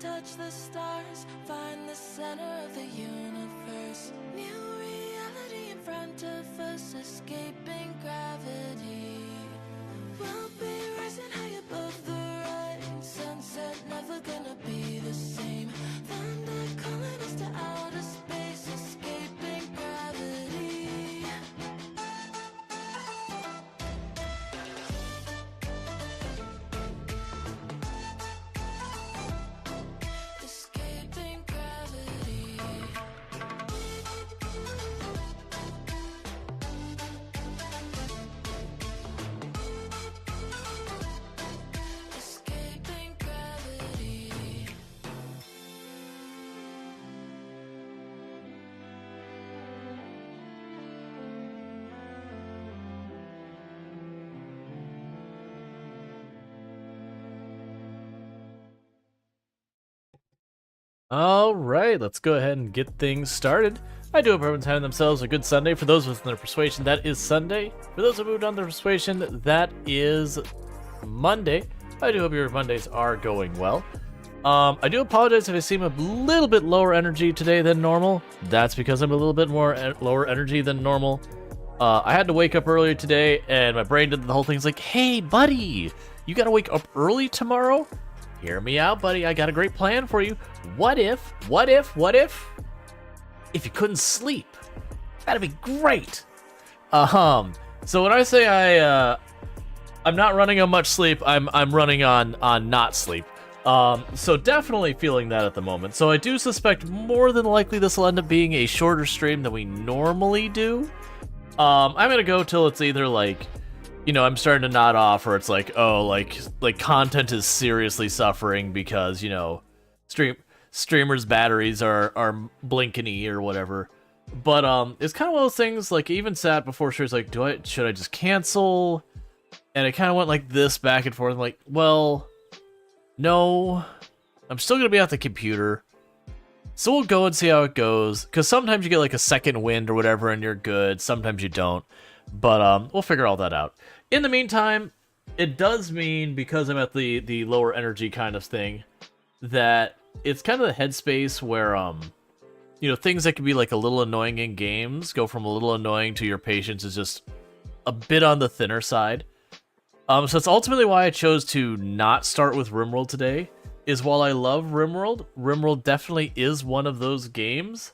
touch the stars, find the center of the universe. New reality in front of us, escaping gravity. We'll be rising high above the rain. Sunset never gonna be the same. Thunder calling us to outer space, escaping gravity. Escaping gravity. Escaping gravity. All right, let's go ahead and get things started. I do hope everyone's having themselves a good Sunday. For those within their persuasion, that is Sunday. For those who moved on their persuasion, that is Monday. I do hope your Mondays are going well. I do apologize if I seem a little bit lower energy today than normal. That's because I'm a little bit more lower energy than normal. I had to wake up earlier today, and my brain did the whole thing. It's like, hey, buddy, you gotta wake up early tomorrow? Hear me out, buddy. I got a great plan for you. What if you couldn't sleep? That'd be great. So when I say I'm not running on much sleep, I'm running on not sleep. So definitely feeling that at the moment. So I do suspect more than likely this will end up being a shorter stream than we normally do. I'm gonna go till it's either like, you know, I'm starting to nod off, or it's like, oh, like content is seriously suffering because, you know, streamers' batteries are blinking or whatever. But it's kind of one of those things. Like, even sat before sure, it's like, should I just cancel? And it kind of went like this back and forth. I'm like, well, no, I'm still gonna be at the computer, so we'll go and see how it goes. Because sometimes you get like a second wind or whatever, and you're good. Sometimes you don't. But we'll figure all that out. In the meantime, it does mean, because I'm at the lower energy kind of thing, that it's kind of the headspace where you know, things that can be like a little annoying in games go from a little annoying to your patience is just a bit on the thinner side. So that's ultimately why I chose to not start with RimWorld today. Is while I love RimWorld, RimWorld definitely is one of those games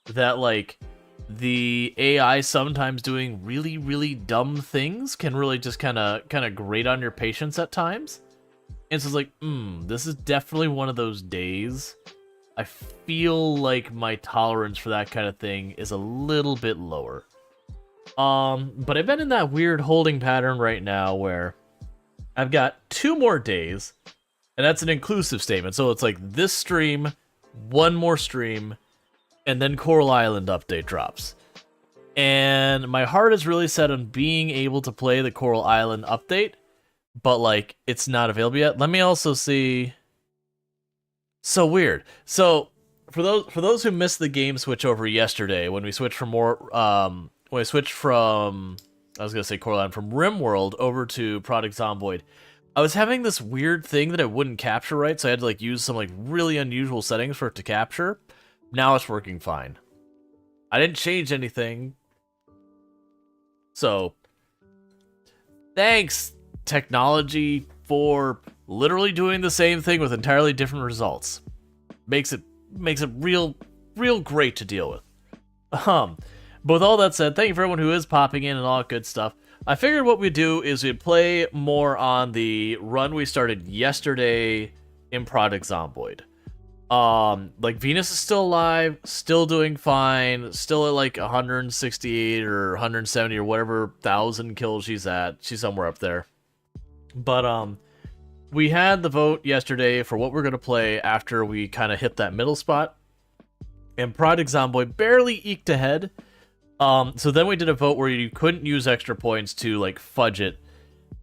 that, like, the AI sometimes doing really, really dumb things can really just kind of grate on your patience at times. And so it's like, this is definitely one of those days. I feel like my tolerance for that kind of thing is a little bit lower. But I've been in that weird holding pattern right now where I've got 2 more days, and that's an inclusive statement. So it's like this stream, 1 more stream, and then Coral Island update drops. And my heart is really set on being able to play the Coral Island update, but like it's not available yet. Let me also see. So weird. So for those who missed the game switch over yesterday, when we switched from I was gonna say Coral Island, from RimWorld over to Product Zomboid, I was having this weird thing that it wouldn't capture right, so I had to like use some like really unusual settings for it to capture. Now it's working fine. I didn't change anything. So, thanks, technology, for literally doing the same thing with entirely different results. Makes it real great to deal with. But with all that said, thank you for everyone who is popping in and all that good stuff. I figured what we'd do is we'd play more on the run we started yesterday in Product Zomboid. Like, Venus is still alive, still doing fine, still at like 168 or 170 or whatever thousand kills she's at. She's somewhere up there. But we had the vote yesterday for what we're gonna play after we kind of hit that middle spot, and Product Zomboid barely eked ahead. So then we did a vote where you couldn't use extra points to like fudge it,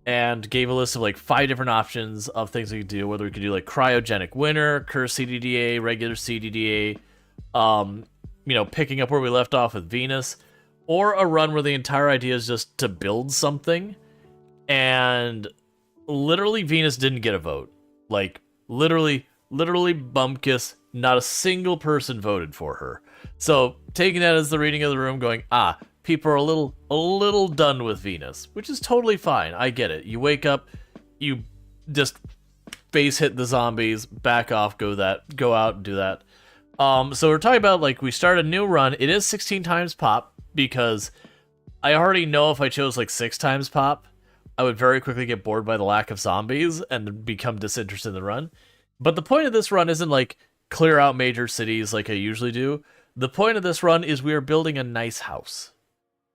and gave a list of like 5 different options of things we could do, whether we could do like cryogenic winter, curse CDDA, regular CDDA, you know, picking up where we left off with Venus, or a run where the entire idea is just to build something. And literally Venus didn't get a vote. Like, literally Literally bumkiss. Not a single person voted for her. So taking that as the reading of the room, going, people are a little done with Venus, which is totally fine. I get it. You wake up, you just face hit the zombies, back off, go out and do that. So we're talking about, like, we start a new run. It is 16 times pop, because I already know if I chose, like, 6 times pop, I would very quickly get bored by the lack of zombies and become disinterested in the run. But the point of this run isn't, like, clear out major cities like I usually do. The point of this run is we are building a nice house.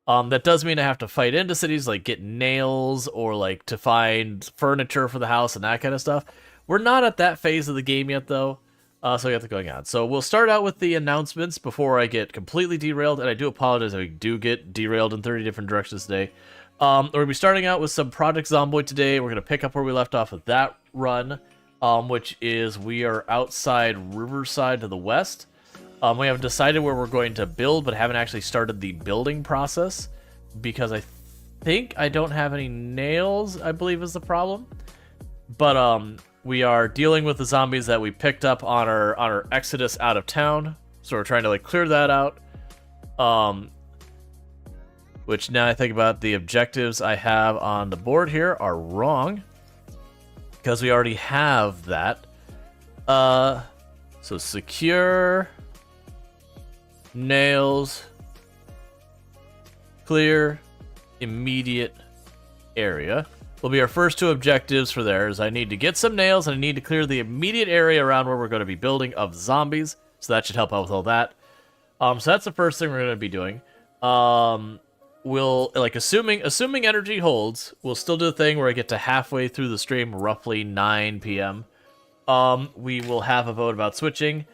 That does mean I have to fight into cities, like get nails or like to find furniture for the house and that kind of stuff. We're not at that phase of the game yet, though, so we got that going on. So we'll start out with the announcements before I get completely derailed, and I do apologize if I do get derailed in 30 different directions today. We're going to be starting out with some Project Zomboid today. We're going to pick up where we left off with that run, which is we are outside Riverside to the west. We haven't decided where we're going to build, but haven't actually started the building process because I think I don't have any nails, I believe is the problem. But we are dealing with the zombies that we picked up on our exodus out of town. So we're trying to like clear that out. Which now I think about, the objectives I have on the board here are wrong, because we already have that. So secure, nails, clear, immediate area will be our first 2 objectives for there. Is I need to get some nails and I need to clear the immediate area around where we're going to be building of zombies. So that should help out with all that. So that's the first thing we're going to be doing. We'll, like, assuming energy holds, we'll still do the thing where I get to halfway through the stream, roughly 9 p.m. We will have a vote about switching.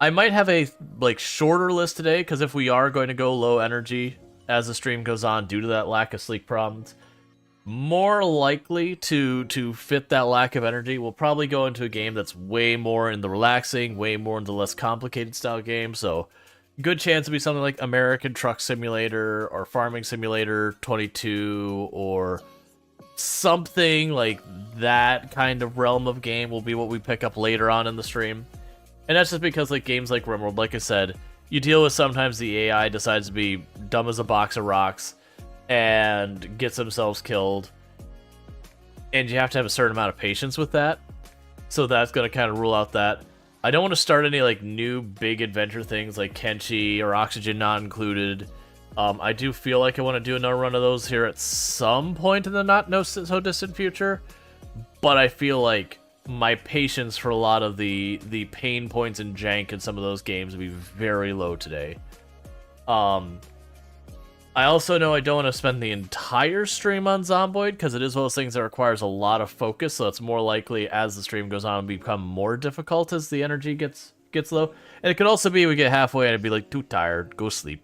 I might have a like shorter list today, because if we are going to go low energy as the stream goes on due to that lack of sleep problems, more likely to fit that lack of energy, we'll probably go into a game that's way more in the relaxing, way more in the less complicated style game. So good chance to be something like American Truck Simulator or Farming Simulator 22 or something like that kind of realm of game will be what we pick up later on in the stream. And that's just because, like, games like RimWorld, like I said, you deal with sometimes the AI decides to be dumb as a box of rocks and gets themselves killed. And you have to have a certain amount of patience with that. So that's going to kind of rule out that. I don't want to start any, like, new big adventure things like Kenshi or Oxygen Not Included. I do feel like I want to do another run of those here at some point in the not-so-distant future. But I feel like my patience for a lot of the pain points and jank in some of those games will be very low today. I also know I don't want to spend the entire stream on Zomboid, because it is one of those things that requires a lot of focus, so it's more likely as the stream goes on to become more difficult as the energy gets low. And it could also be we get halfway and I'd be like, too tired, go sleep.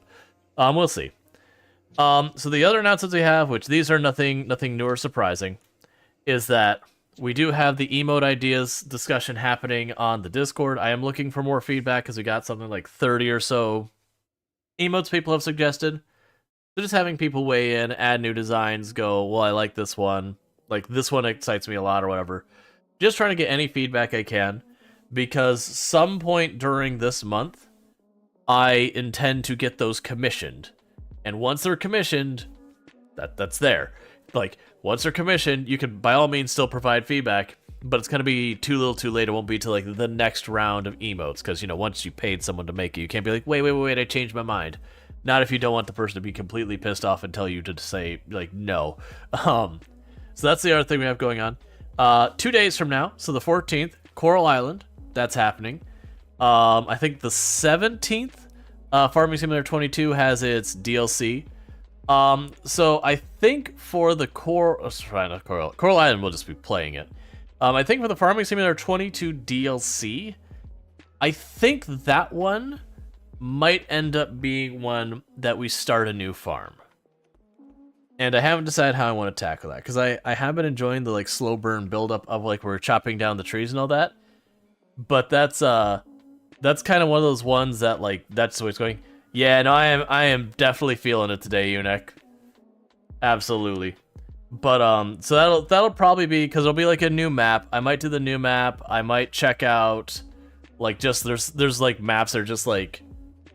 We'll see. So the other announcements we have, which these are nothing new or surprising, is that we do have the emote ideas discussion happening on the Discord. I am looking for more feedback because we got something like 30 or so emotes people have suggested. So just having people weigh in, add new designs, go, well, I like this one. Like, this one excites me a lot or whatever. Just trying to get any feedback I can, because some point during this month, I intend to get those commissioned. And once they're commissioned, that's there. Like, once they're commissioned, you can by all means still provide feedback, but it's going to be too little too late. It won't be till like the next round of emotes, because, you know, once you paid someone to make it, you can't be like, wait, I changed my mind. Not if you don't want the person to be completely pissed off and tell you to say, like, no. So that's the other thing we have going on. 2 days from now, so the 14th, Coral Island, that's happening. I think the 17th, Farming Simulator 22 has its DLC. So I think for the Coral Island, we'll just be playing it. I think for the Farming Simulator 22 DLC, I think that one might end up being one that we start a new farm. And I haven't decided how I want to tackle that, because I have been enjoying the like slow burn buildup of like we're chopping down the trees and all that. But that's kind of one of those ones that like that's the way it's going. Yeah, no, I am definitely feeling it today, Eunuch. Absolutely. But so that'll probably be, because it'll be like a new map. I might do the new map. I might check out Like just there's like maps that are just like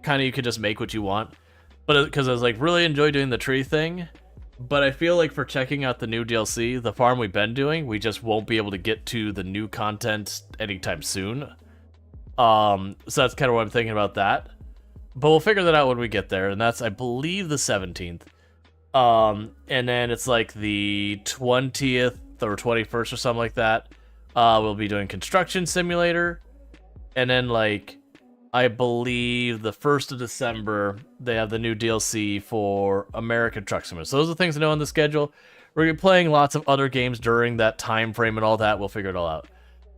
kind of you could just make what you want. But because I was like really enjoy doing the tree thing, but I feel like for checking out the new DLC, the farm we've been doing, we just won't be able to get to the new content anytime soon. So that's kind of what I'm thinking about that. But we'll figure that out when we get there, and that's I believe the 17th. And then it's like the 20th or 21st or something like that. We'll be doing Construction Simulator, and then like I believe the 1st of December they have the new DLC for American Truck Simulator. So those are things to know on the schedule. We're gonna be playing lots of other games during that time frame and all that. We'll figure it all out.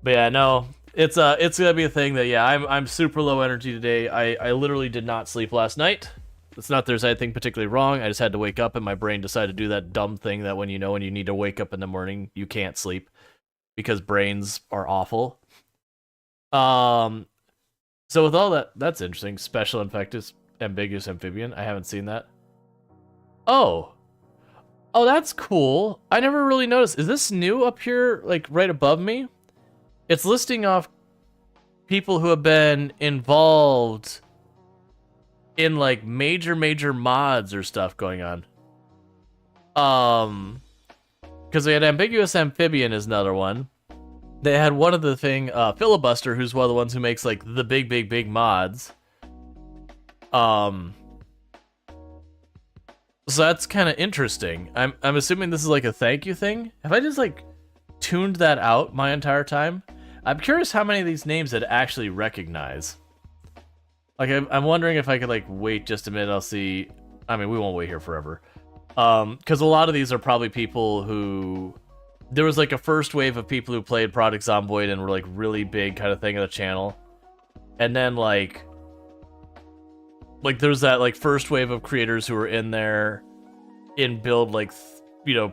But yeah, no, it's gonna be a thing that yeah, I'm super low energy today. I literally did not sleep last night. It's not there's anything particularly wrong. I just had to wake up and my brain decided to do that dumb thing that when you need to wake up in the morning, you can't sleep because brains are awful. So with all that, that's interesting. Special Infectus Ambiguous Amphibian. I haven't seen that. Oh, that's cool. I never really noticed. Is this new up here, like right above me? It's listing off people who have been involved in like major mods or stuff going on. Because we had Ambiguous Amphibian is another one. They had one of the thing, Filibuster, who's one of the ones who makes like the big mods. So that's kind of interesting. I'm assuming this is like a thank you thing. Have I just like tuned that out my entire time? I'm curious how many of these names I'd actually recognize. Like, I'm wondering if I could, like, wait just a minute, I'll see... I mean, we won't wait here forever. Because a lot of these are probably people who... There was, like, a first wave of people who played Project Zomboid and were, like, really big kind of thing on the channel. And then, like, there's that, like, first wave of creators who were in there in build, like,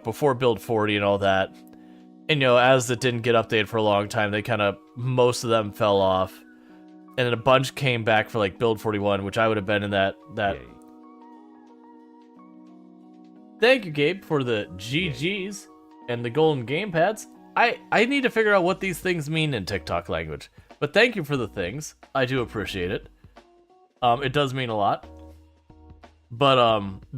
before build 40 and all that. And, as it didn't get updated for a long time, they kind of... Most of them fell off. And then a bunch came back for like build 41, which I would have been in that. Yay. Thank you, Gabe, for the GGs and the golden gamepads. I need to figure out what these things mean in TikTok language. But thank you for the things. I do appreciate it. It does mean a lot. But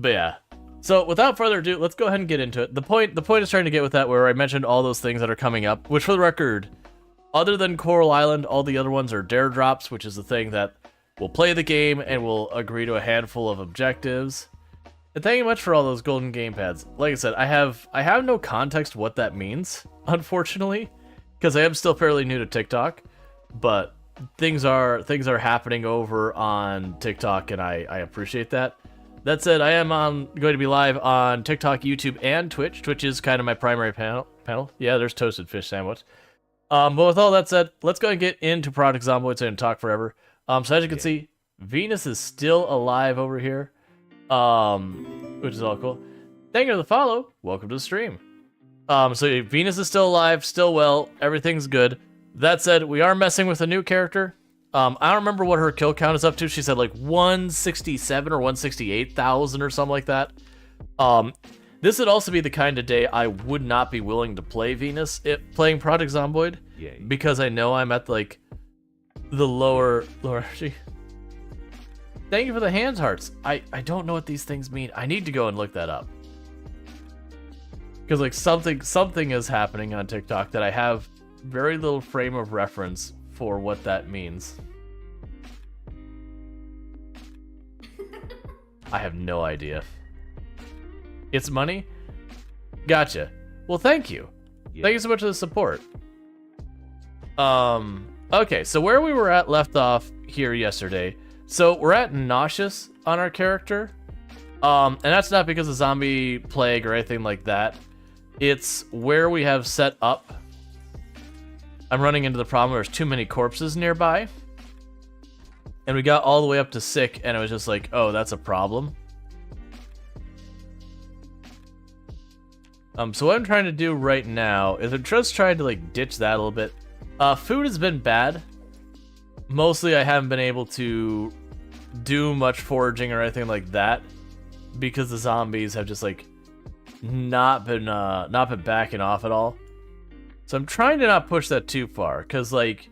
yeah. So without further ado, let's go ahead and get into it. The point is trying to get with that where I mentioned all those things that are coming up, which for the record, other than Coral Island, all the other ones are dare drops, which is the thing that will play the game and will agree to a handful of objectives. And thank you much for all those golden gamepads. Like I said, I have no context what that means, unfortunately, because I am still fairly new to TikTok, but things are happening over on TikTok, and I appreciate that. That said, I am going to be live on TikTok, YouTube, and Twitch. Twitch is kind of my primary panel. Yeah, there's Toasted Fish Sandwich. But with all that said, let's go and get into Project Zomboid so I can talk forever. So as you can see, Venus is still alive over here, which is all cool. Thank you for the follow. Welcome to the stream. So Venus is still alive, still well, everything's good. That said, we are messing with a new character. I don't remember what her kill count is up to. She said like 167 or 168,000 or something like that. This would also be the kind of day I would not be willing to play Venus playing Project Zomboid. Yay. Because I know I'm at like the lower energy. Thank you for the hands hearts. I don't know what these things mean. I need to go and look that up. Because like something is happening on TikTok that I have very little frame of reference for what that means. I have no idea. It's money? Gotcha. Well, thank you. Yeah. Thank you so much for the support. Okay, so where we were at left off here yesterday. So we're at Nauseous on our character. And that's not because of zombie plague or anything like that. It's where we have set up. I'm running into the problem where there's too many corpses nearby. And we got all the way up to sick, and it was just like, oh, that's a problem. So what I'm trying to do right now is I'm just trying to like ditch that a little bit. Food has been bad. Mostly I haven't been able to do much foraging or anything like that because the zombies have just like not been backing off at all. So I'm trying to not push that too far, because like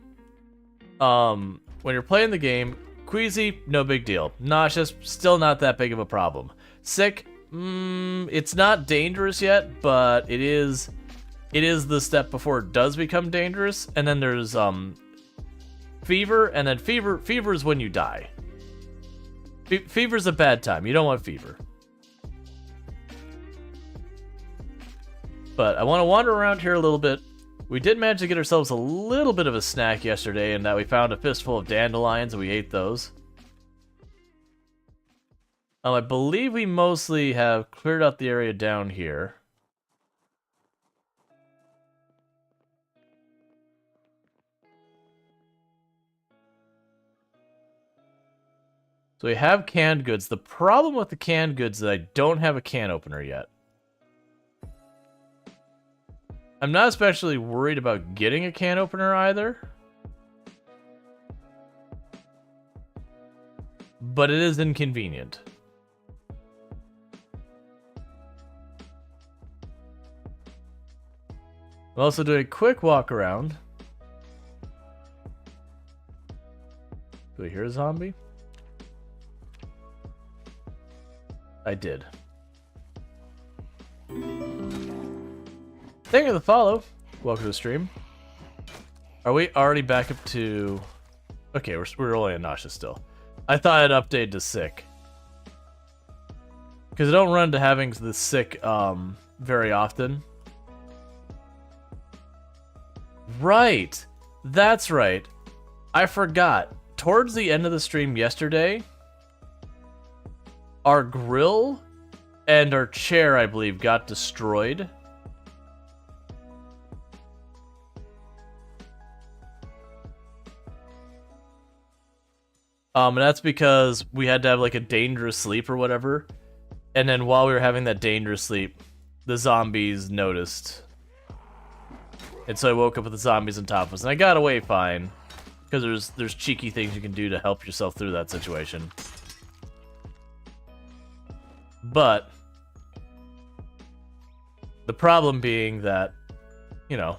when you're playing the game, queasy, no big deal. Nauseous, still not that big of a problem. Sick, it's not dangerous yet, but it is the step before it does become dangerous. And then there's fever, and then fever is when you die. Fever's a bad time. You don't want fever. But I want to wander around here a little bit. We did manage to get ourselves a little bit of a snack yesterday in that we found a fistful of dandelions and we ate those. I believe we mostly have cleared out the area down here. So we have canned goods. The problem with the canned goods is that I don't have a can opener yet. I'm not especially worried about getting a can opener either. But it is inconvenient. I'm also doing a quick walk around. Do I hear a zombie? I did. Thank you for the follow. Welcome to the stream. Are we already back up to... Okay, we're only on nauseous still. I thought I'd update to sick. Because I don't run into having the sick very often. Right. That's right. I forgot. Towards the end of the stream yesterday, our grill and our chair, I believe, got destroyed. And that's because we had to have like a dangerous sleep or whatever. And then while we were having that dangerous sleep, the zombies noticed. And so I woke up with the zombies on top of us. And I got away fine. Because there's cheeky things you can do to help yourself through that situation. But the problem being that, you know,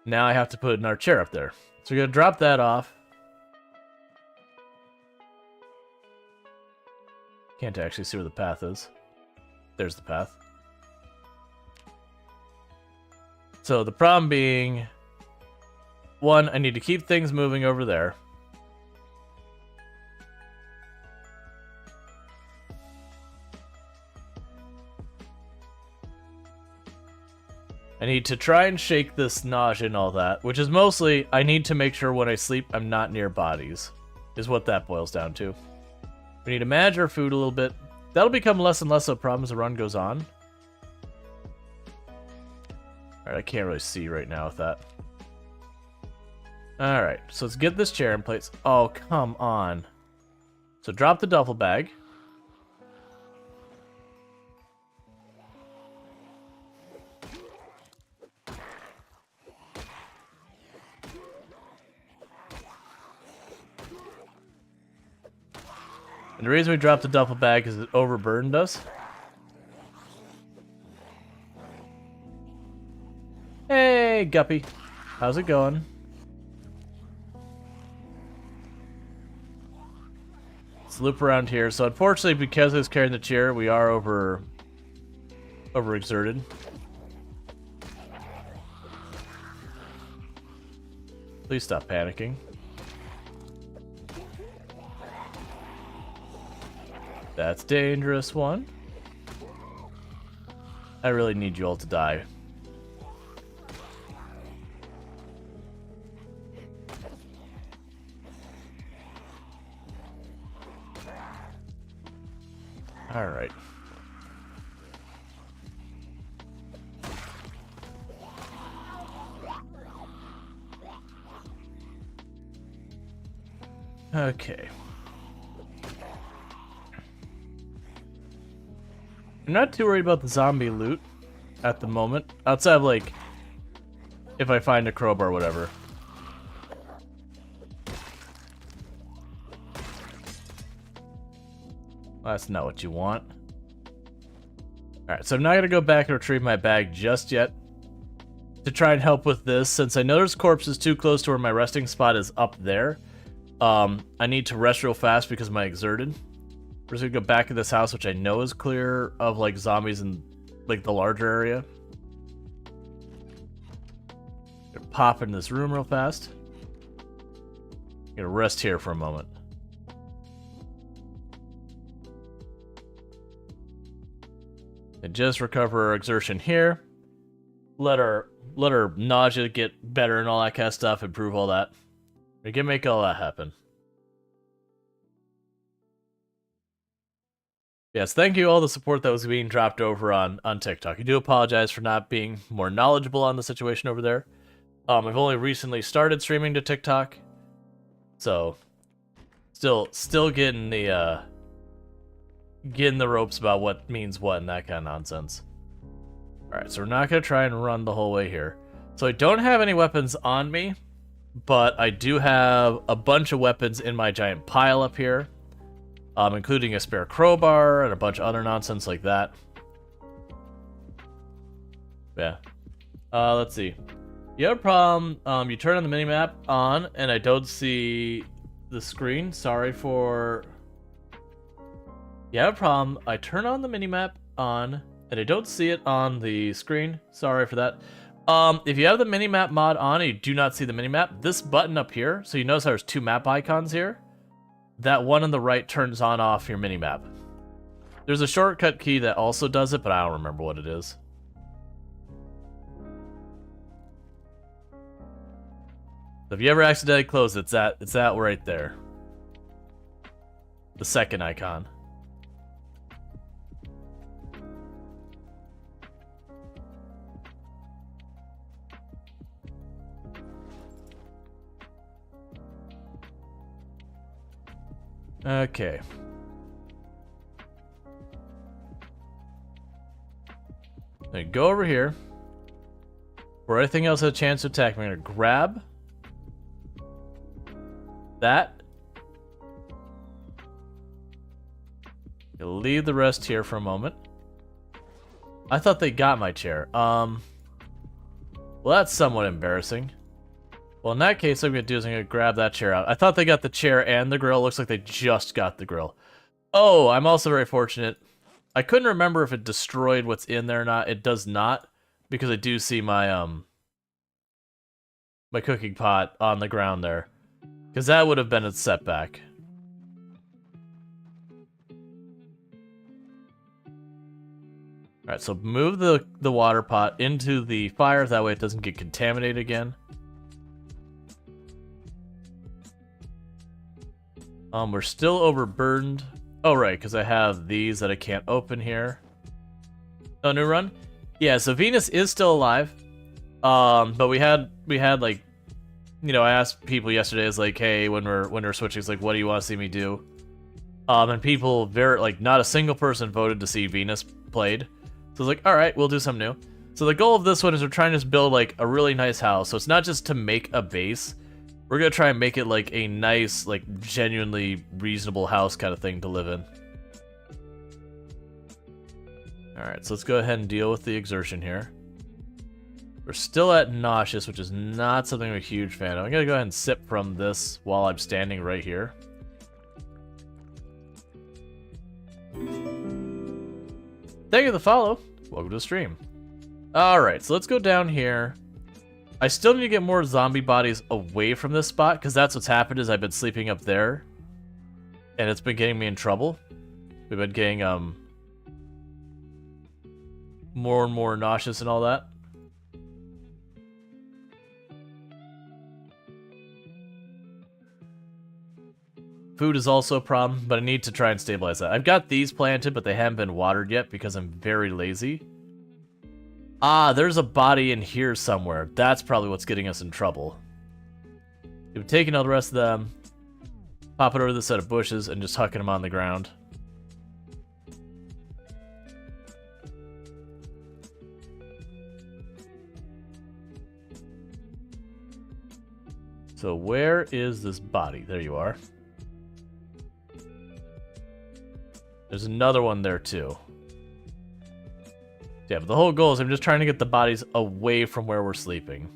now I have to put our chair up there. So we're going to drop that off. Can't actually see where the path is. There's the path. So the problem being, one, I need to keep things moving over there. I need to try and shake this nausea and all that, which is mostly, I need to make sure when I sleep I'm not near bodies, is what that boils down to. We need to manage our food a little bit. That'll become less and less of a problem as the run goes on. Alright, I can't really see right now with that. Alright, so let's get this chair in place. Oh, come on. So drop the duffel bag. And the reason we dropped the duffel bag is it overburdened us. Hey, Guppy. How's it going? Let's loop around here. So unfortunately, because I was carrying the chair, we are overexerted. Please stop panicking. That's dangerous one. I really need you all to die. All right. Okay. I'm not too worried about the zombie loot at the moment. Outside of, like, if I find a crowbar or whatever. Well, that's not what you want. Alright, so I'm not going to go back and retrieve my bag just yet. to try and help with this, since I know there's corpses too close to where my resting spot is up there. I need to rest real fast because of my exerted. We're just gonna go back to this house, which I know is clear of like zombies in like the larger area. Gonna pop in this room real fast. Gonna rest here for a moment. And just recover our exertion here. Let our nausea get better and all that kind of stuff, improve all that. We can make all that happen. Yes, thank you all the support that was being dropped over on TikTok. I do apologize for not being more knowledgeable on the situation over there. I've only recently started streaming to TikTok, so still getting the ropes about what means what and that kind of nonsense. Alright, so we're not going to try and run the whole way here. So I don't have any weapons on me, but I do have a bunch of weapons in my giant pile up here, including a spare crowbar and a bunch of other nonsense like that. Yeah. Let's see. You have a problem, you turn on the minimap on, and I don't see the screen. Sorry for... You have a problem. I turn on the minimap on, and I don't see it on the screen. Sorry for that. If you have the minimap mod on and you do not see the minimap, this button up here, so you notice there's two map icons here, that one on the right turns on off your minimap. There's a shortcut key that also does it, but I don't remember what it is. So if you ever accidentally close it, it's that right there. The second icon. Okay. Now go over here. Where anything else has a chance to attack me, I'm gonna grab that. You'll leave the rest here for a moment. I thought they got my chair. Well, that's somewhat embarrassing. Well, in that case, what I'm going to do is I'm going to grab that chair out. I thought they got the chair and the grill. Looks like they just got the grill. Oh, I'm also very fortunate. I couldn't remember if it destroyed what's in there or not. It does not, because I do see my my cooking pot on the ground there. Because that would have been a setback. Alright, so move the water pot into the fire. That way it doesn't get contaminated again. We're still overburdened. Oh, right, because I have these that I can't open here. Oh, new run? Yeah, so Venus is still alive. But we had like, you know, I asked people yesterday, it's like, hey, when we're switching, it's like, what do you want to see me do? And people not a single person voted to see Venus played. So I was like, all right, we'll do something new. So the goal of this one is we're trying to just build like a really nice house. So it's not just to make a base. We're gonna try and make it like a nice, like genuinely reasonable house kind of thing to live in. Alright, so let's go ahead and deal with the exertion here. We're still at nauseous, which is not something I'm a huge fan of. I'm gonna go ahead and sip from this while I'm standing right here. Thank you for the follow. Welcome to the stream. Alright, so let's go down here. I still need to get more zombie bodies away from this spot, because that's what's happened is I've been sleeping up there. And it's been getting me in trouble. We've been getting, more and more nauseous and all that. Food is also a problem, but I need to try and stabilize that. I've got these planted, but they haven't been watered yet because I'm very lazy. Ah, there's a body in here somewhere. That's probably what's getting us in trouble. We've taken all the rest of them, pop it over this set of bushes, and just hucking them on the ground. So where is this body? There you are. There's another one there too. Yeah, but the whole goal is I'm just trying to get the bodies away from where we're sleeping.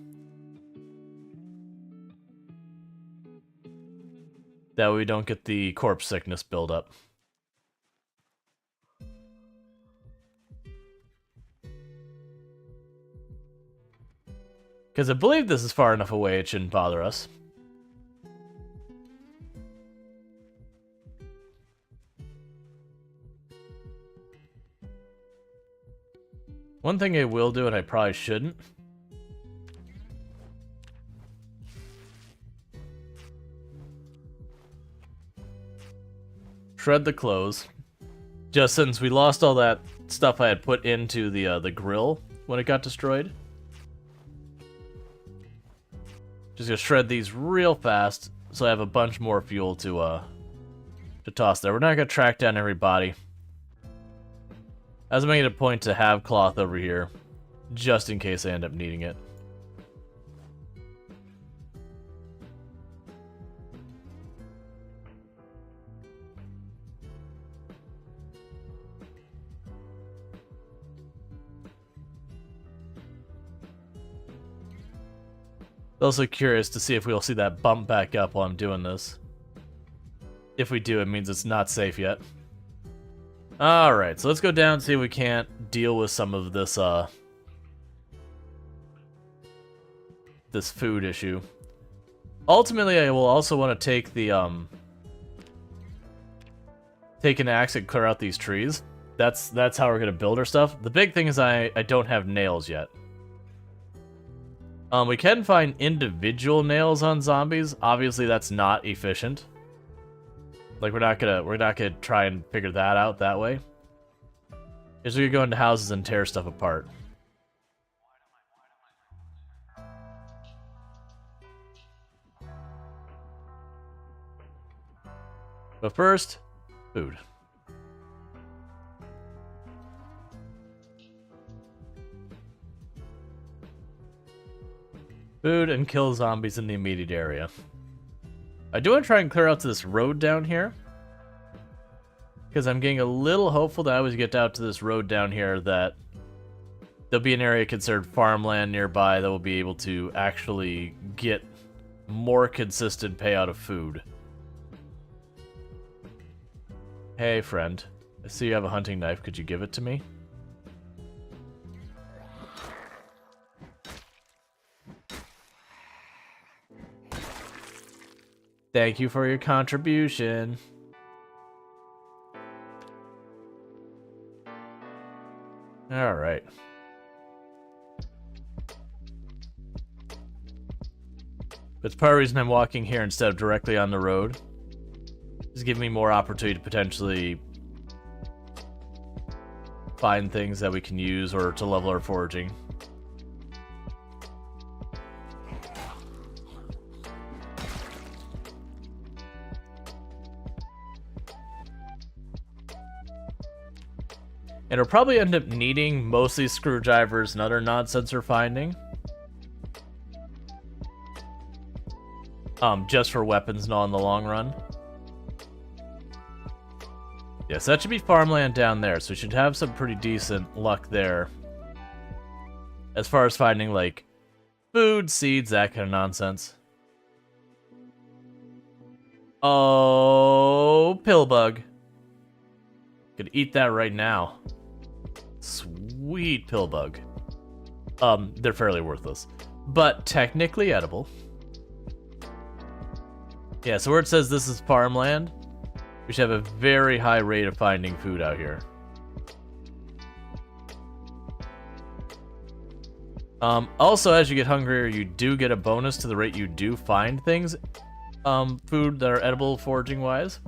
That way we don't get the corpse sickness buildup. Because I believe this is far enough away it shouldn't bother us. One thing I will do, and I probably shouldn't. Shred the clothes. Just since we lost all that stuff I had put into the grill when it got destroyed. Just gonna shred these real fast, so I have a bunch more fuel to toss there. We're not gonna track down every body. I was making it a point to have cloth over here, just in case I end up needing it. Also curious to see if we'll see that bump back up while I'm doing this. If we do, it means it's not safe yet. Alright, so let's go down and see if we can't deal with some of this, this food issue. Ultimately, I will also want to take the, take an axe and clear out these trees. That's how we're gonna build our stuff. The big thing is I don't have nails yet. We can find individual nails on zombies. Obviously, that's not efficient. Like, we're not gonna try and figure that out that way. Is we go into houses and tear stuff apart. But first, food. Food and kill zombies in the immediate area. I do want to try and clear out to this road down here. Because I'm getting a little hopeful that I always get out to this road down here that there'll be an area considered farmland nearby that will be able to actually get more consistent payout of food. Hey, friend. I see you have a hunting knife. Could you give it to me? Thank you for your contribution. Alright. That's part of the reason I'm walking here instead of directly on the road. It's giving me more opportunity to potentially find things that we can use or to level our foraging. And we'll probably end up needing mostly screwdrivers and other nonsense we're finding. Just for weapons and all in the long run. Yes, that should be farmland down there, so we should have some pretty decent luck there. As far as finding, like, food, seeds, that kind of nonsense. Oh, pillbug. Could eat that right now. Sweet pillbug. They're fairly worthless, but technically edible. Yeah, so where it says this is farmland, we should have a very high rate of finding food out here. Also, as you get hungrier, you do get a bonus to the rate you do find things, food that are edible foraging-wise.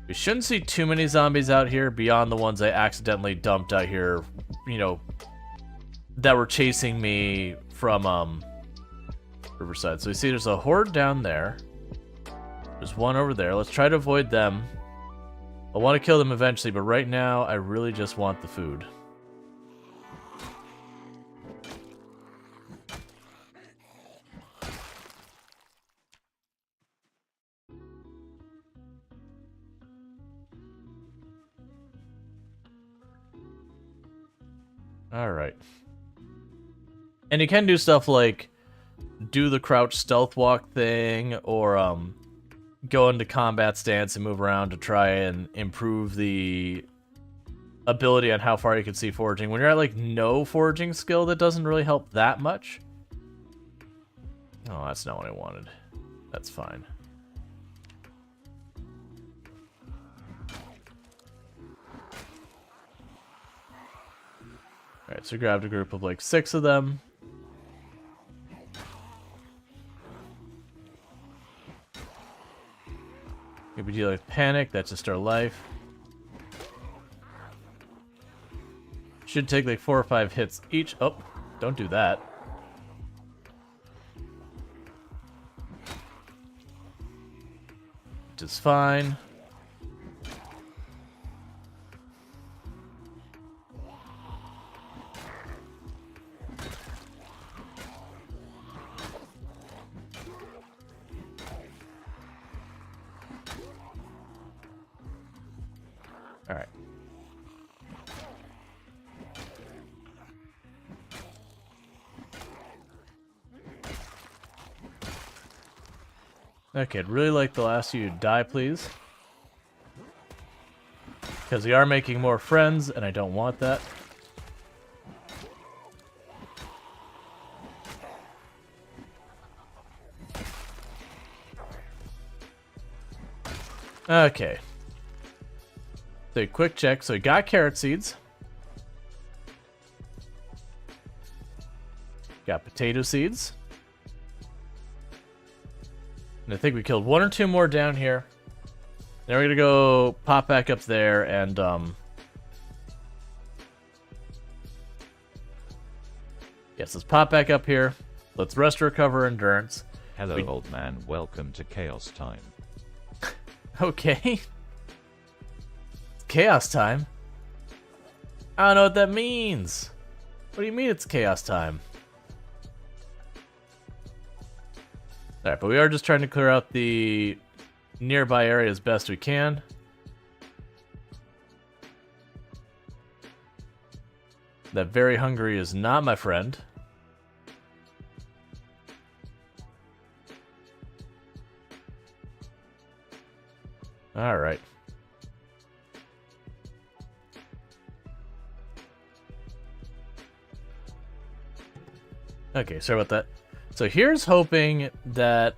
We shouldn't see too many zombies out here beyond the ones I accidentally dumped out here, you know, that were chasing me from, Riverside. So you see there's a horde down there. There's one over there. Let's try to avoid them. I want to kill them eventually, but right now I really just want the food. Alright. And you can do stuff like do the crouch stealth walk thing, or go into combat stance and move around to try and improve the ability on how far you can see foraging. When you're at like no foraging skill, that doesn't really help that much. Oh, that's not what I wanted. That's fine. Alright, so we grabbed a group of like 6 of them. If we deal with panic, that's just our life. Should take like 4 or 5 hits each. Oh, don't do that. Which is fine. Alright. Okay, I'd really like the last of you to die, please. Because we are making more friends, and I don't want that. Okay. So, quick check. So, we got carrot seeds. Got potato seeds. And I think we killed 1 or 2 more down here. Then we're gonna go pop back up there and yes, let's pop back up here. Let's rest, recover endurance. Hello, old man. Welcome to Chaos Time. Okay. It's chaos time. I don't know what that means. What do you mean it's chaos time? Alright, but we are just trying to clear out the nearby area as best we can. That very hungry is not my friend. Alright. Okay, sorry about that. So here's hoping that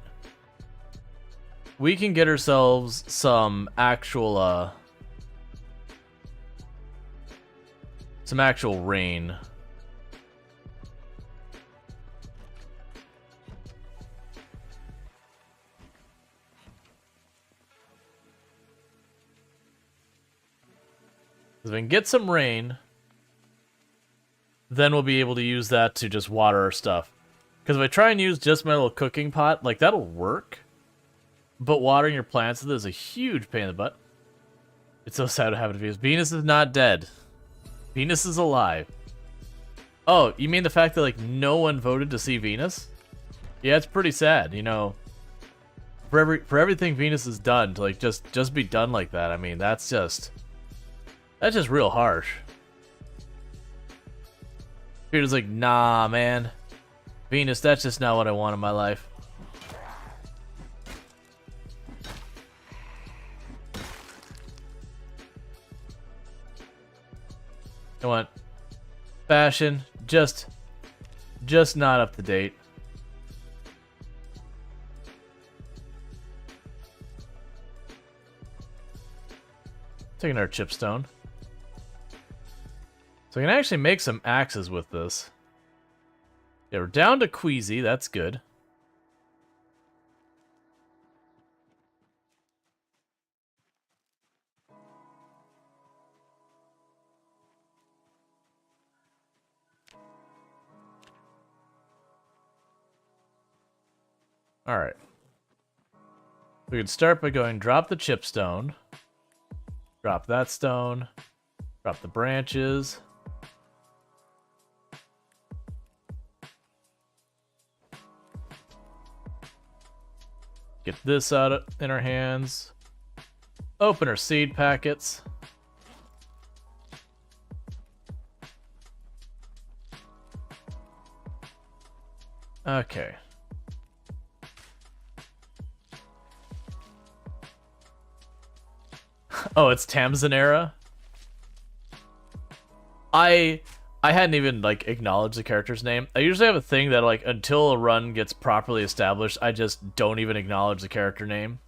we can get ourselves some actual rain. If we can get some rain, then we'll be able to use that to just water our stuff. Because if I try and use just my little cooking pot, like, that'll work. But watering your plants with it is a huge pain in the butt. It's so sad to have it be. Venus is not dead. Venus is alive. Oh, you mean the fact that, like, no one voted to see Venus? Yeah, it's pretty sad, you know. For everything Venus has done, to, like, just be done like that, I mean, that's just real harsh. Peter's like, nah, man. Venus, that's just not what I want in my life. I want fashion, just not up to date. Taking our chipstone. So I can actually make some axes with this. Yeah, we're down to Queasy, that's good. Alright. We can start by going drop the chipstone. Drop that stone. Drop the branches. Get this out in our hands. Open our seed packets. Okay. Oh, it's Tamsin era? I hadn't even like acknowledged the character's name. I usually have a thing that like until a run gets properly established, I just don't even acknowledge the character name.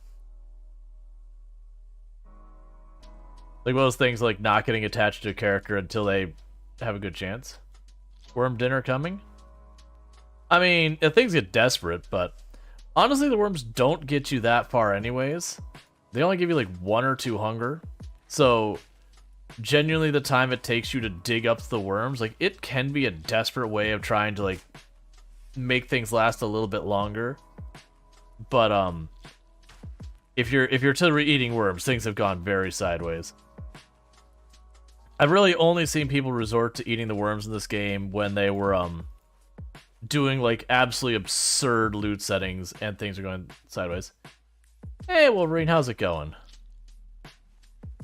Like one of those things like not getting attached to a character until they have a good chance. Worm dinner coming? I mean, if things get desperate, but honestly the worms don't get you that far anyways. They only give you like 1 or 2 hunger. So genuinely the time it takes you to dig up the worms, like it can be a desperate way of trying to like make things last a little bit longer. But if you're to eating worms, things have gone very sideways. I've really only seen people resort to eating the worms in this game when they were doing like absolutely absurd loot settings and things are going sideways. Hey Wolverine, how's it going?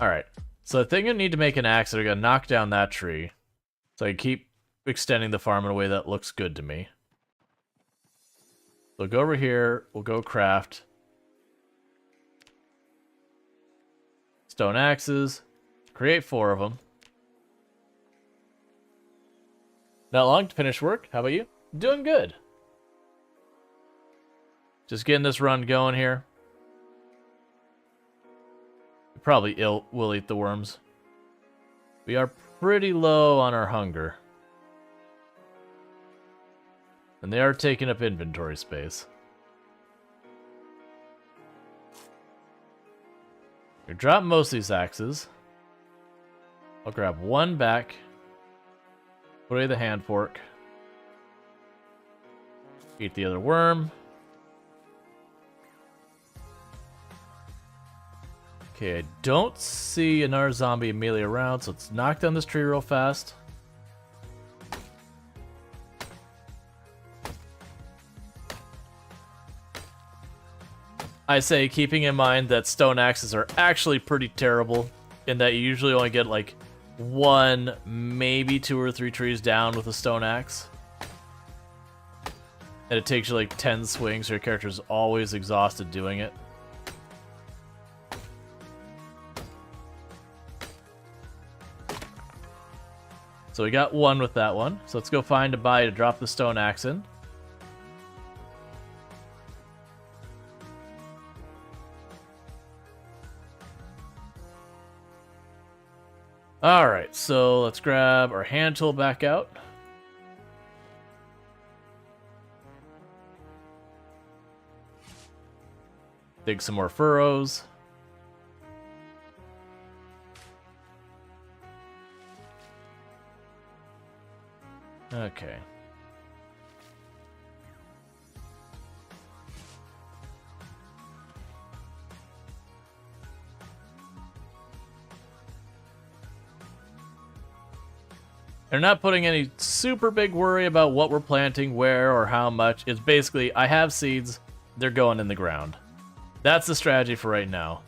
Alright. So I think I need to make an axe that are gonna knock down that tree. So I keep extending the farm in a way that looks good to me. So go over here, we'll go craft stone axes, create 4 of them. Not long to finish work. How about you? Doing good. Just getting this run going here. Probably will eat the worms. We are pretty low on our hunger. And they are taking up inventory space. We drop most of these axes. I'll grab 1 back. Put away the hand fork. Eat the other worm. Okay, I don't see another zombie immediately around, so let's knock down this tree real fast. I say keeping in mind that stone axes are actually pretty terrible, in that you usually only get like 1, maybe 2 or 3 trees down with a stone axe. And it takes you like 10 swings, so your character's always exhausted doing it. So we got 1 with that one. So let's go find a buy to drop the stone axe in. Alright, so let's grab our hand tool back out. Dig some more furrows. Okay. They're not putting any super big worry about what we're planting, where, or how much. It's basically, I have seeds, they're going in the ground. That's the strategy for right now.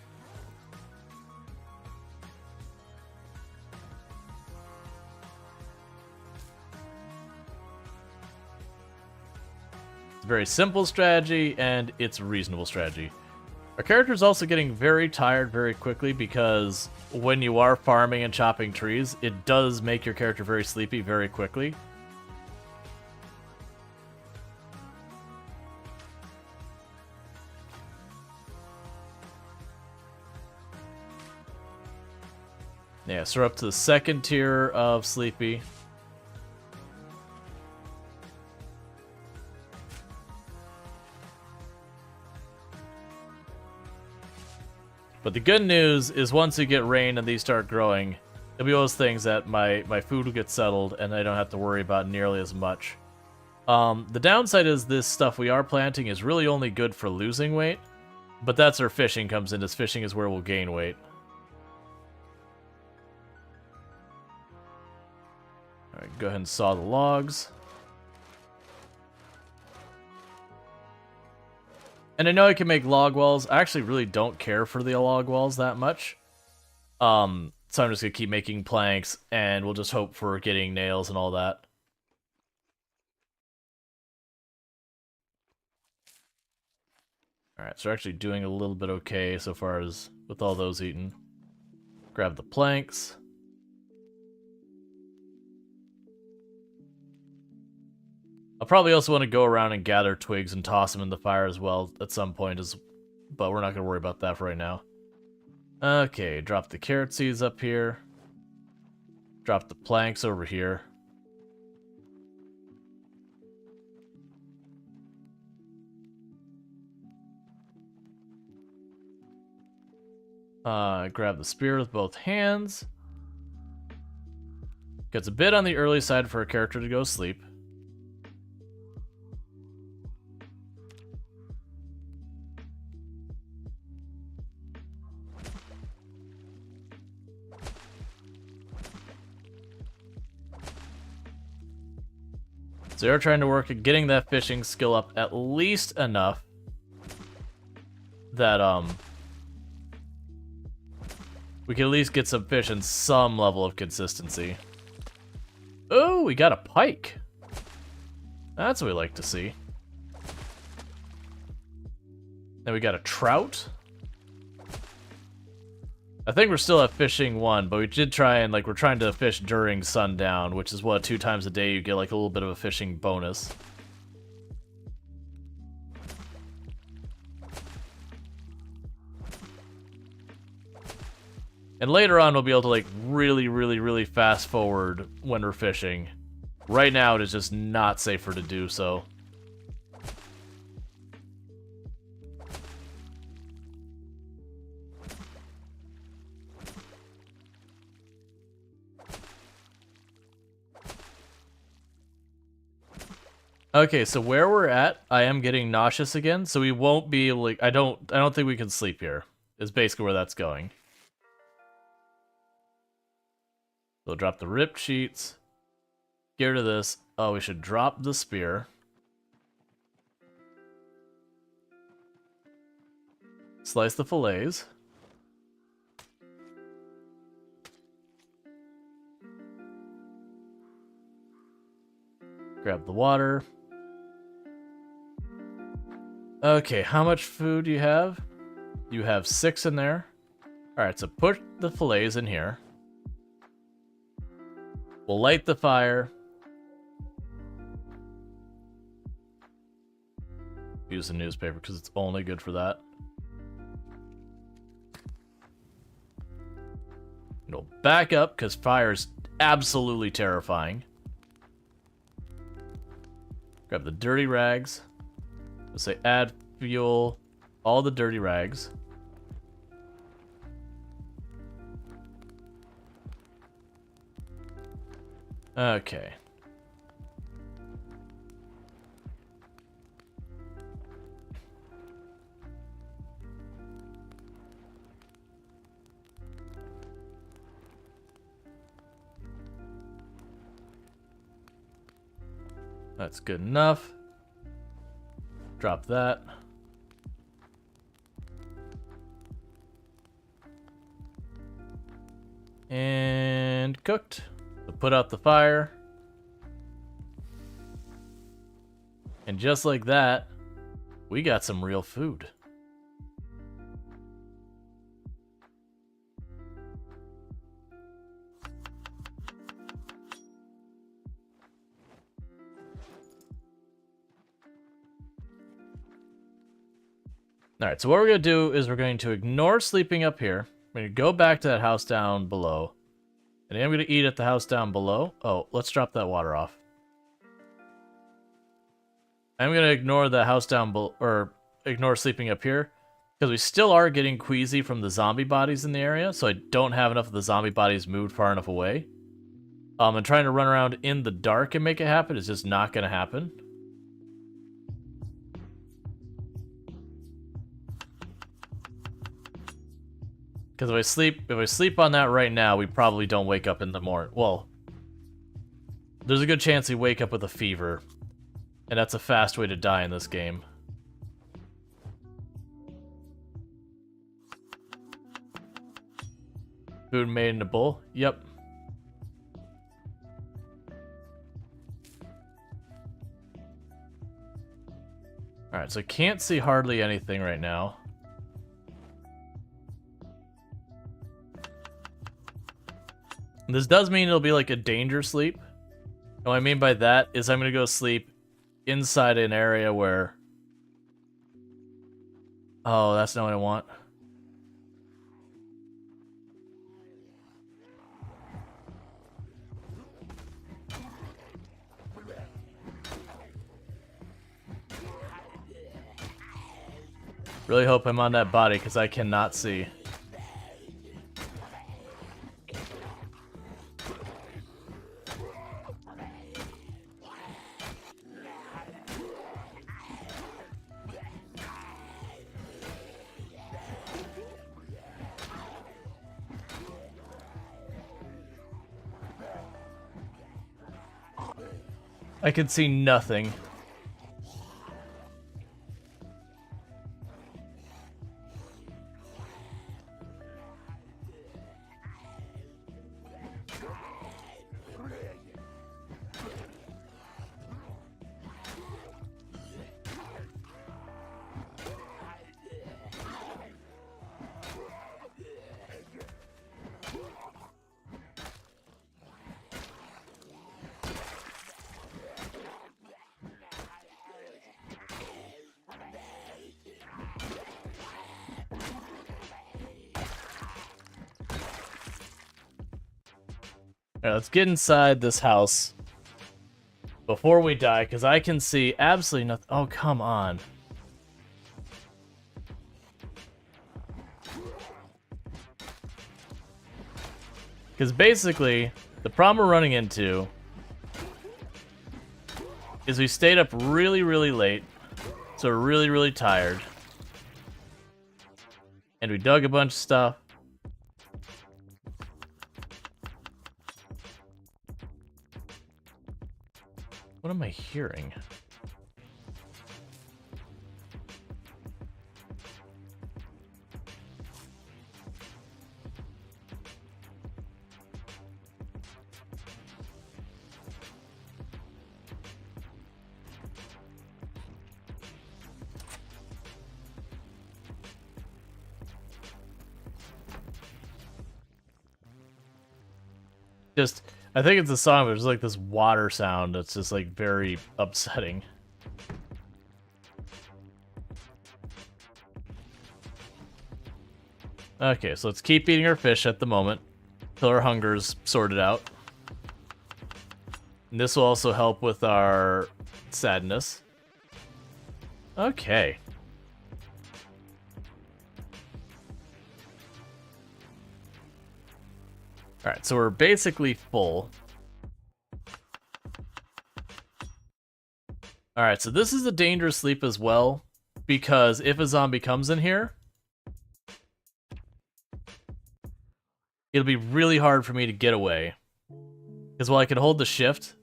It's a very simple strategy, and it's a reasonable strategy. Our character is also getting very tired very quickly because when you are farming and chopping trees, it does make your character very sleepy very quickly. Yeah, so we're up to the 2nd tier of sleepy. But the good news is once you get rain and these start growing, it'll be those things that my food will get settled and I don't have to worry about nearly as much. The downside is this stuff we are planting is really only good for losing weight, but that's where fishing comes in, as fishing is where we'll gain weight. Alright, go ahead and saw the logs. And I know I can make log walls. I actually really don't care for the log walls that much. So I'm just going to keep making planks, and we'll just hope for getting nails and all that. Alright, so we're actually doing a little bit okay so far as with all those eaten. Grab the planks. I'll probably also want to go around and gather twigs and toss them in the fire as well at some point, but we're not going to worry about that for right now. Okay, drop the carrot seeds up here. Drop the planks over here. Grab the spear with both hands. Gets a bit on the early side for a character to go sleep. So you're trying to work at getting that fishing skill up at least enough that we can at least get some fish in some level of consistency. Oh, we got a pike. That's what we like to see. Then we got a trout. I think we're still at fishing 1, but we did try and, like, we're trying to fish during sundown, which is what, 2 times a day you get, like, a little bit of a fishing bonus. And later on, we'll be able to, like, really fast forward when we're fishing. Right now, it is just not safer to do so. Okay, so where we're at, I am getting nauseous again, so we won't be like I don't think we can sleep here. Is basically where that's going. So drop the ripped sheets. Get rid of this. Oh, we should drop the spear. Slice the fillets. Grab the water. Okay, how much food do you have? You have 6 in there. Alright, so put the fillets in here. We'll light the fire. Use the newspaper because it's only good for that. It'll back up because fire is absolutely terrifying. Grab the dirty rags. Let's say add fuel, all the dirty rags. Okay. That's good enough. Drop that. And cooked. So put out the fire. And just like that, we got some real food. Alright, so what we're going to do is we're going to ignore sleeping up here. We're going to go back to that house down below. And I'm going to eat at the house down below. Oh, let's drop that water off. I'm going to ignore the house down below, or ignore sleeping up here. Because we still are getting queasy from the zombie bodies in the area. So I don't have enough of the zombie bodies moved far enough away. And trying to run around in the dark and make it happen is just not going to happen. Because if I sleep on that right now, we probably don't wake up in the morning. Well, there's a good chance we wake up with a fever. And that's a fast way to die in this game. Food made in a bowl? Yep. Alright, so I can't see hardly anything right now. This does mean it'll be like a danger sleep. And what I mean by that is I'm gonna go sleep inside an area where... Oh, that's not what I want. Really hope I'm on that body because I cannot see. I can see nothing. Alright, let's get inside this house before we die, because I can see absolutely nothing. Oh, come on. Because basically, the problem we're running into is we stayed up really, really late, so we're really, really tired. And we dug a bunch of stuff. What am I hearing? Just, I think it's a song, but there's like this water sound that's just like very upsetting. Okay, so let's keep eating our fish at the moment till our hunger's sorted out. And this will also help with our sadness. Okay. Alright, so we're basically full. Alright, so this is a dangerous sleep as well, because if a zombie comes in here, it'll be really hard for me to get away. Because while I can hold the shift,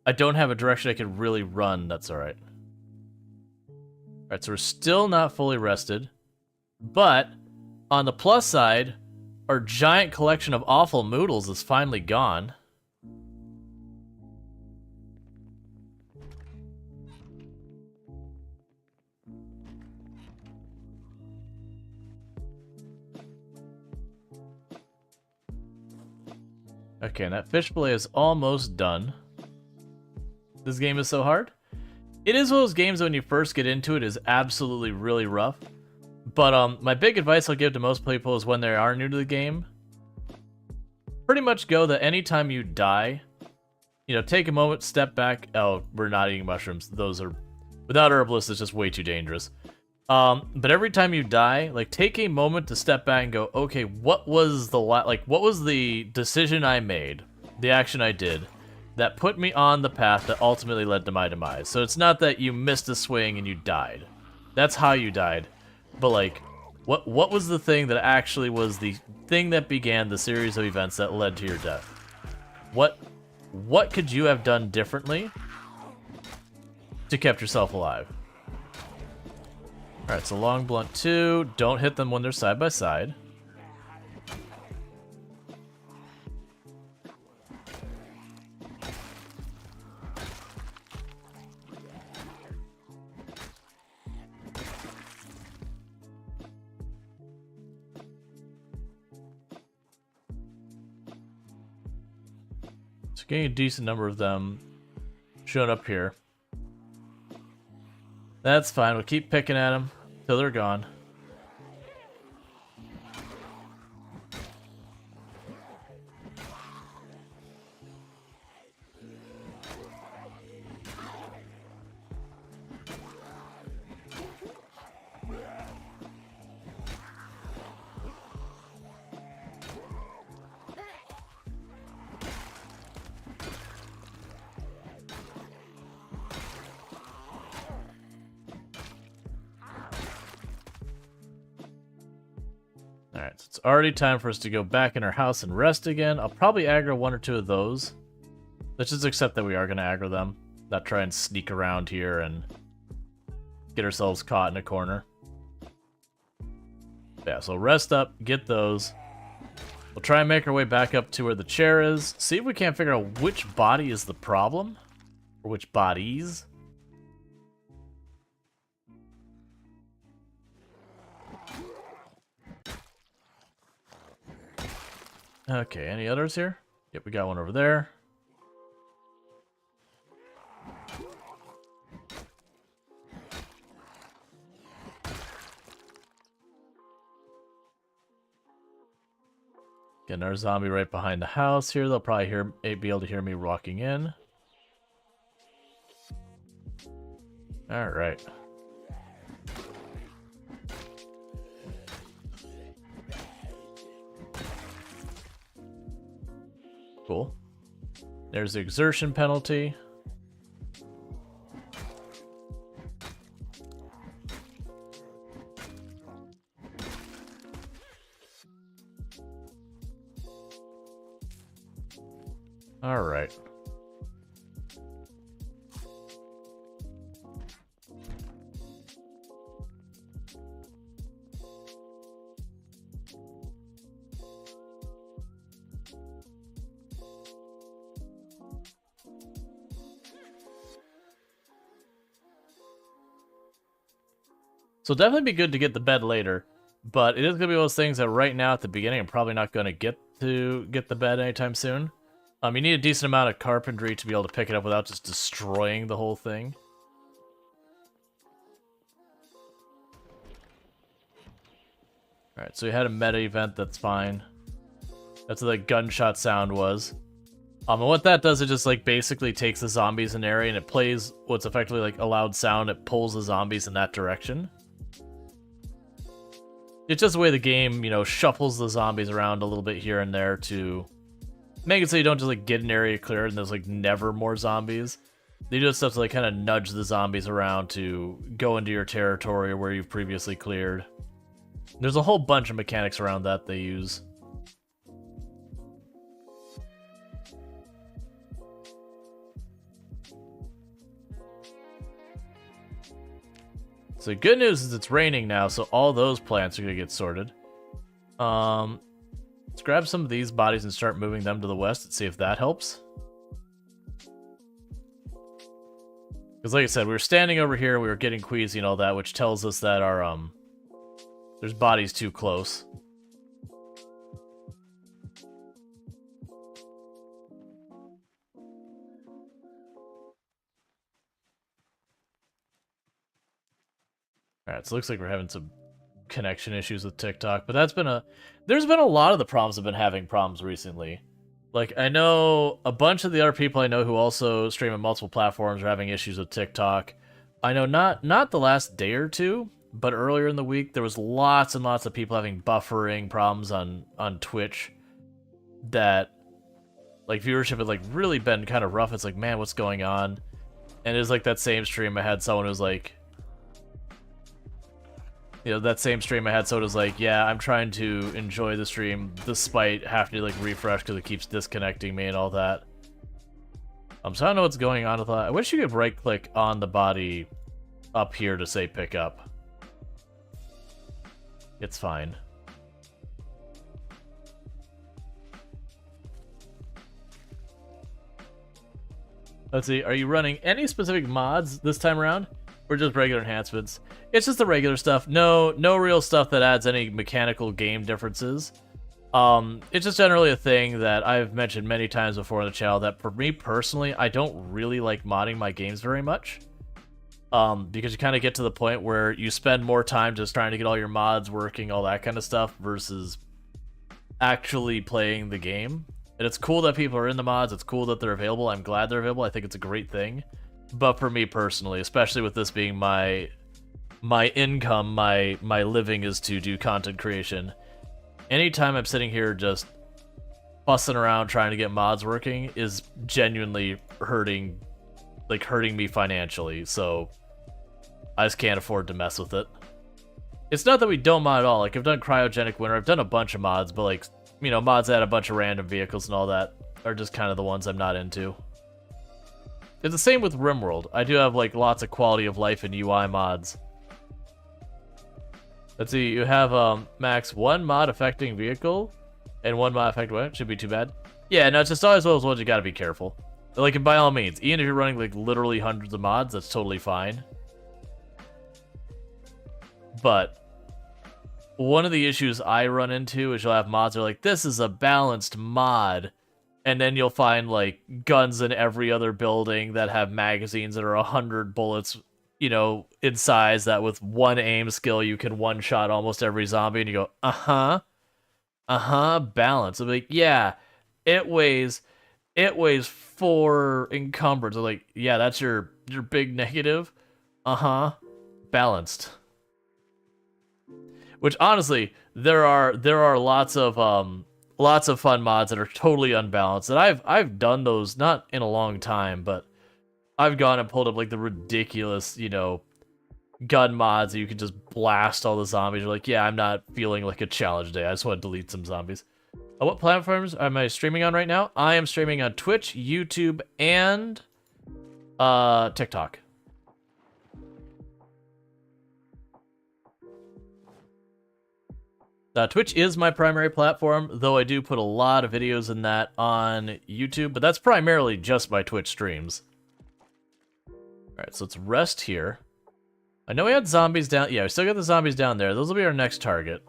I don't have a direction I can really run. That's alright. Alright, so we're still not fully rested, but on the plus side, our giant collection of awful noodles is finally gone. Okay, and that fish fillet is almost done. This game is so hard. It is one of those games that when you first get into it is absolutely really rough. But my big advice I'll give to most people is when they are new to the game, pretty much go that anytime you die, you know, take a moment, step back. Oh, we're not eating mushrooms. Those are, without herbalists, it's just way too dangerous. But every time you die, like, take a moment to step back and go, okay, what was the what was the decision I made, the action I did, that put me on the path that ultimately led to my demise? So it's not that you missed a swing and you died. That's how you died. But, like, what was the thing that actually was the thing that began the series of events that led to your death? What could you have done differently to kept yourself alive? Alright, so long blunt 2. Don't hit them when they're side by side. So getting a decent number of them showing up here. That's fine. We'll keep picking at them till they're gone. Alright, so it's already time for us to go back in our house and rest again. I'll probably aggro one or two of those. Let's just accept that we are going to aggro them. Not try and sneak around here and get ourselves caught in a corner. Yeah, so rest up, get those. We'll try and make our way back up to where the chair is. See if we can't figure out which body is the problem. Or which bodies. Okay, any others here? Yep, we got one over there. Getting our zombie right behind the house here. They'll probably be able to hear me walking in. Alright. Cool. There's the exertion penalty. All right. So definitely be good to get the bed later, but it is going to be one of those things that right now at the beginning I'm probably not going to get the bed anytime soon. You need a decent amount of carpentry to be able to pick it up without just destroying the whole thing. Alright, so we had a meta event, that's fine. That's what the gunshot sound was. And what that does, it just like basically takes the zombies in an area and it plays what's effectively like a loud sound. It pulls the zombies in that direction. It's just the way the game, you know, shuffles the zombies around a little bit here and there to make it so you don't just like get an area cleared and there's like never more zombies. They just have to like kind of nudge the zombies around to go into your territory where you've previously cleared. There's a whole bunch of mechanics around that they use. So good news is it's raining now, so all those plants are going to get sorted. Let's grab some of these bodies and start moving them to the west and see if that helps. Because like I said, we were standing over here, we were getting queasy and all that, which tells us that our, there's bodies too close. Alright, so it looks like we're having some connection issues with TikTok, but there's been a lot of the problems have been having problems recently. Like, I know a bunch of the other people I know who also stream on multiple platforms are having issues with TikTok. I know not the last day or two, but earlier in the week there was lots and lots of people having buffering problems on Twitch that, like, viewership had, like, really been kind of rough. It's like, man, what's going on? And it was like that same stream I had someone who was like, you know, that same stream I had, so it was like, yeah, I'm trying to enjoy the stream despite having to, like, refresh because it keeps disconnecting me and all that. So I don't know what's going on with that. I wish you could right-click on the body up here to say pick up. It's fine. Let's see, are you running any specific mods this time around? Or just regular enhancements? It's just the regular stuff. No real stuff that adds any mechanical game differences. It's just generally a thing that I've mentioned many times before on the channel that for me personally, I don't really like modding my games very much. Because you kind of get to the point where you spend more time just trying to get all your mods working, all that kind of stuff, versus actually playing the game. And it's cool that people are in the mods, it's cool that they're available, I'm glad they're available, I think it's a great thing. But for me personally, especially with this being my income, my living is to do content creation, anytime I'm sitting here just fussing around trying to get mods working is genuinely hurting me financially, so I just can't afford to mess with it. It's not that we don't mod at all. Like, I've done Cryogenic Winter, I've done a bunch of mods, but like, you know, mods that add a bunch of random vehicles and all that are just kind of the ones I'm not into. It's the same with RimWorld. I do have like lots of quality of life and UI mods. Let's see, you have max 1 mod affecting vehicle and 1 mod affecting what? Should be too bad. Yeah, no, it's just always those ones you gotta be careful. Like, and by all means, even if you're running like literally hundreds of mods, that's totally fine. But one of the issues I run into is you'll have mods that are like, this is a balanced mod, and then you'll find like guns in every other building that have magazines that are 100 bullets, you know, in size, that with 1 aim skill you can one-shot almost every zombie, and you go, balance. I'm like, yeah, it weighs 4 encumbrance. I'm like, yeah, that's your big negative. Balanced. Which honestly, there are lots of fun mods that are totally unbalanced. And I've done those not in a long time, but I've gone and pulled up like the ridiculous, you know, gun mods that you can just blast all the zombies. You're like, yeah, I'm not feeling like a challenge day. I just want to delete some zombies. What platforms am I streaming on right now? I am streaming on Twitch, YouTube, and TikTok. Twitch is my primary platform, though I do put a lot of videos in that on YouTube, but that's primarily just my Twitch streams. Alright, so let's rest here. I know we had zombies down... Yeah, we still got the zombies down there. Those will be our next target.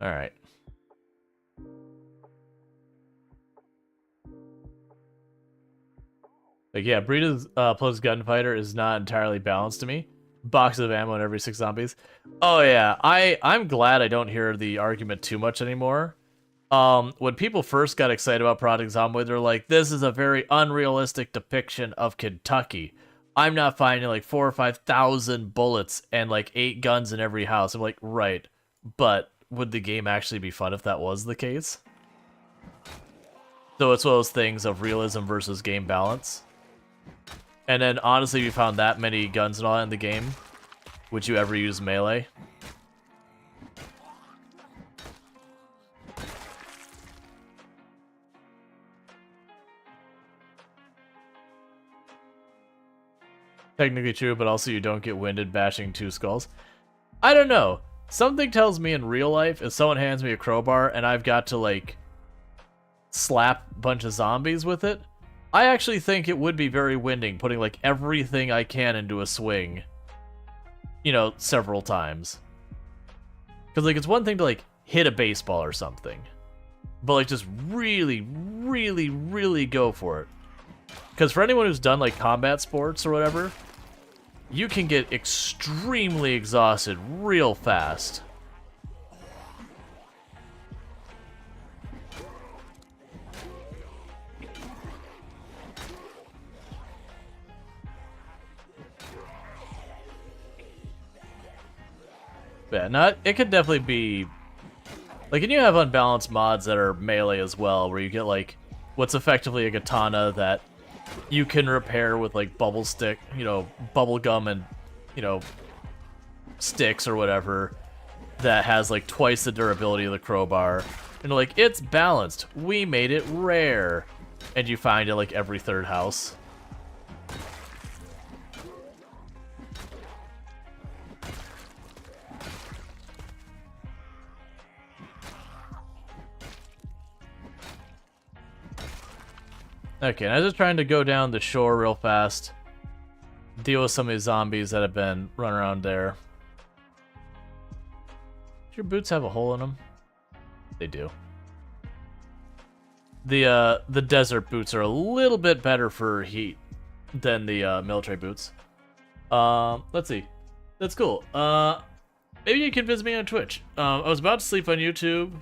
Alright. Like, yeah, Burrito's plus Gunfighter is not entirely balanced to me. Box of ammo in every 6 zombies. Oh yeah, I'm glad I don't hear the argument too much anymore. When people first got excited about Project Zomboid, they're like, this is a very unrealistic depiction of Kentucky. I'm not finding like 4,000 or 5,000 bullets and like 8 guns in every house. I'm like, right, but would the game actually be fun if that was the case? So it's one of those things of realism versus game balance. And then, honestly, if you found that many guns and all that in the game, would you ever use melee? Technically true, but also you don't get winded bashing 2 skulls. I don't know. Something tells me in real life, if someone hands me a crowbar and I've got to, like, slap a bunch of zombies with it, I actually think it would be very winding, putting, like, everything I can into a swing, you know, several times. Because, like, it's one thing to, like, hit a baseball or something, but, like, just really, really, really go for it. Because for anyone who's done, like, combat sports or whatever, you can get extremely exhausted real fast. Yeah, it could definitely be... Like, and you have unbalanced mods that are melee as well, where you get, like, what's effectively a katana that you can repair with, like, bubble stick, you know, bubble gum and, you know, sticks or whatever, that has, like, twice the durability of the crowbar. And, like, it's balanced. We made it rare. And you find it, like, every 3rd house. Okay, and I was just trying to go down the shore real fast. deal with some of these zombies that have been running around there. Do your boots have a hole in them? They do. The desert boots are a little bit better for heat than the military boots. Let's see. That's cool. Maybe you can visit me on Twitch. I was about to sleep on YouTube.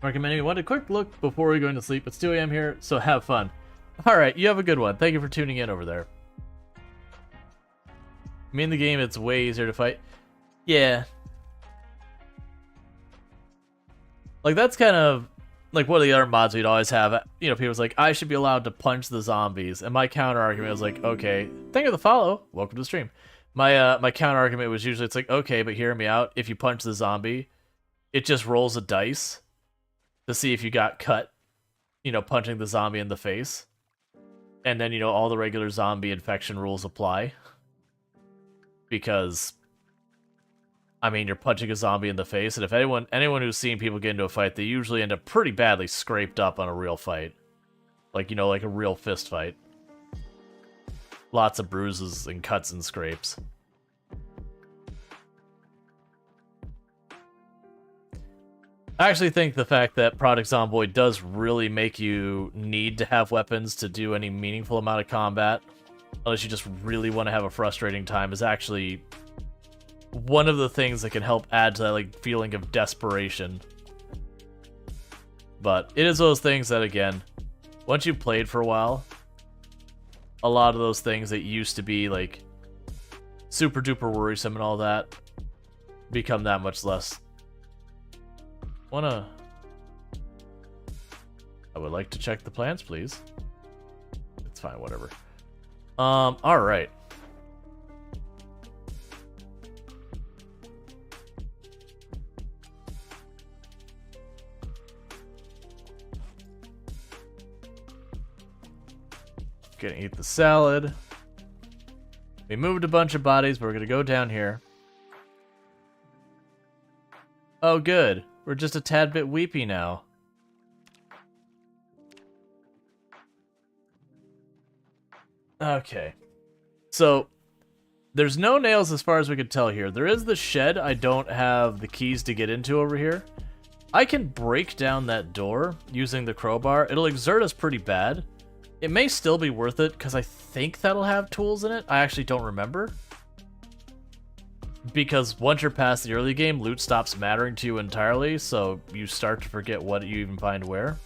Recommending one a quick look before going to sleep. It's 2 a.m. here, so have fun. Alright, you have a good one. Thank you for tuning in over there. I mean, the game, it's way easier to fight. Yeah. Like, that's kind of like one of the other mods we'd always have. You know, people's like, I should be allowed to punch the zombies. And my counter argument was like, okay, thank you for the follow. Welcome to the stream. My counter argument was usually, it's like, okay, but hear me out. If you punch the zombie, it just rolls a dice to see if you got cut, you know, punching the zombie in the face. And then, you know, all the regular zombie infection rules apply. Because, I mean, you're punching a zombie in the face, and if anyone who's seen people get into a fight, they usually end up pretty badly scraped up on a real fight. Like, you know, like a real fist fight. Lots of bruises and cuts and scrapes. I actually think the fact that Project Zomboid does really make you need to have weapons to do any meaningful amount of combat, unless you just really want to have a frustrating time, is actually one of the things that can help add to that like feeling of desperation. But it is those things that, again, once you've played for a while, a lot of those things that used to be like super duper worrisome and all that become that much less. I would like to check the plans, please. It's fine, whatever. Alright. Gonna eat the salad. We moved a bunch of bodies, but we're gonna go down here. Oh, good. We're just a tad bit weepy now. Okay. So, there's no nails as far as we could tell here. There is the shed I don't have the keys to get into over here. I can break down that door using the crowbar. It'll exert us pretty bad. It may still be worth it, because I think that'll have tools in it. I actually don't remember. Because once you're past the early game, loot stops mattering to you entirely, so you start to forget what you even find where.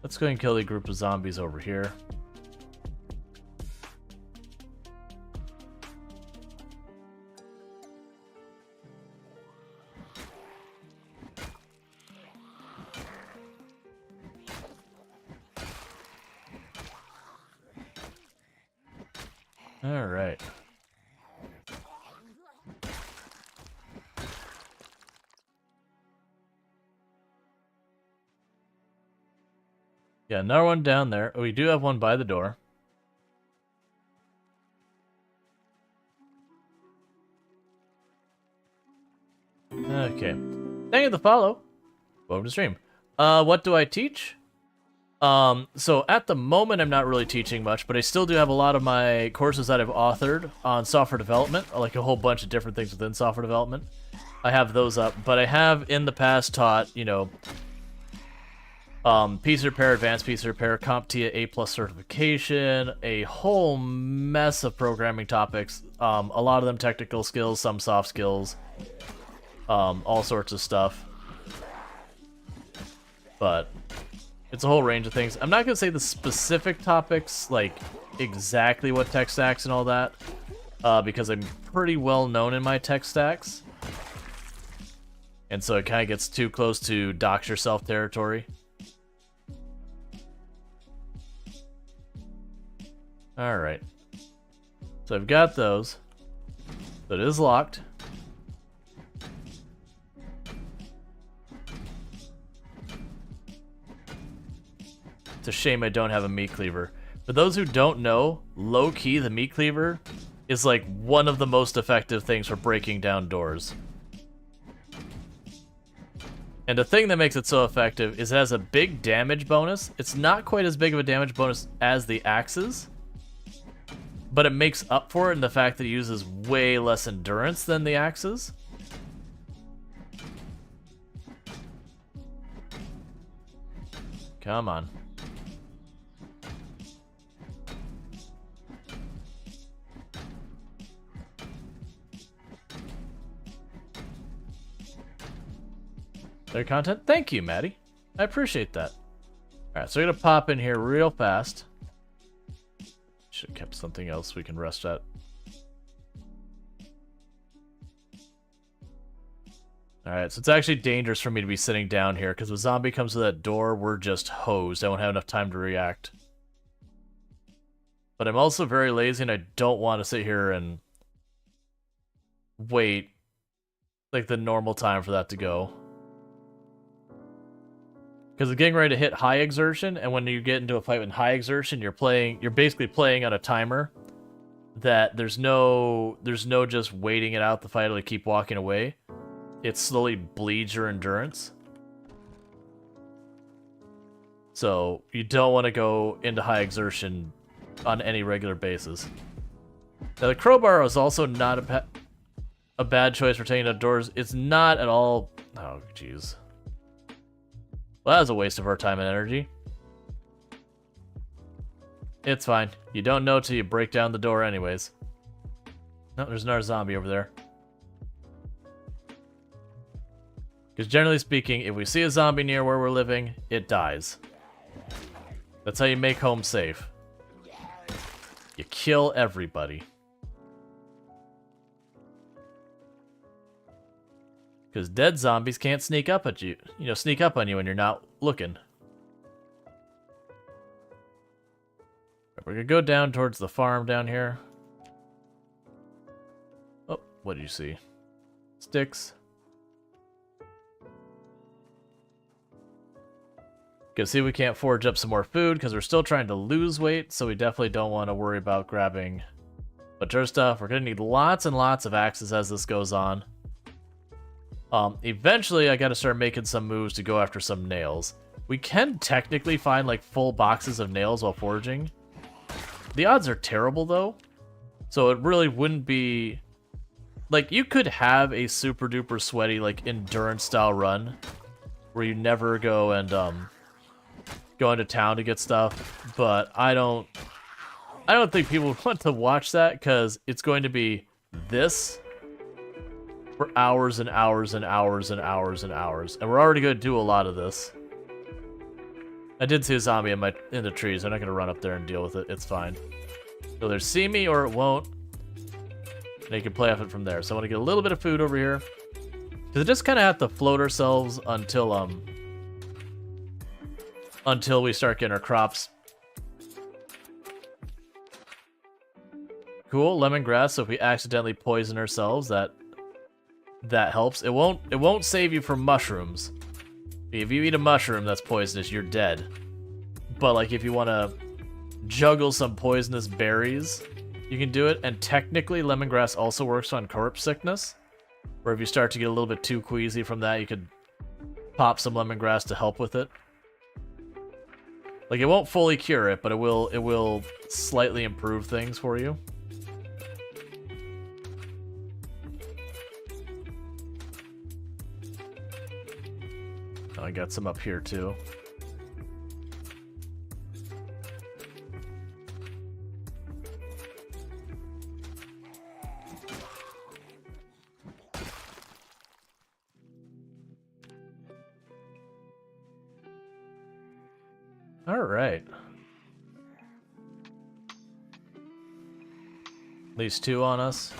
Let's go ahead and kill the group of zombies over here. All right. Yeah, another one down there. Oh, we do have one by the door. Okay. Thank you for the follow. Welcome to stream. What do I teach? So at the moment, I'm not really teaching much, but I still do have a lot of my courses that I've authored on software development, like a whole bunch of different things within software development. I have those up, but I have in the past taught, you know, PC repair, advanced PC repair, CompTIA A+ certification, a whole mess of programming topics, a lot of them technical skills, some soft skills, all sorts of stuff. But it's a whole range of things. I'm not going to say the specific topics, like exactly what tech stacks and all that, because I'm pretty well known in my tech stacks. And so it kind of gets too close to dox yourself territory. Alright. So I've got those. So it is locked. It's a shame I don't have a meat cleaver. For those who don't know, low-key, the meat cleaver is like one of the most effective things for breaking down doors. And the thing that makes it so effective is it has a big damage bonus. It's not quite as big of a damage bonus as the axes, but it makes up for it in the fact that it uses way less endurance than the axes. Come on. Their content? Thank you, Maddie. I appreciate that. Alright, so we're gonna pop in here real fast. Should have kept something else we can rest at. Alright, so it's actually dangerous for me to be sitting down here, because if a zombie comes to that door, we're just hosed. I won't have enough time to react. But I'm also very lazy, and I don't want to sit here and wait like the normal time for that to go. Because it's getting ready to hit high exertion, and when you get into a fight with high exertion, you're basically playing on a timer that there's no just waiting it out the fight to keep walking away. It slowly bleeds your endurance. So you don't want to go into high exertion on any regular basis. Now the crowbar is also not a bad choice for taking outdoors. It's not at all. Oh jeez. Well, that was a waste of our time and energy. It's fine. You don't know till you break down the door anyways. No, there's another zombie over there. Because generally speaking, if we see a zombie near where we're living, it dies. That's how you make home safe. You kill everybody. Because dead zombies can't sneak up at you. You know, sneak up on you when you're not looking. We're gonna go down towards the farm down here. Oh, what did you see? Sticks. Can see we can't forage up some more food because we're still trying to lose weight, so we definitely don't want to worry about grabbing mature stuff. We're gonna need lots and lots of axes as this goes on. Eventually, I gotta start making some moves to go after some nails. We can technically find, like, full boxes of nails while foraging. The odds are terrible, though. So it really wouldn't be... Like, you could have a super-duper sweaty, like, endurance-style run where you never go and, go into town to get stuff, but I don't think people want to watch that, because it's going to be this for hours and hours and hours and hours and hours, and we're already going to do a lot of this. I did see a zombie in the trees. I'm not going to run up there and deal with it. It's fine. It'll either see me or it won't, and they can play off it from there. So I want to get a little bit of food over here, because we just kind of have to float ourselves until we start getting our crops. Cool, lemongrass. So if we accidentally poison ourselves, that helps. It won't save you from mushrooms. If you eat a mushroom that's poisonous, you're dead. But like if you want to juggle some poisonous berries, you can do it. And technically, lemongrass also works on corpse sickness, where if you start to get a little bit too queasy from that, you could pop some lemongrass to help with it. Like, it won't fully cure it, but it will slightly improve things for you. I got some up here too. All right. At least two on us.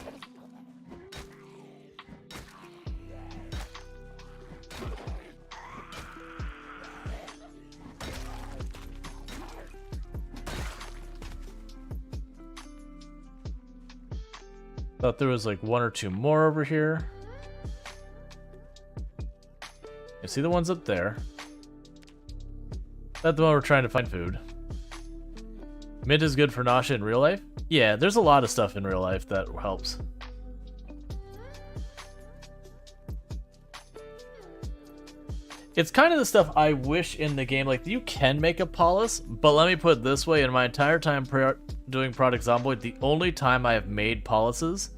Thought there was like one or two more over here. You see the ones up there? That's the one we're trying to find food. Mint is good for nausea in real life? Yeah, there's a lot of stuff in real life that helps. It's kind of the stuff I wish in the game. Like, you can make a polis, but let me put it this way. In my entire time doing Project Zomboid, the only time I have made polises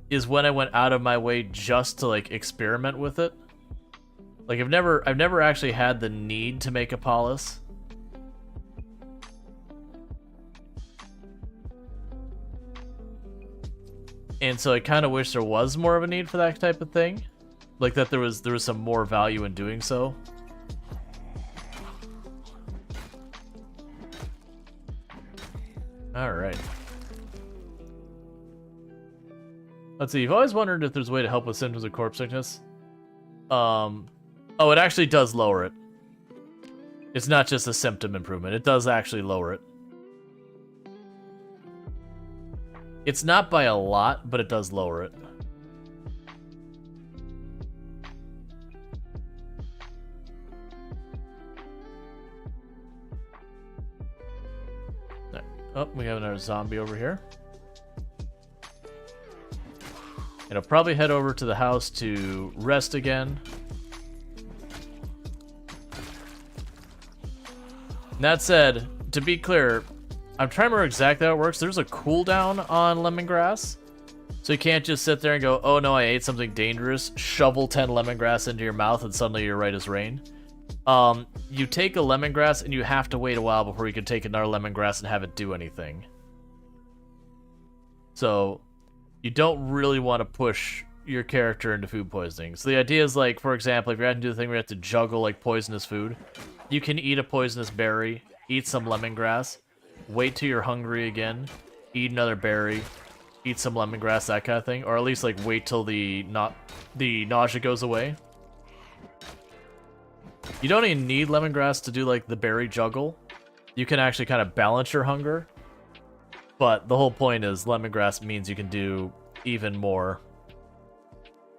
is when I went out of my way just to, like, experiment with it. Like, I've never actually had the need to make a polis. And so I kind of wish there was more of a need for that type of thing. Like that there was some more value in doing so. Alright. Let's see, you've always wondered if there's a way to help with symptoms of corpse sickness. Oh, it actually does lower it. It's not just a symptom improvement, it does actually lower it. It's not by a lot, but it does lower it. Oh, we have another zombie over here. And I'll probably head over to the house to rest again. That said, to be clear, I'm trying to remember exactly how it works. There's a cooldown on lemongrass. So you can't just sit there and go, oh no, I ate something dangerous, shovel 10 lemongrass into your mouth, and suddenly you're right as rain. You take a lemongrass and you have to wait a while before you can take another lemongrass and have it do anything. So you don't really want to push your character into food poisoning. So the idea is, like, for example, if you're having to do the thing where you have to juggle like poisonous food, you can eat a poisonous berry, eat some lemongrass, wait till you're hungry again, eat another berry, eat some lemongrass, that kind of thing, or at least like wait till the nausea goes away. You don't even need lemongrass to do like the berry juggle. You can actually kind of balance your hunger, but the whole point is lemongrass means you can do even more.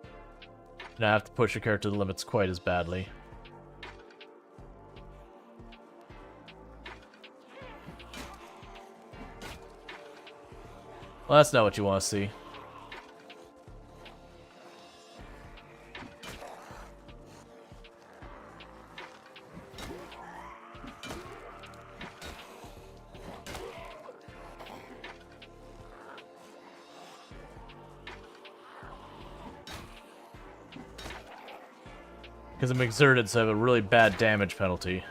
You don't have to push your character to the limits quite as badly. Well, that's not what you want to see. Because I'm exerted, so I have a really bad damage penalty.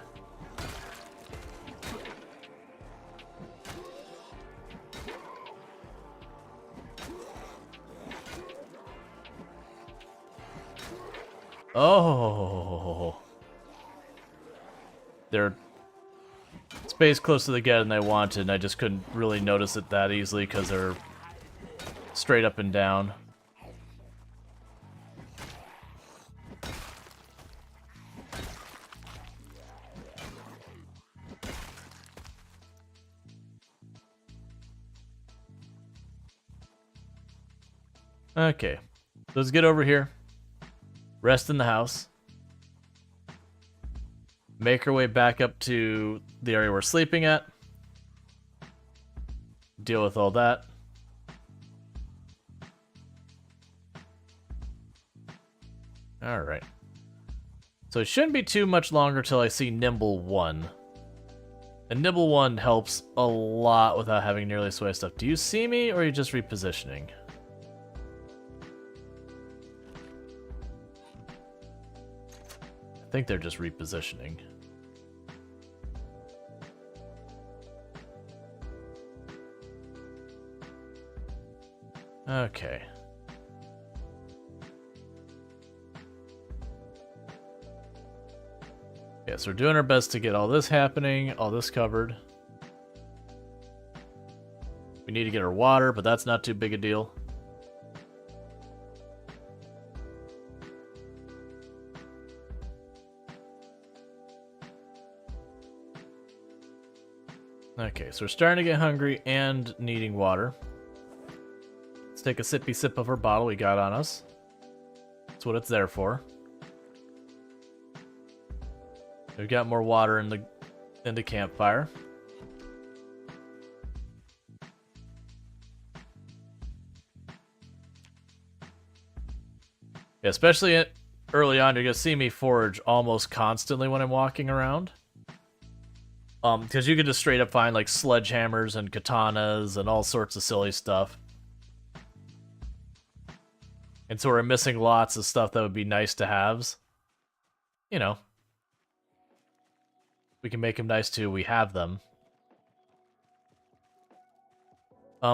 Oh, they're spaced close to the get than I wanted, and I just couldn't really notice it that easily because they're straight up and down. Okay, let's get over here. Rest in the house. Make our way back up to the area we're sleeping at. Deal with all that. Alright. So it shouldn't be too much longer till I see Nimble 1. And Nimble 1 helps a lot without having nearly as much stuff. Do you see me, or are you just repositioning? I think they're just repositioning. Okay. Yeah, so we're doing our best to get all this happening, all this covered. We need to get our water, but that's not too big a deal. Okay, so we're starting to get hungry and needing water. Let's take a sippy sip of our bottle we got on us. That's what it's there for. We've got more water in the campfire. Yeah, especially early on, you're gonna see me forge almost constantly when I'm walking around. Because you can just straight up find like sledgehammers and katanas and all sorts of silly stuff. And so we're missing lots of stuff that would be nice to haves. You know. We can make them nice too, we have them.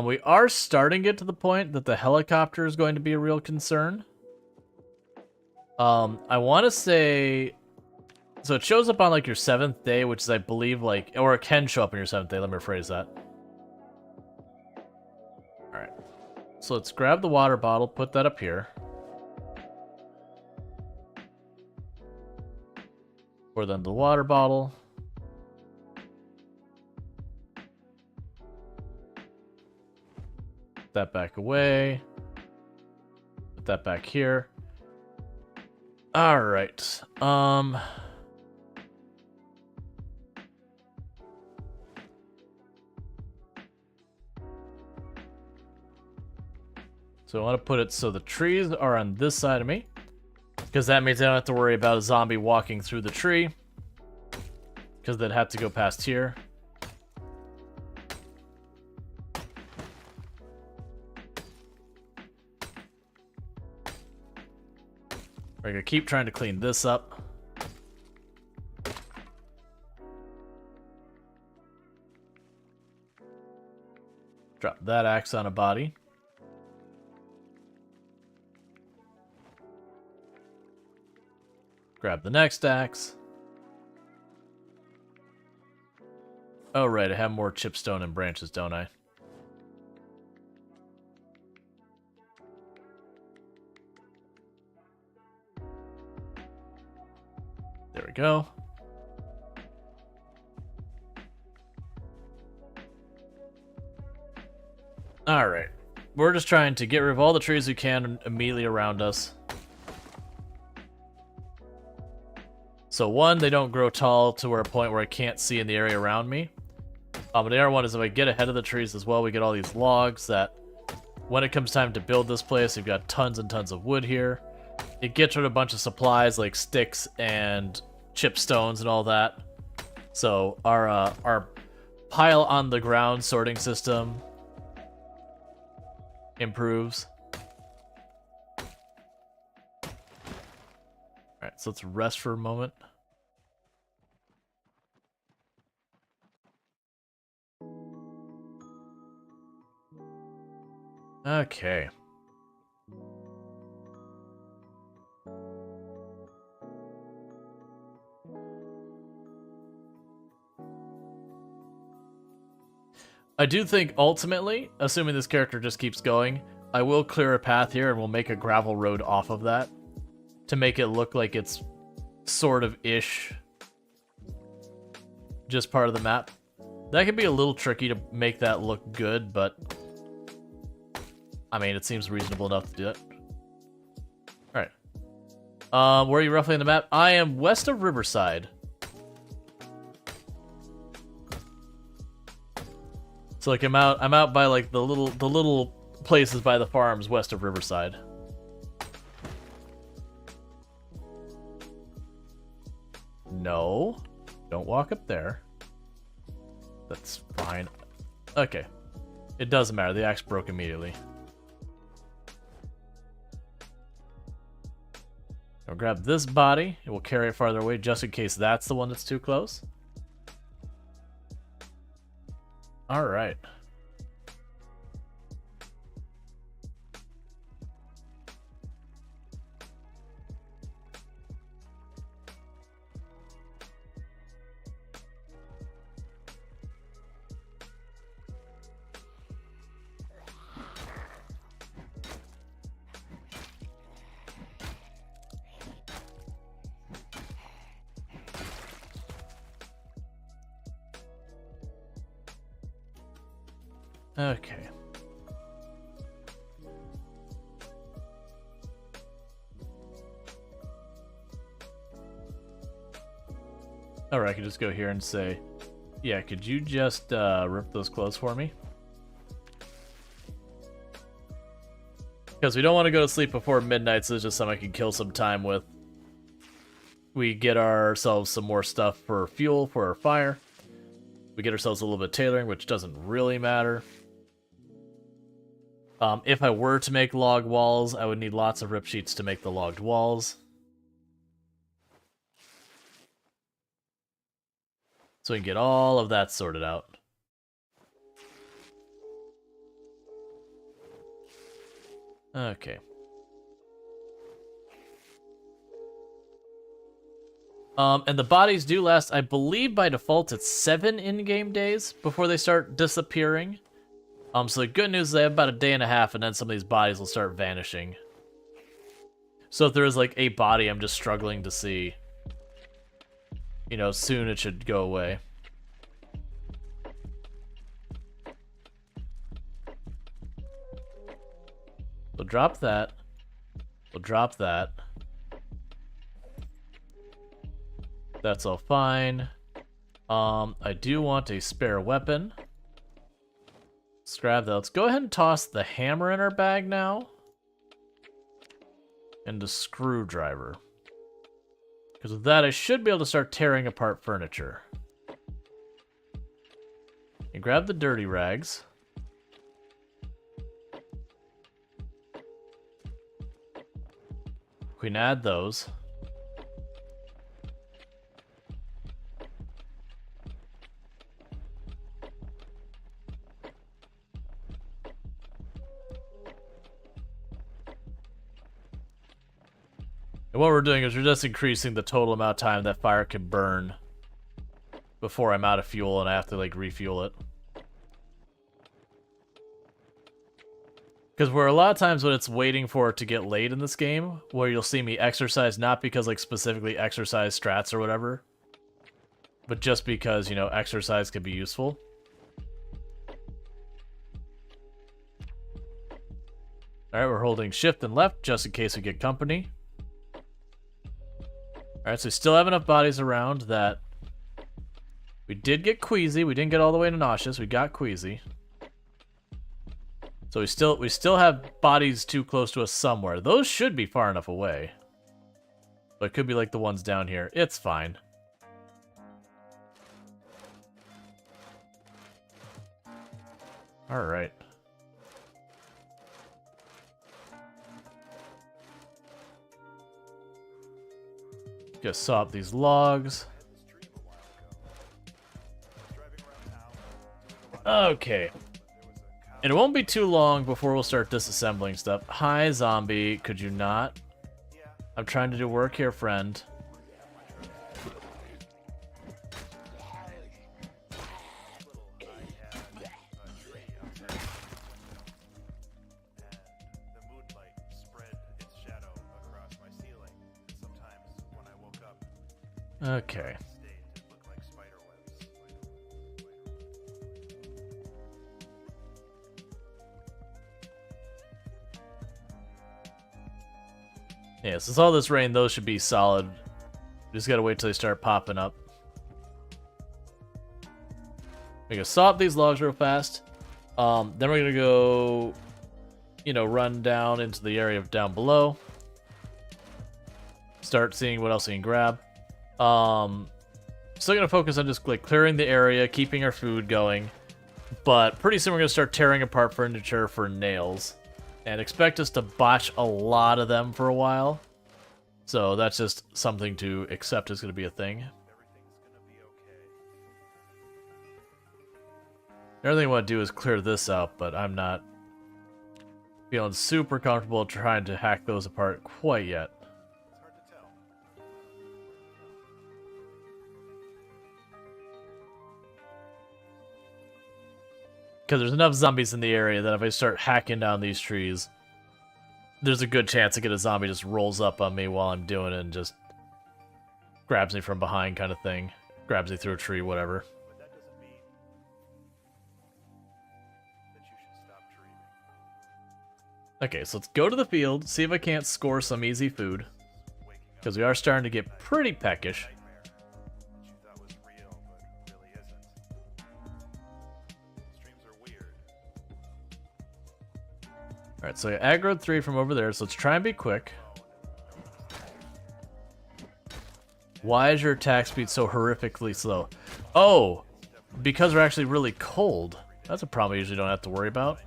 We are starting to get to the point that the helicopter is going to be a real concern. I want to say... So it shows up on, like, your 7th day, which is, I believe, like... Or it can show up on your 7th day, let me rephrase that. Alright. So let's grab the water bottle, put that up here. Pour then the water bottle. Put that back away. Put that back here. Alright. So I want to put it so the trees are on this side of me. Because that means I don't have to worry about a zombie walking through the tree. Because they'd have to go past here. We're gonna keep trying to clean this up. Drop that axe on a body. Grab the next axe. Oh, right, I have more chipstone and branches, don't I? There we go. Alright. We're just trying to get rid of all the trees we can immediately around us. So one, they don't grow tall to a point where I can't see in the area around me. But the other one is if I get ahead of the trees as well, we get all these logs that when it comes time to build this place, we've got tons and tons of wood here. It gets rid of a bunch of supplies like sticks and chipstones and all that. So our pile on the ground sorting system improves. Alright, so let's rest for a moment. Okay. I do think ultimately, assuming this character just keeps going, I will clear a path here and we'll make a gravel road off of that to make it look like it's sort of ish just part of the map. That can be a little tricky to make that look good, but I mean, it seems reasonable enough to do it. Alright. Where are you roughly on the map? I am west of Riverside. So like I'm out by like the little places by the farms west of Riverside. No. Don't walk up there. That's fine. Okay. It doesn't matter. The axe broke immediately. I'll grab this body. It will carry it farther away just in case that's the one that's too close. Alright. Okay. Alright, I can just go here and say, yeah, could you just rip those clothes for me? Because we don't want to go to sleep before midnight, so it's just something I can kill some time with We get ourselves some more stuff for fuel for our fire. We get ourselves a little bit of tailoring, which doesn't really matter. If I were to make log walls, I would need lots of rip sheets to make the logged walls. So we can get all of that sorted out. Okay. And the bodies do last, I believe by default it's 7 in-game days before they start disappearing. So the good news is they have about a day and a half, and then some of these bodies will start vanishing. So if there is like a body I'm just struggling to see, you know, soon it should go away. We'll drop that. We'll drop that. That's all fine. I do want a spare weapon. Let's grab that. Let's go ahead and toss the hammer in our bag now. And the screwdriver. Because with that, I should be able to start tearing apart furniture. And grab the dirty rags. We can add those. And what we're doing is we're just increasing the total amount of time that fire can burn before I'm out of fuel and I have to like refuel it. Because where a lot of times when it's waiting for it to get late in this game, where you'll see me exercise not because like specifically exercise strats or whatever, but just because, you know, exercise can be useful. Alright, we're holding shift and left just in case we get company. Alright, so we still have enough bodies around that we did get queasy. We didn't get all the way to nauseous. We got queasy. So we still have bodies too close to us somewhere. Those should be far enough away. But it could be like the ones down here. It's fine. Alright. Just saw up these logs. Okay. And it won't be too long before we'll start disassembling stuff. Hi, zombie. Could you not? I'm trying to do work here, friend. Okay. Yeah, since all this rain, those should be solid. Just gotta wait till they start popping up. We're gonna saw up these logs real fast. Then we're gonna go, you know, run down into the area of down below. Start seeing what else we can grab. Still gonna focus on just like clearing the area, keeping our food going. But pretty soon we're gonna start tearing apart furniture for nails. And expect us to botch a lot of them for a while. So that's just something to accept is going to be a thing. Everything I want to do is clear this out, but I'm not feeling super comfortable trying to hack those apart quite yet. Because there's enough zombies in the area that if I start hacking down these trees, there's a good chance to get a zombie just rolls up on me while I'm doing it and just grabs me from behind kind of thing. Grabs me through a tree, whatever. Okay, so let's go to the field, see if I can't score some easy food. Because we are starting to get pretty peckish. Alright, so I aggroed 3 from over there, so let's try and be quick. Why is your attack speed so horrifically slow? Oh, because we're actually really cold. That's a problem I usually don't have to worry about.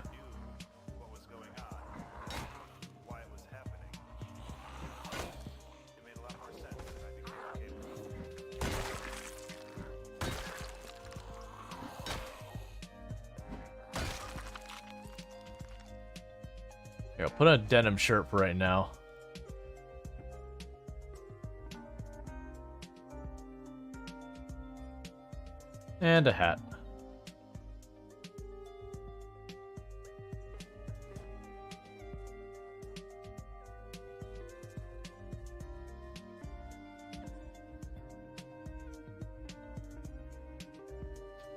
Here, I'll put on a denim shirt for right now. And a hat.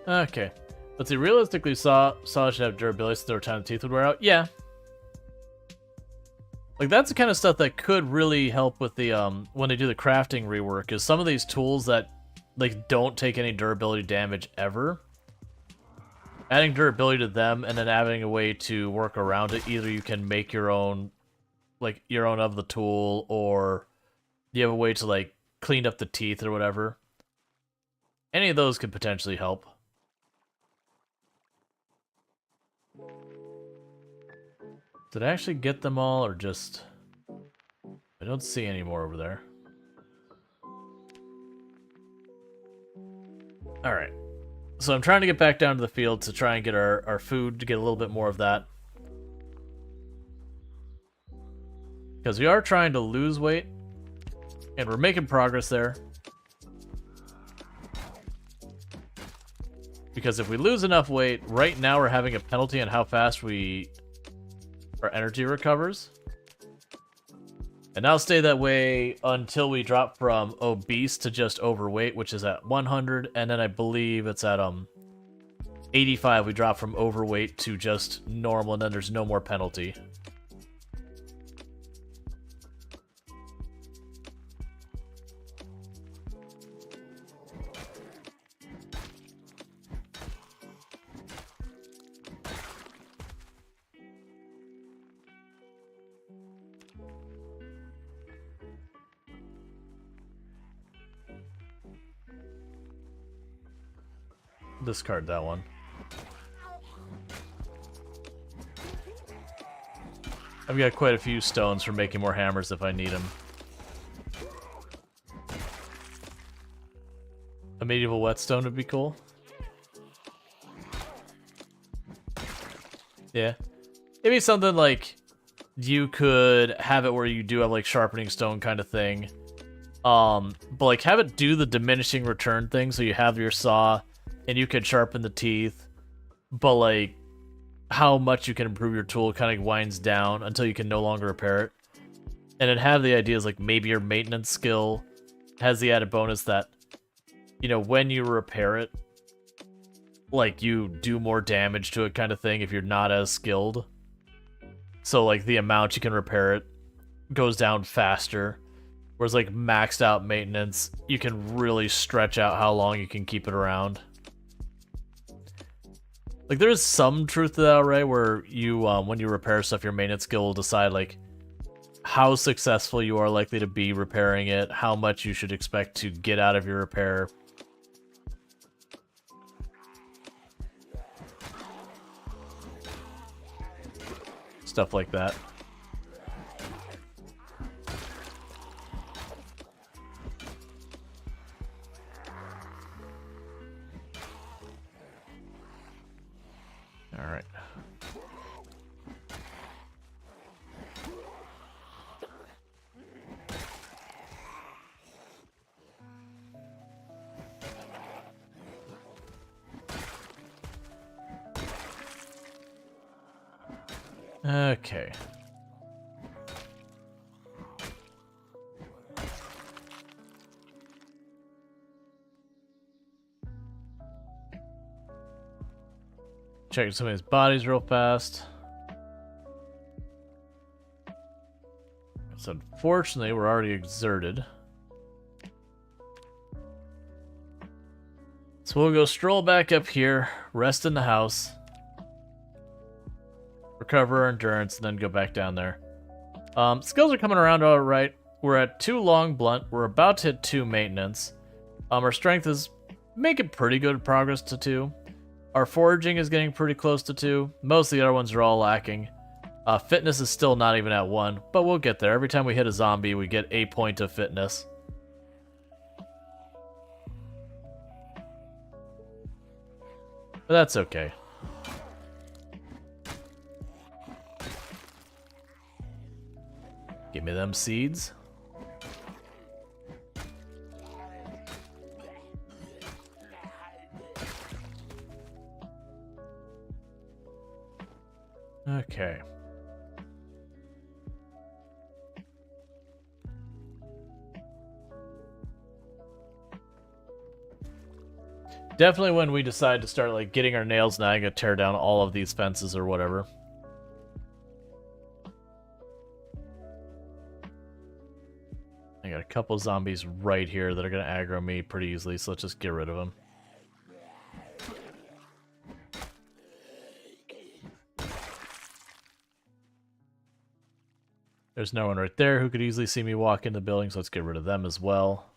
Okay. Let's see. Realistically, Saw should have durability so over time the teeth would wear out. Yeah. Like, that's the kind of stuff that could really help with the, when they do the crafting rework, is some of these tools that, like, don't take any durability damage ever. Adding durability to them and then having a way to work around it. Either you can make your own, like, your own of the tool, or you have a way to, like, clean up the teeth or whatever. Any of those could potentially help. Did I actually get them all, or just... I don't see any more over there. Alright. So I'm trying to get back down to the field to try and get our food, to get a little bit more of that. Because we are trying to lose weight, and we're making progress there. Because if we lose enough weight, right now we're having a penalty on how fast our energy recovers. And that'll stay that way until we drop from obese to just overweight, which is at 100, and then I believe it's at 85 we drop from overweight to just normal, and then there's no more penalty. Discard that one. I've got quite a few stones for making more hammers if I need them. A medieval whetstone would be cool. Yeah. Maybe something like you could have it where you do have like sharpening stone kind of thing. But like have it do the diminishing return thing, so you have your saw and you can sharpen the teeth, but like how much you can improve your tool kind of winds down until you can no longer repair it. And then have the ideas like maybe your maintenance skill has the added bonus that, you know, when you repair it, like you do more damage to it kind of thing if you're not as skilled. So like the amount you can repair it goes down faster. Whereas like maxed out maintenance, you can really stretch out how long you can keep it around. Like, there is some truth to that, right? Where you, when you repair stuff, your maintenance skill will decide, like, how successful you are likely to be repairing it, how much you should expect to get out of your repair. Stuff like that. All right. Okay. Checking some of his bodies real fast. So unfortunately, we're already exerted. So we'll go stroll back up here, rest in the house, recover our endurance, and then go back down there. Skills are coming around all right. we're at 2 long blunt. We're about to hit 2 maintenance. Our strength is making pretty good progress to 2. Our foraging is getting pretty close to 2. Most of the other ones are all lacking. Fitness is still not even at 1, but we'll get there. Every time we hit a zombie, we get a point of fitness. But that's okay. Give me them seeds. Okay. Definitely when we decide to start like getting our nails now, I'm gonna tear down all of these fences or whatever. I got a couple zombies right here that are gonna aggro me pretty easily, so let's just get rid of them. There's no one right there who could easily see me walk in the building, so let's get rid of them as well.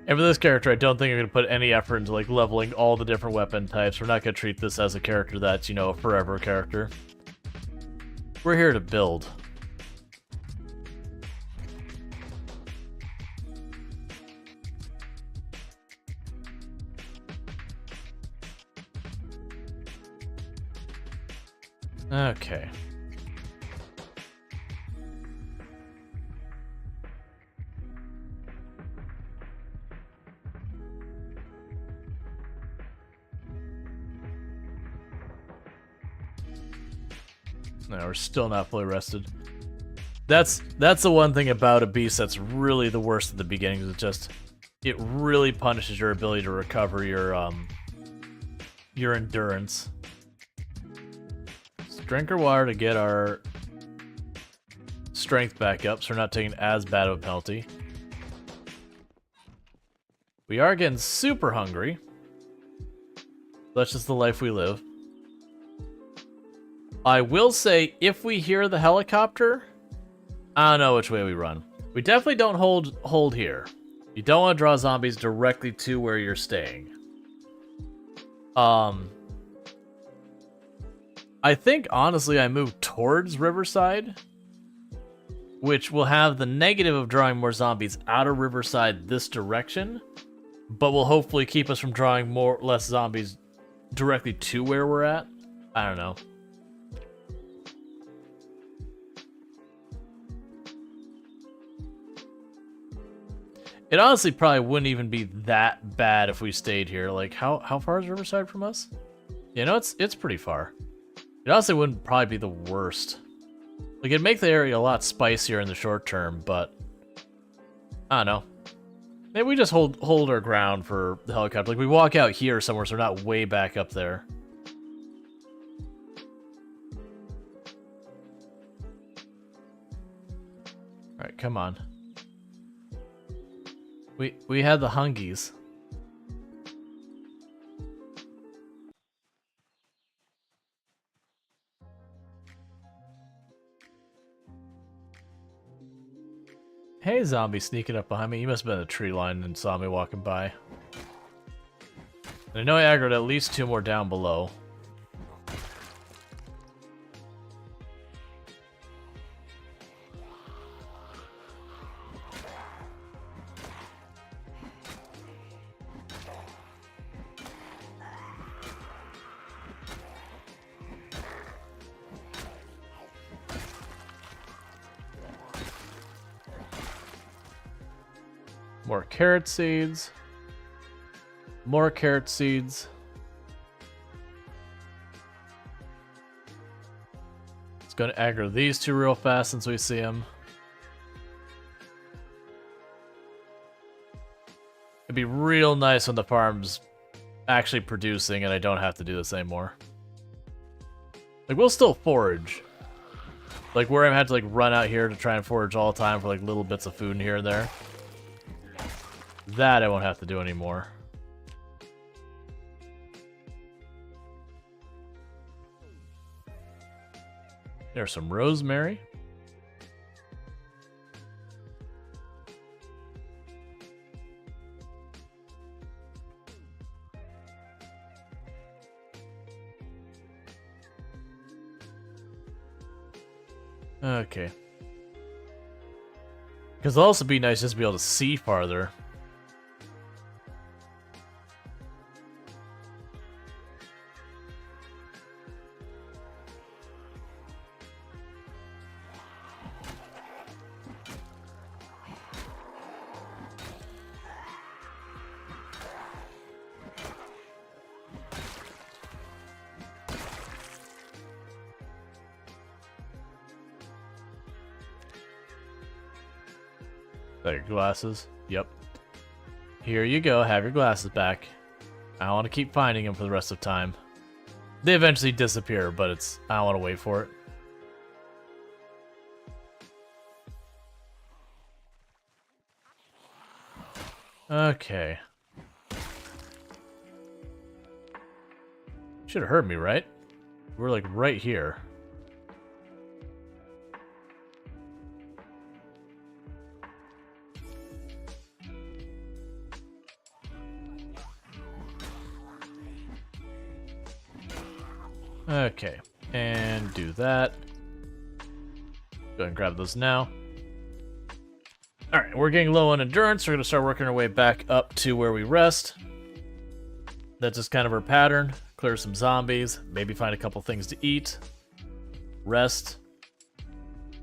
And for this character, I don't think I'm going to put any effort into like leveling all the different weapon types. We're not going to treat this as a character that's, you know, a forever character. We're here to build. Okay. No, we're still not fully rested. That's the one thing about a beast that's really the worst at the beginning, is it really punishes your ability to recover your endurance. Let's drink our water to get our strength back up, so we're not taking as bad of a penalty. We are getting super hungry. That's just the life we live. I will say, if we hear the helicopter, I don't know which way we run. We definitely don't hold here. You don't want to draw zombies directly to where you're staying. I think, honestly, I move towards Riverside, which will have the negative of drawing more zombies out of Riverside this direction, but will hopefully keep us from drawing less zombies directly to where we're at. I don't know. It honestly probably wouldn't even be that bad if we stayed here. Like, how far is Riverside from us? You know, it's pretty far. It honestly wouldn't probably be the worst. Like, it'd make the area a lot spicier in the short term, but I don't know. Maybe we just hold our ground for the helicopter. Like, we walk out here somewhere so we're not way back up there. Alright, come on. We had the hungies. Hey, zombie sneaking up behind me. You must have been in a tree line and saw me walking by. And I know I aggroed at least 2 more down below. More carrot seeds. More carrot seeds. It's going to aggro these 2 real fast since we see them. It'd be real nice when the farm's actually producing and I don't have to do this anymore. Like, we'll still forage. Like, where I had to like run out here to try and forage all the time for like little bits of food in here and there. That I won't have to do anymore. There's some rosemary. Okay. Because it'll also be nice just to be able to see farther. There, your glasses. Yep. Here you go. Have your glasses back. I don't want to keep finding them for the rest of time. They eventually disappear, but I don't want to wait for it. Okay. Should have heard me, right? We're like right here. Okay, and do that. Go ahead and grab those now. Alright, we're getting low on endurance. We're going to start working our way back up to where we rest. That's just kind of our pattern. Clear some zombies, maybe find a couple things to eat. Rest.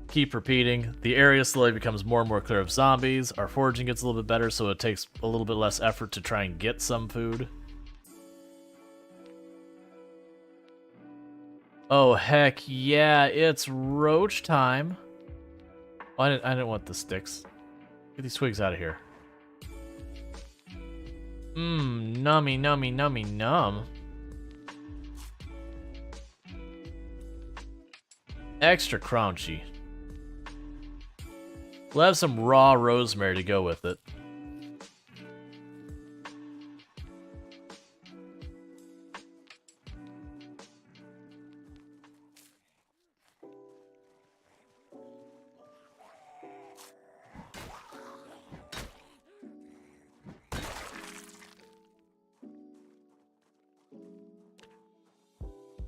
Keep repeating. The area slowly becomes more and more clear of zombies. Our foraging gets a little bit better, so it takes a little bit less effort to try and get some food. Oh, heck yeah, it's roach time. Oh, I didn't want the sticks. Get these twigs out of here. Mmm, nummy, nummy, nummy, num. Extra crunchy. We'll have some raw rosemary to go with it.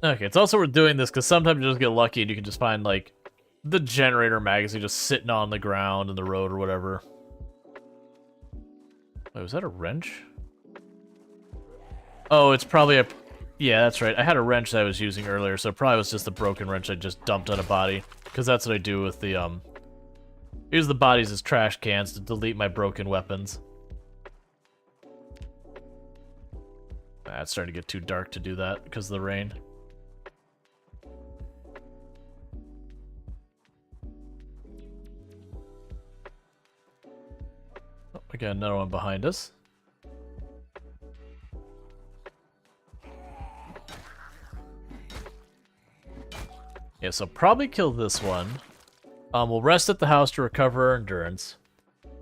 Okay, it's also worth doing this because sometimes you just get lucky and you can just find, like, the generator magazine just sitting on the ground in the road or whatever. Wait, was that a wrench? Oh, it's probably a... Yeah, that's right. I had a wrench that I was using earlier, so it probably was just a broken wrench I just dumped on a body. Because that's what I do with the, use the bodies as trash cans to delete my broken weapons. It's starting to get too dark to do that because of the rain. Oh, we got another one behind us. Yeah, so probably kill this one. We'll rest at the house to recover our endurance.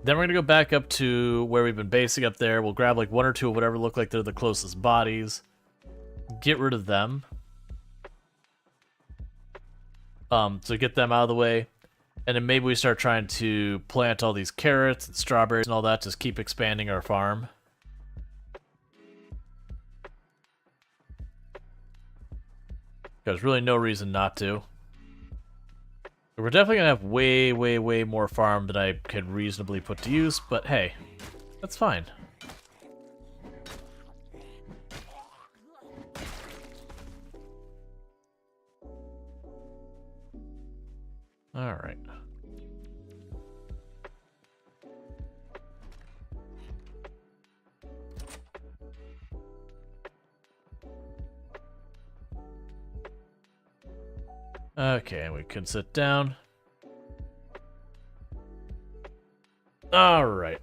Then we're gonna go back up to where we've been basing up there. We'll grab like one or two of whatever look like they're the closest bodies. Get rid of them. So get them out of the way. And then maybe we start trying to plant all these carrots and strawberries and all that. Just keep expanding our farm. There's really no reason not to. We're definitely gonna have way, way, way more farm than I could reasonably put to use, but hey, that's fine. Alright. Okay, we could sit down. Alright.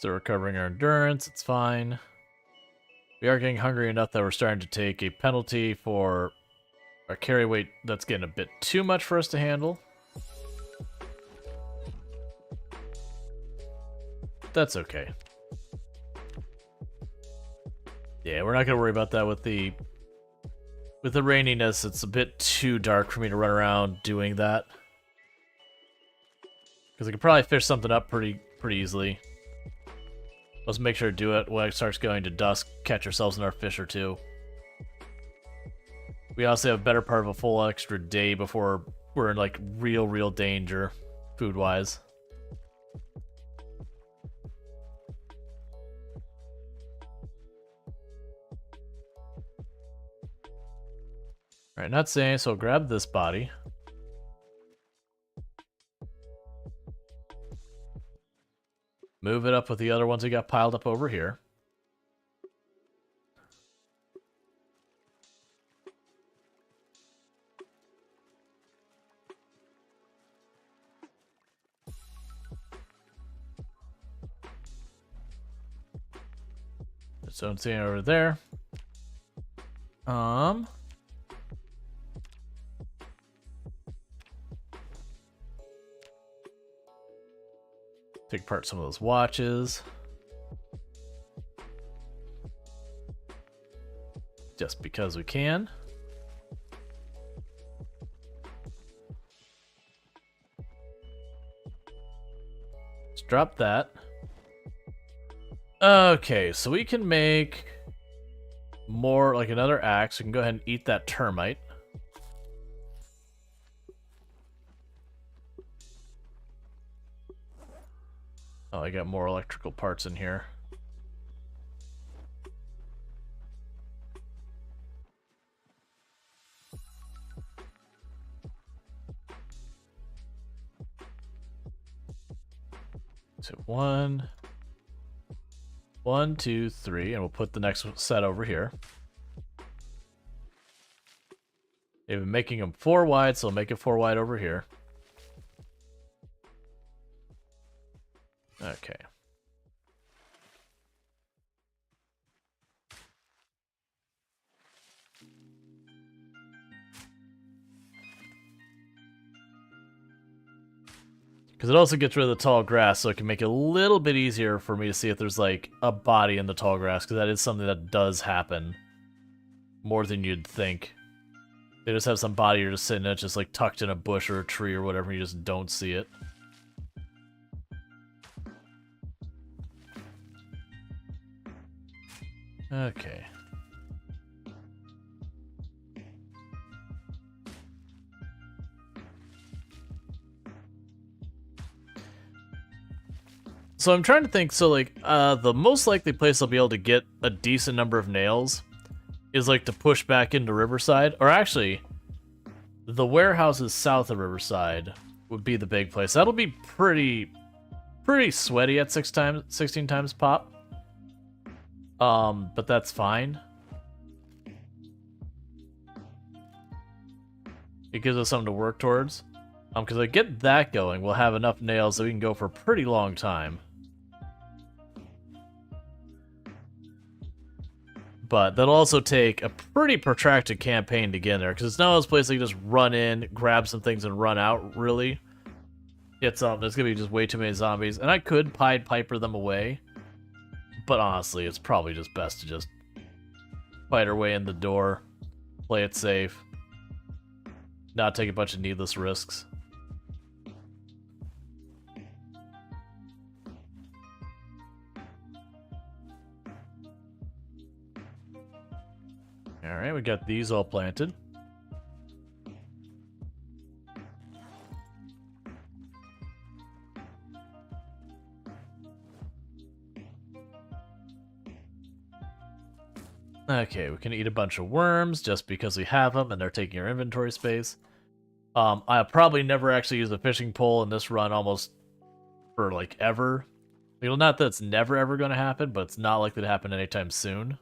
Still recovering our endurance, it's fine. We are getting hungry enough that we're starting to take a penalty for our carry weight. That's getting a bit too much for us to handle. That's okay. Yeah, we're not gonna worry about that with the raininess. It's a bit too dark for me to run around doing that. Because I could probably fish something up pretty easily. Let's make sure to do it when it starts going to dusk. Catch ourselves another fish or two. We also have a better part of a full extra day before we're in like real danger, food-wise. Alright, not saying, so I'll grab this body. Move it up with the other ones we got piled up over here. So I'm seeing over there. Take apart some of those watches. Just because we can. Let's drop that. Okay, so we can make more, like another axe. We can go ahead and eat that termite. Oh, I got more electrical parts in here. So one, 2, 3, and we'll put the next set over here. They've been making them 4 wide, so I'll make it 4 wide over here. Okay. Because it also gets rid of the tall grass, so it can make it a little bit easier for me to see if there's, like, a body in the tall grass, because that is something that does happen more than you'd think. They just have some body you're just sitting at, just, like, tucked in a bush or a tree or whatever, and you just don't see it. Okay. So I'm trying to think, so like, the most likely place I'll be able to get a decent number of nails is like to push back into Riverside, or actually, the warehouses south of Riverside would be the big place. That'll be pretty sweaty at 16 times pop. But that's fine. It gives us something to work towards. Because I get that going, we'll have enough nails that we can go for a pretty long time. But that'll also take a pretty protracted campaign to get in there, because it's not those places you just run in, grab some things, and run out, really. It's there's gonna be just way too many zombies, and I could Pied Piper them away. But honestly, it's probably just best to just fight our way in the door, play it safe, not take a bunch of needless risks. Alright, we got these all planted. Okay, we can eat a bunch of worms just because we have them and they're taking our inventory space. I'll probably never actually use a fishing pole in this run almost for, like, ever. You know, not that it's never ever going to happen, but it's not likely to happen anytime soon.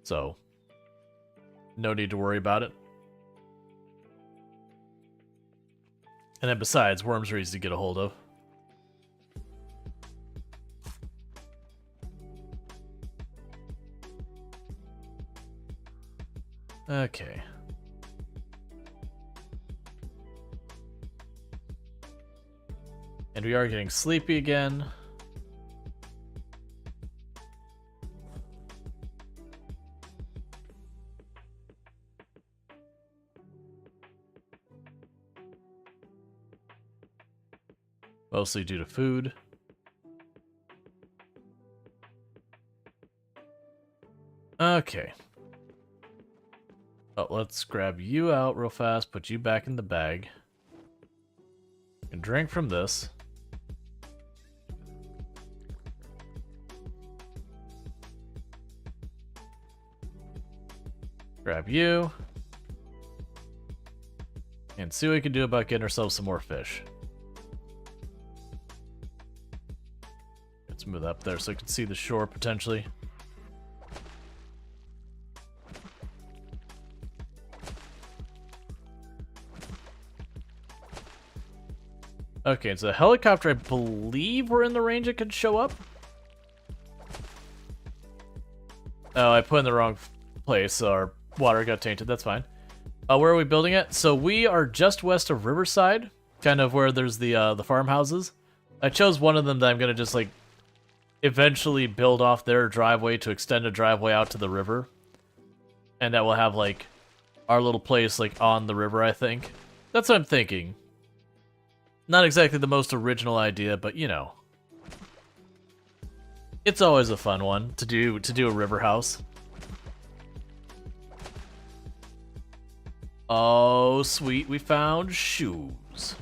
So, no need to worry about it. And then besides, worms are easy to get a hold of. Okay. And we are getting sleepy again. Mostly due to food. Okay. Oh, let's grab you out real fast, put you back in the bag. And drink from this. Grab you. And see what we can do about getting ourselves some more fish. Let's move up there so we can see the shore potentially. Okay, so the helicopter, I believe we're in the range it could show up. Oh, I put in the wrong place, so our water got tainted, that's fine. Where are we building it? So we are just west of Riverside, kind of where there's the farmhouses. I chose one of them that I'm gonna just like eventually build off their driveway to extend a driveway out to the river. And that will have like our little place like on the river, I think. That's what I'm thinking. Not exactly the most original idea, but you know. It's always a fun one to do a river house. Oh, sweet, we found shoes.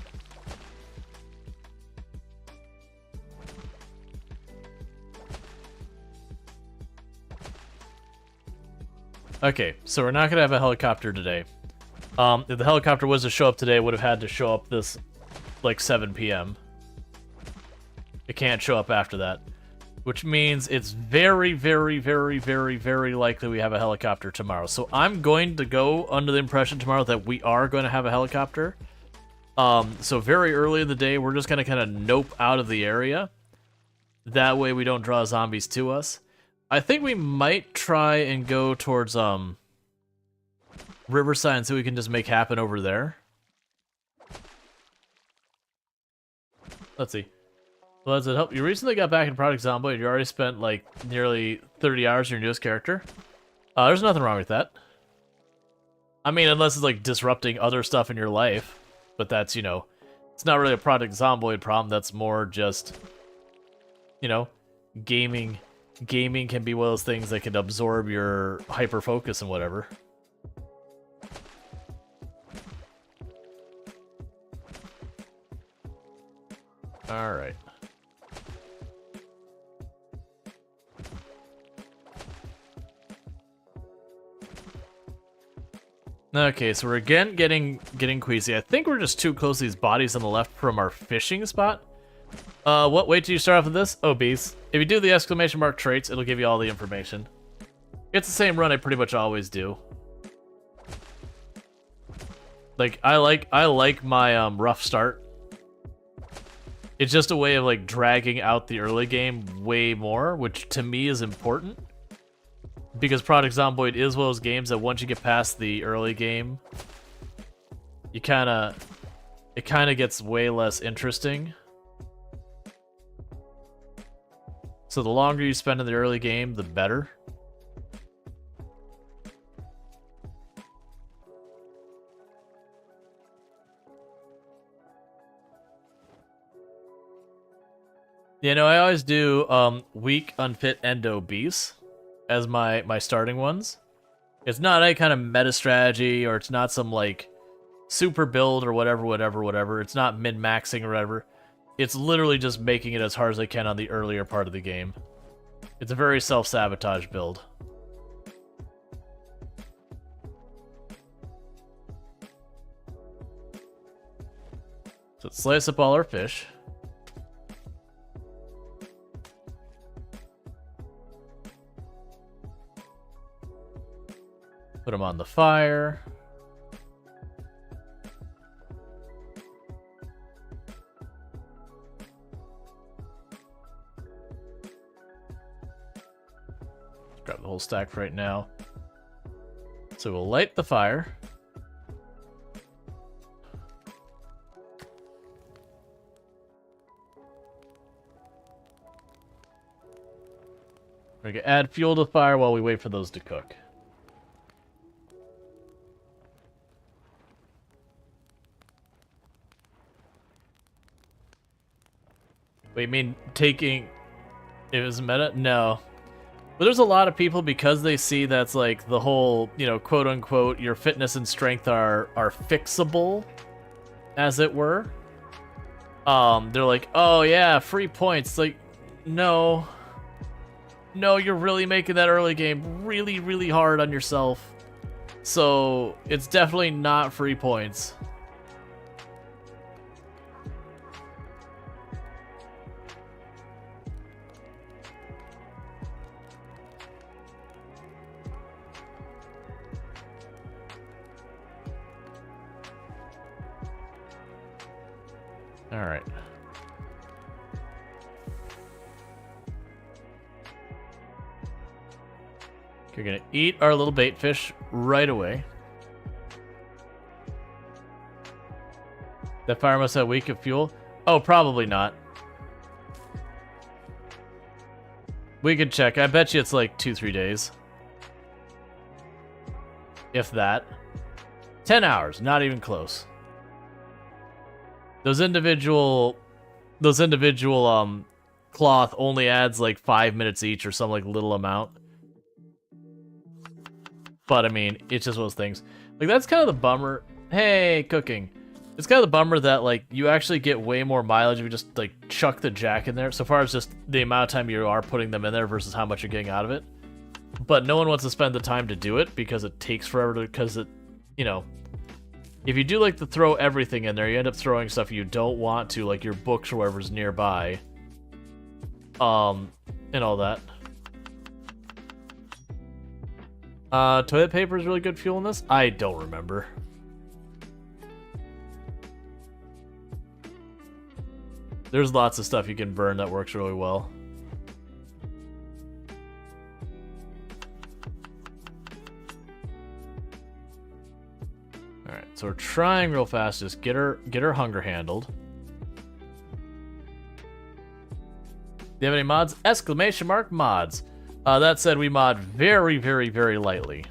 Okay, so we're not gonna have a helicopter today. If the helicopter was to show up today, it would have had to show up this like 7 p.m. It can't show up after that, which means it's very, very, very, very, very likely we have a helicopter tomorrow. So I'm going to go under the impression tomorrow that we are going to have a helicopter. So very early in the day, we're just going to kind of nope out of the area. That way we don't draw zombies to us. I think we might try and go towards Riverside and see what we can just make happen over there. Let's see. Well, does it help? You recently got back in Project Zomboid. You already spent like nearly 30 hours in your newest character. There's nothing wrong with that. I mean, unless it's like disrupting other stuff in your life. But that's, you know, it's not really a Project Zomboid problem. That's more just, you know, gaming. Gaming can be one of those things that can absorb your hyper focus and whatever. All right. Okay, so we're again getting queasy. I think we're just too close to these bodies on the left from our fishing spot. What? Wait till you start off with this? Oh, beast. If you do the exclamation mark traits, it'll give you all the information. It's the same run I pretty much always do. Like I like my rough start. It's just a way of like dragging out the early game way more, which to me is important. Because Project Zomboid is one of those games that once you get past the early game, it kind of gets way less interesting. So the longer you spend in the early game, the better. You know, I always do weak, unfit, and obese as my starting ones. It's not any kind of meta strategy, or it's not some like super build or whatever. It's not min-maxing or whatever. It's literally just making it as hard as I can on the earlier part of the game. It's a very self-sabotage build. So let's slice up all our fish. Put them on the fire. Grab the whole stack right now. So we'll light the fire. We're gonna add fuel to the fire while we wait for those to cook. Wait, you mean taking... It was meta? No. But there's a lot of people, because they see that's like the whole, you know, quote unquote, your fitness and strength are fixable, as it were. They're like, oh yeah, free points. Like, no. No, you're really making that early game really, really hard on yourself. So, it's definitely not free points. Alright. We're gonna eat our little bait fish right away. That fire must have a week of fuel. Oh, probably not. We could check. I bet you it's like 2-3 days. If that. 10 hours, not even close. Those individual cloth only adds like 5 minutes each or some like little amount. But I mean, it's just one of those things. Like, that's kind of the bummer. Hey, cooking. It's kind of the bummer that like you actually get way more mileage if you just like chuck the jack in there. So far as just the amount of time you are putting them in there versus how much you're getting out of it. But no one wants to spend the time to do it because it takes forever to, because it, you know, if you do like to throw everything in there, you end up throwing stuff you don't want to, like your books or whatever's nearby. And all that. Toilet paper is really good fuel in this? I don't remember. There's lots of stuff you can burn that works really well. Alright, so we're trying real fast to just get her hunger handled. Do you have any mods? Exclamation mark mods. That said, we mod very, very, very lightly.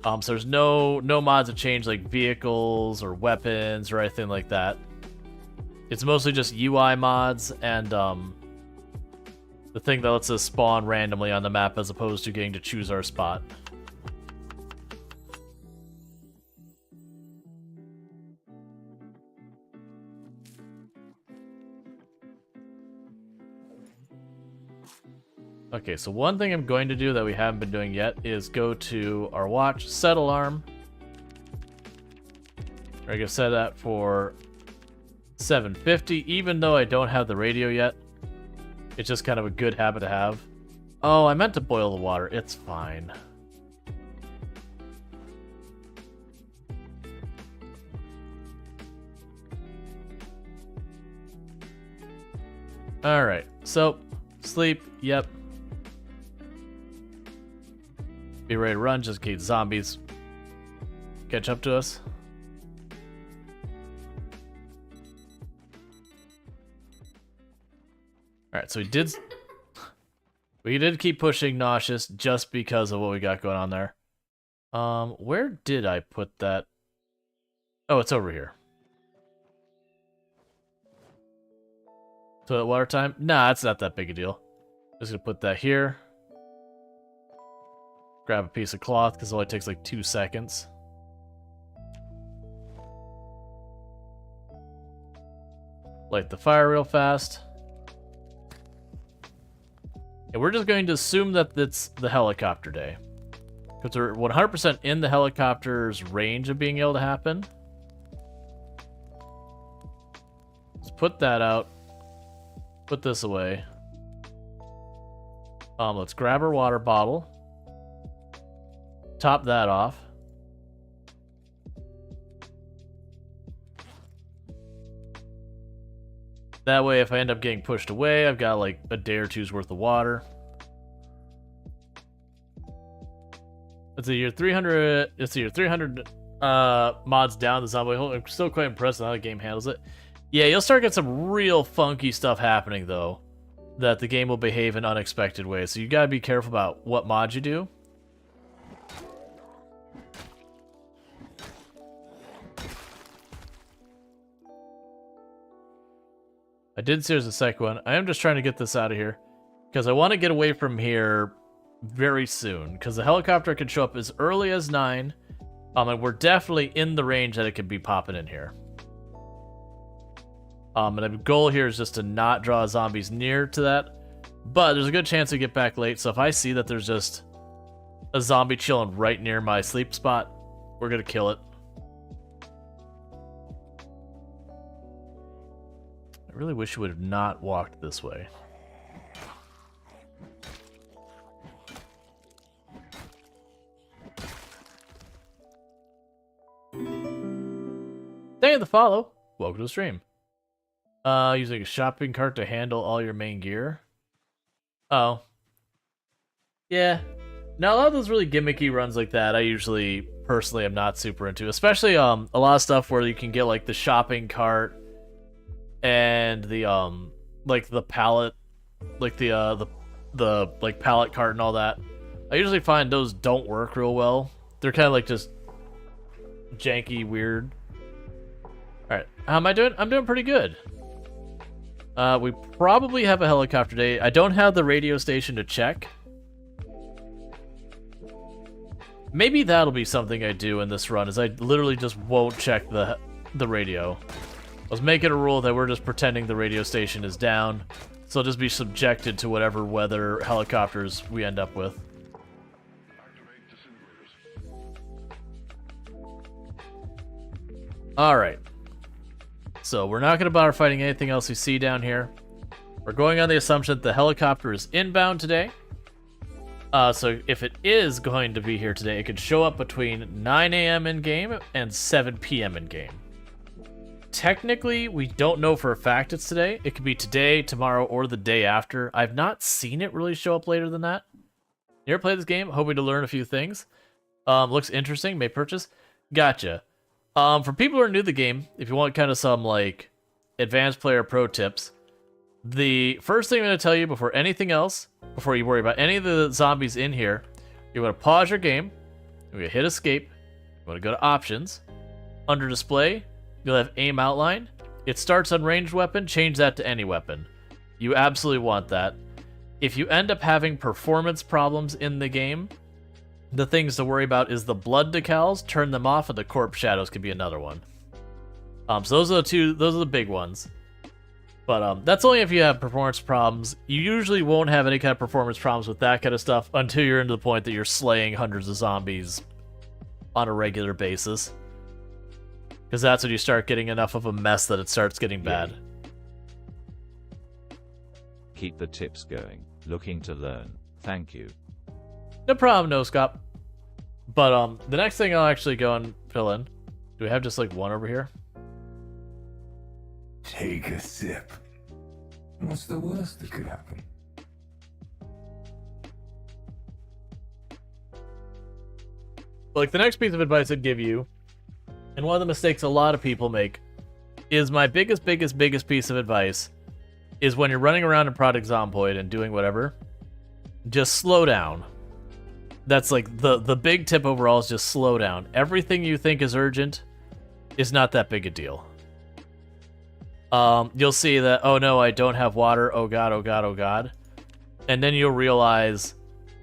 So there's no mods that change like vehicles or weapons or anything like that. It's mostly just UI mods and the thing that lets us spawn randomly on the map as opposed to getting to choose our spot. Okay, so one thing I'm going to do that we haven't been doing yet is go to our watch, set alarm. We're gonna set that for 7:50, even though I don't have the radio yet. It's just kind of a good habit to have. Oh, I meant to boil the water. It's fine. Alright, so, sleep, yep. Be ready to run just in case zombies catch up to us. Alright, so we did keep pushing nauseous just because of what we got going on there. Where did I put that? Oh, it's over here. Toilet water time? Nah, it's not that big a deal. Just gonna put that here. Grab a piece of cloth because it only takes like 2 seconds. Light the fire real fast. And we're just going to assume that it's the helicopter day. Because we're 100% in the helicopter's range of being able to happen. Let's put that out. Put this away. Let's grab our water bottle. Top that off. That way, if I end up getting pushed away, I've got like a day or two's worth of water. It's a year 300. It's a year 300 mods down the zombie hole. I'm still quite impressed with how the game handles it. Yeah, you'll start getting some real funky stuff happening though, that the game will behave in unexpected ways. So you gotta be careful about what mods you do. I did see there's a second one. I am just trying to get this out of here because I want to get away from here very soon because the helicopter can show up as early as 9, and we're definitely in the range that it could be popping in here. And the goal here is just to not draw zombies near to that, but there's a good chance we get back late. So if I see that there's just a zombie chilling right near my sleep spot, we're gonna kill it. I really wish you would have not walked this way. Thank you for the follow. Welcome to the stream. Using a shopping cart to handle all your main gear. Oh. Yeah. Now, a lot of those really gimmicky runs like that, I usually, personally, am not super into. Especially, a lot of stuff where you can get, like, the shopping cart and the, like, the pallet, like, the like, pallet cart and all that. I usually find those don't work real well. They're kind of, like, just janky, weird. Alright, how am I doing? I'm doing pretty good. We probably have a helicopter day. I don't have the radio station to check. Maybe that'll be something I do in this run, is I literally just won't check the radio. Let's make it a rule that we're just pretending the radio station is down, so I'll just be subjected to whatever weather helicopters we end up with. Alright. So we're not going to bother fighting anything else we see down here. We're going on the assumption that the helicopter is inbound today. So if it is going to be here today, it could show up between 9 a.m. in-game and 7 p.m. in-game. Technically, we don't know for a fact it's today. It could be today, tomorrow, or the day after. I've not seen it really show up later than that. You ever play this game? Hoping to learn a few things. Looks interesting. May purchase. Gotcha. For people who are new to the game, if you want kind of some, like, advanced player pro tips, the first thing I'm going to tell you before anything else, before you worry about any of the zombies in here, you want to pause your game, you're going to hit escape, you want to go to options, under display, you'll have aim outline, it starts on ranged weapon, change that to any weapon. You absolutely want that. If you end up having performance problems in the game, the things to worry about is the blood decals, turn them off, and the corpse shadows could be another one. So those are the big ones. But that's only if you have performance problems. You usually won't have any kind of performance problems with that kind of stuff until you're into the point that you're slaying hundreds of zombies on a regular basis. Because that's when you start getting enough of a mess that it starts getting bad. Keep the tips going. Looking to learn. Thank you. No problem, no Scop. But the next thing I'll actually go and fill in. Do we have just like one over here? Take a sip. What's the worst that could happen? Like the next piece of advice I'd give you, and one of the mistakes a lot of people make, is my biggest piece of advice, is when you're running around in Project Zomboid and doing whatever, just slow down. That's like the big tip overall is just slow down. Everything you think is urgent is not that big a deal. You'll see that, oh no, I don't have water, oh god, oh god, oh god. And then you'll realize,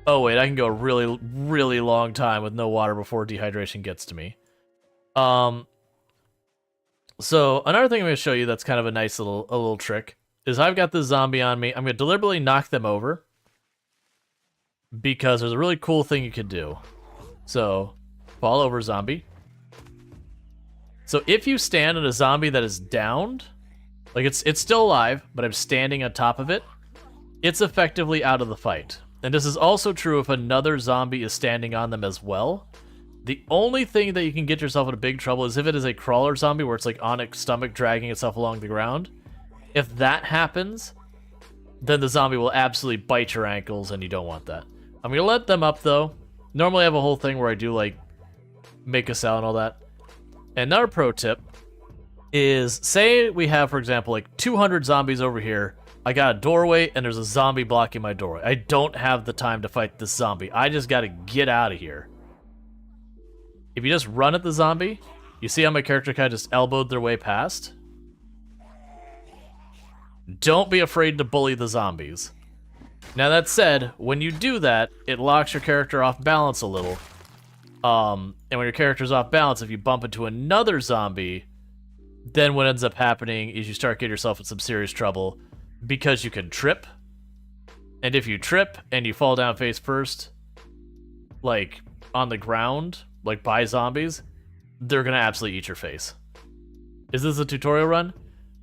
oh wait, I can go a really, really long time with no water before dehydration gets to me. So another thing I'm going to show you that's kind of a nice little trick is I've got this zombie on me. I'm going to deliberately knock them over because there's a really cool thing you can do. So, fall over, zombie. So if you stand on a zombie that is downed, like it's still alive, but I'm standing on top of it, it's effectively out of the fight. And this is also true if another zombie is standing on them as well. The only thing that you can get yourself into big trouble is if it is a crawler zombie where it's like on its stomach dragging itself along the ground. If that happens, then the zombie will absolutely bite your ankles and you don't want that. I'm going to let them up though. Normally I have a whole thing where I do, like, make a sound and all that. And another pro tip is, say we have, for example, like 200 zombies over here. I got a doorway, and there's a zombie blocking my doorway. I don't have the time to fight this zombie. I just gotta get out of here. If you just run at the zombie, you see how my character kind of just elbowed their way past? Don't be afraid to bully the zombies. Now that said, when you do that, it locks your character off balance a little. And when your character's off balance, if you bump into another zombie, then what ends up happening is you start getting yourself in some serious trouble because you can trip. And if you trip and you fall down face first, like on the ground, like by zombies, they're gonna absolutely eat your face. Is this a tutorial run?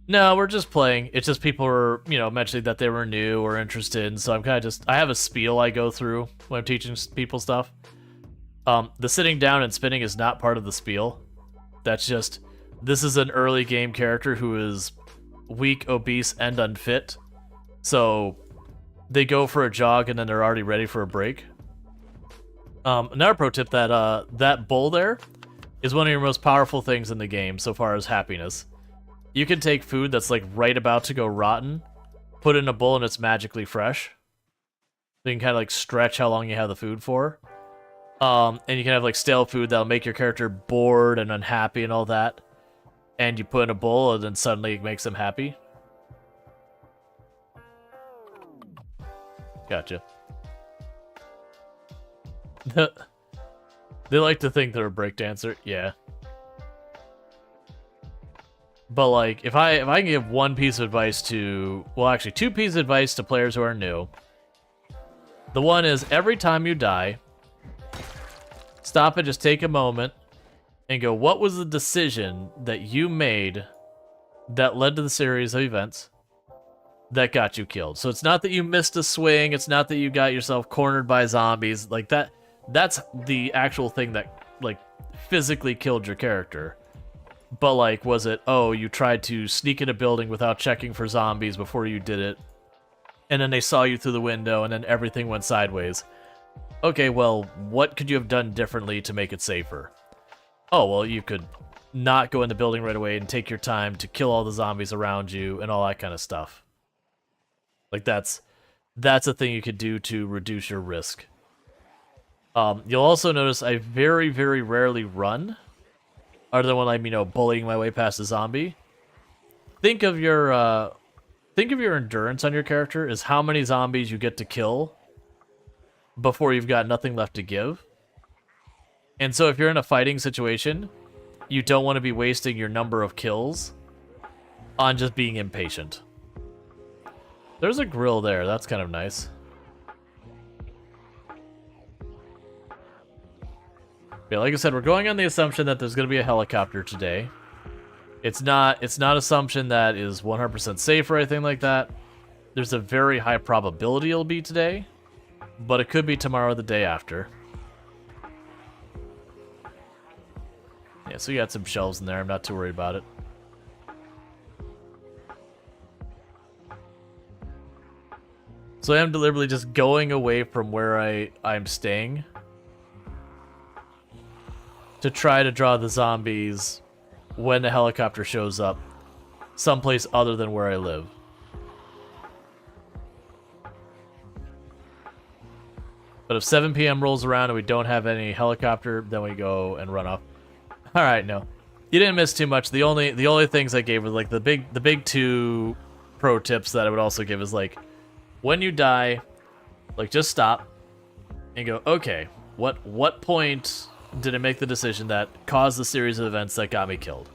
No, we're just playing. It's just people are, you know, mentioning that they were new or interested, and so I'm kind of just, I have a spiel I go through when I'm teaching people stuff. The sitting down and spinning is not part of the spiel. That's just, this is an early game character who is weak, obese, and unfit. So they go for a jog and then they're already ready for a break. Another pro tip, that that bowl there is one of your most powerful things in the game so far as happiness. You can take food that's like right about to go rotten, put it in a bowl, and it's magically fresh. So you can kind of like stretch how long you have the food for. And you can have like stale food that'll make your character bored and unhappy and all that. And you put in a bowl and then suddenly it makes them happy. Gotcha. They like to think they're a breakdancer, yeah. But like, if I can give one piece of advice to, well, actually 2 pieces of advice to players who are new. The one is, every time you die, stop and just take a moment and go, what was the decision that you made that led to the series of events that got you killed? So it's not that you missed a swing, it's not that you got yourself cornered by zombies, like that's the actual thing that like physically killed your character. But like, was it, oh, you tried to sneak in a building without checking for zombies before you did it, and then they saw you through the window and then everything went sideways? Okay, well, what could you have done differently to make it safer? Oh, well, you could not go in the building right away and take your time to kill all the zombies around you and all that kind of stuff. Like, that's a thing you could do to reduce your risk. You'll also notice I very, very rarely run, other than when I'm, you know, bullying my way past a zombie. Think of your endurance on your character is how many zombies you get to kill before you've got nothing left to give. And so if you're in a fighting situation, you don't want to be wasting your number of kills on just being impatient. There's a grill there. That's kind of nice. Yeah, like I said, we're going on the assumption that there's going to be a helicopter today. It's not assumption that is 100% safe or anything like that. There's a very high probability it'll be today, but it could be tomorrow or the day after. Yeah, so you got some shelves in there. I'm not too worried about it. So I am deliberately just going away from where I'm staying to try to draw the zombies when the helicopter shows up someplace other than where I live. But if 7 p.m. rolls around and we don't have any helicopter, then we go and run off. All right, no, you didn't miss too much. The only things I gave was like the big 2 pro tips that I would also give is like, when you die, like just stop and go, okay, what point did I make the decision that caused the series of events that got me killed?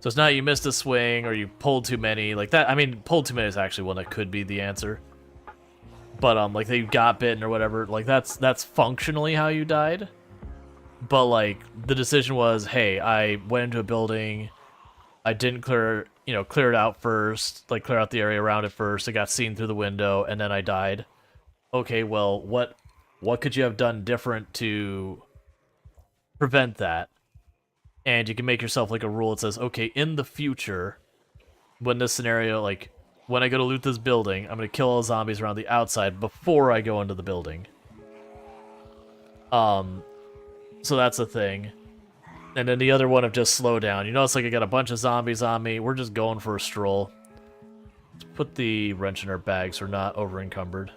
So it's not you missed a swing or you pulled too many, like that. I mean, pulled too many is actually one that could be the answer. But like they got bitten or whatever, like that's functionally how you died. But like the decision was, hey, I went into a building, I didn't clear it out first, like clear out the area around it first. I got seen through the window and then I died. Okay, well, what could you have done different to prevent that? And you can make yourself like a rule that says, okay, in the future, when this scenario, like when I go to loot this building, I'm going to kill all the zombies around the outside before I go into the building. So that's a thing. And then the other one of just slow down. You notice like I got a bunch of zombies on me. We're just going for a stroll. Let's put the wrench in our bag so we're not over encumbered.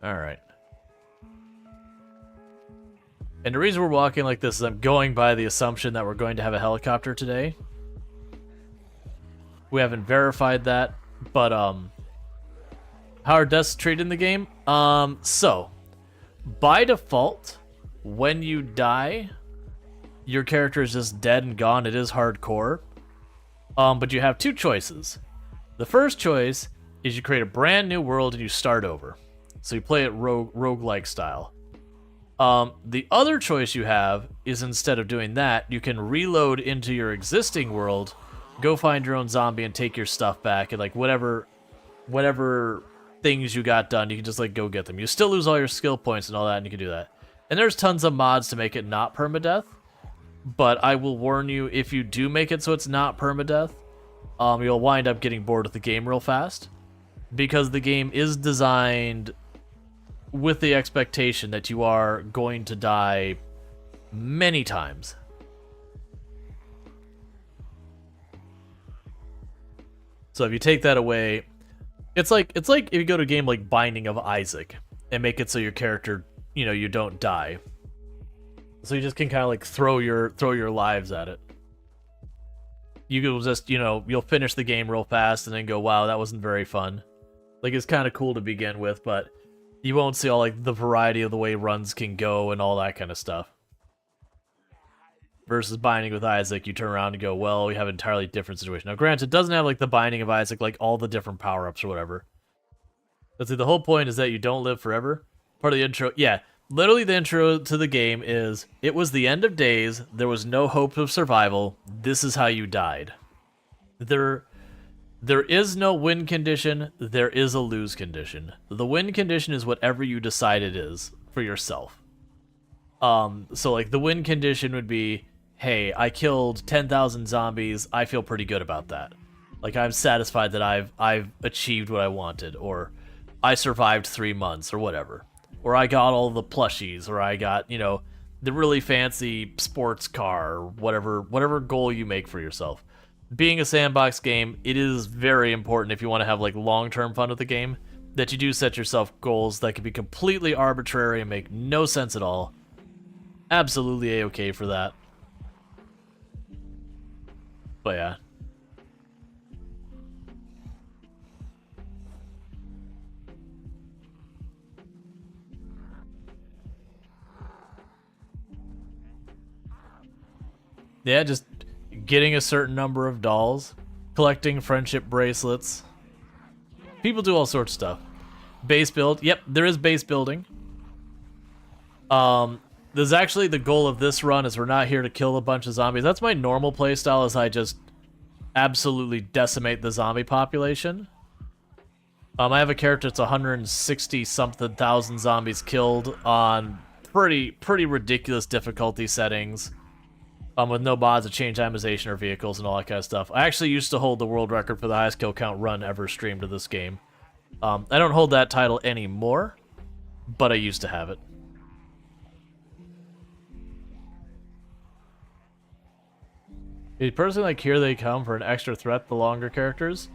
Alright. And the reason we're walking like this is I'm going by the assumption that we're going to have a helicopter today. We haven't verified that, but how are deaths treated in the game? So by default, when you die, your character is just dead and gone. It is hardcore. But you have two choices. The first choice is you create a brand new world and you start over. So you play it roguelike style. The other choice you have is instead of doing that, you can reload into your existing world, go find your own zombie and take your stuff back, and like whatever things you got done, you can just like go get them. You still lose all your skill points and all that, and you can do that. And there's tons of mods to make it not permadeath, but I will warn you, if you do make it so it's not permadeath, you'll wind up getting bored with the game real fast, because the game is designed with the expectation that you are going to die many times. So if you take that away, it's like if you go to a game like Binding of Isaac and make it so your character, you know, you don't die. So you just can kind of like throw your lives at it. You will just, you know, you'll finish the game real fast and then go, wow, that wasn't very fun. Like, it's kind of cool to begin with, but you won't see all like the variety of the way runs can go and all that kind of stuff. Versus Binding with Isaac, you turn around and go, well, we have an entirely different situation. Now, granted, it doesn't have like the Binding of Isaac, like all the different power-ups or whatever. But see, the whole point is that you don't live forever. Part of the intro, yeah, literally the intro to the game is, it was the end of days, there was no hope of survival, this is how you died. There is no win condition, there is a lose condition. The win condition is whatever you decide it is for yourself. So like the win condition would be, hey, I killed 10,000 zombies, I feel pretty good about that. Like, I'm satisfied that I've achieved what I wanted, or I survived 3 months, or whatever. Or I got all the plushies, or I got, you know, the really fancy sports car, or whatever goal you make for yourself. Being a sandbox game, it is very important if you want to have like long-term fun with the game, that you do set yourself goals that can be completely arbitrary and make no sense at all. Absolutely A-okay for that. But yeah. Yeah, just getting a certain number of dolls, collecting friendship bracelets. People do all sorts of stuff. Base build. Yep, there is base building. There's actually the goal of this run is we're not here to kill a bunch of zombies. That's my normal playstyle, is I just absolutely decimate the zombie population. I have a character that's 160-something thousand zombies killed on pretty ridiculous difficulty settings. With no mods of change amortization or vehicles and all that kind of stuff. I actually used to hold the world record for the highest kill count run ever streamed to this game. I don't hold that title anymore, but I used to have it. A person like Here They Come for an extra threat, the longer characters.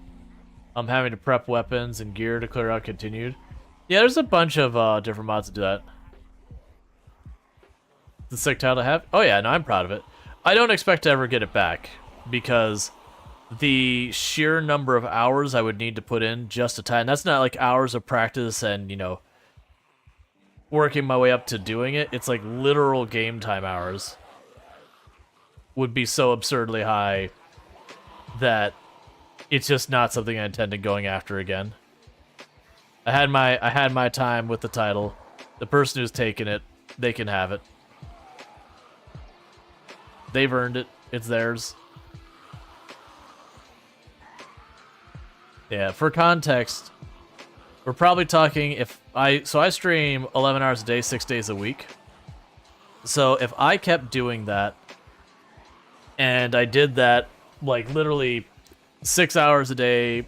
I'm having to prep weapons and gear to clear out continued. Yeah, there's a bunch of different mods that do that. The sick title to have? Oh yeah, no, I'm proud of it. I don't expect to ever get it back, because the sheer number of hours I would need to put in just to tie, and that's not like hours of practice and, you know, working my way up to doing it. It's like literal game time hours would be so absurdly high that it's just not something I intended going after again. I had my time with the title. The person who's taken it, they can have it. They've earned it. It's theirs. Yeah, for context, we're probably talking I stream 11 hours a day, 6 days a week. So if I kept doing that, and I did that like literally 6 hours a day,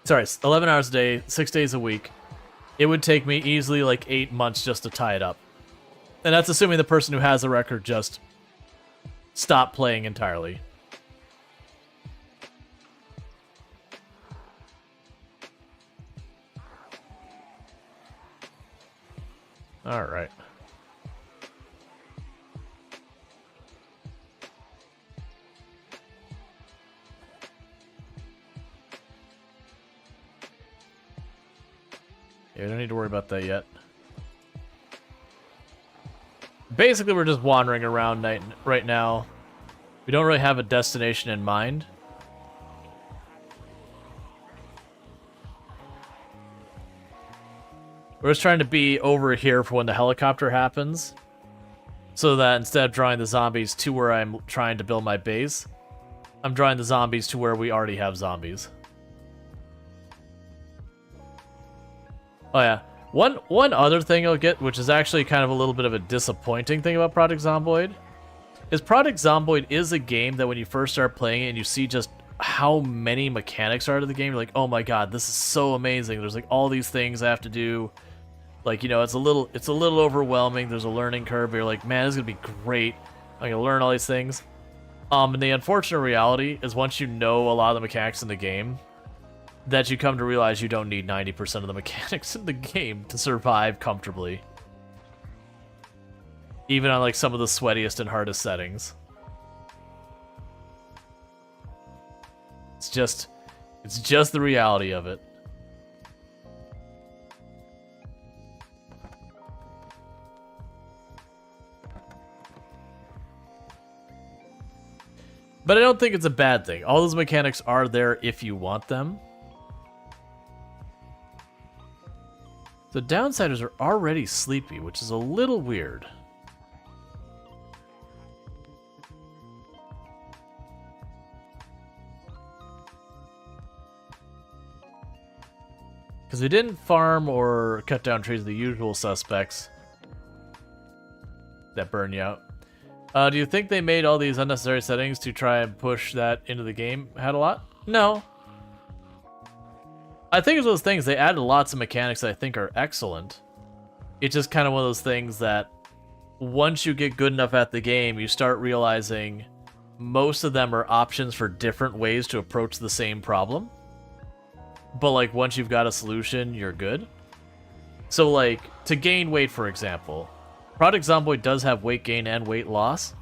Sorry, 11 hours a day, 6 days a week. It would take me easily like 8 months just to tie it up. And that's assuming the person who has the record just stopped playing entirely. Alright. Yeah, we don't need to worry about that yet. Basically, we're just wandering around right now. We don't really have a destination in mind. We're just trying to be over here for when the helicopter happens. So that instead of drawing the zombies to where I'm trying to build my base, I'm drawing the zombies to where we already have zombies. Oh yeah. One other thing I'll get, which is actually kind of a little bit of a disappointing thing about Project Zomboid, is Project Zomboid is a game that when you first start playing it and you see just how many mechanics are to the game, you're like, oh my god, this is so amazing. There's like all these things I have to do. Like, you know, it's a little overwhelming. There's a learning curve, but you're like, man, this is gonna be great. I'm gonna learn all these things. And the unfortunate reality is once you know a lot of the mechanics in the game, that you come to realize you don't need 90% of the mechanics in the game to survive comfortably. Even on like some of the sweatiest and hardest settings. It's just the reality of it. But I don't think it's a bad thing. All those mechanics are there if you want them. The downsiders are already sleepy, which is a little weird. Because we didn't farm or cut down trees, the usual suspects that burn you out. Do you think they made all these unnecessary settings to try and push that into the game? Had a lot? No. I think it's one of those things, they added lots of mechanics that I think are excellent. It's just kind of one of those things that once you get good enough at the game, you start realizing most of them are options for different ways to approach the same problem. But like once you've got a solution, you're good. So like to gain weight, for example, Project Zomboid does have weight gain and weight loss.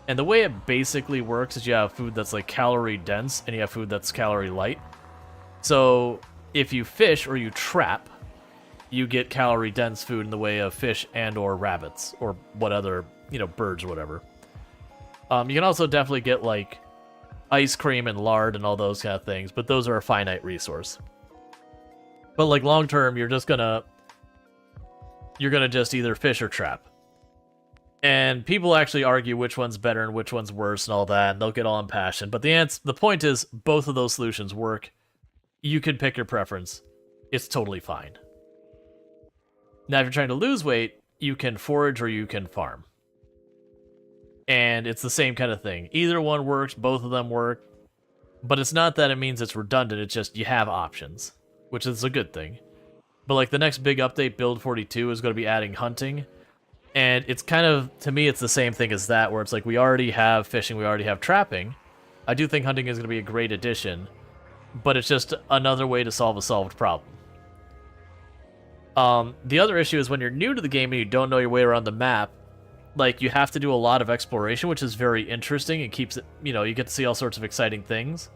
And the way it basically works is you have food that's like calorie dense and you have food that's calorie light. So if you fish or you trap, you get calorie dense food in the way of fish and or rabbits or what other, you know, birds or whatever. You can also definitely get like ice cream and lard and all those kind of things, but those are a finite resource. But like long term, you're gonna just either fish or trap. And people actually argue which one's better and which one's worse and all that, and they'll get all impassioned. But the point is, both of those solutions work. You can pick your preference. It's totally fine. Now, if you're trying to lose weight, you can forage or you can farm. And it's the same kind of thing. Either one works, both of them work. But it's not that it means it's redundant, it's just you have options, which is a good thing. But like the next big update, Build 42, is going to be adding hunting. And it's kind of, to me, it's the same thing as that, where it's like we already have fishing, we already have trapping. I do think hunting is going to be a great addition, but it's just another way to solve a solved problem. The other issue is when you're new to the game and you don't know your way around the map, like you have to do a lot of exploration, which is very interesting and keeps it, you know, you get to see all sorts of exciting things.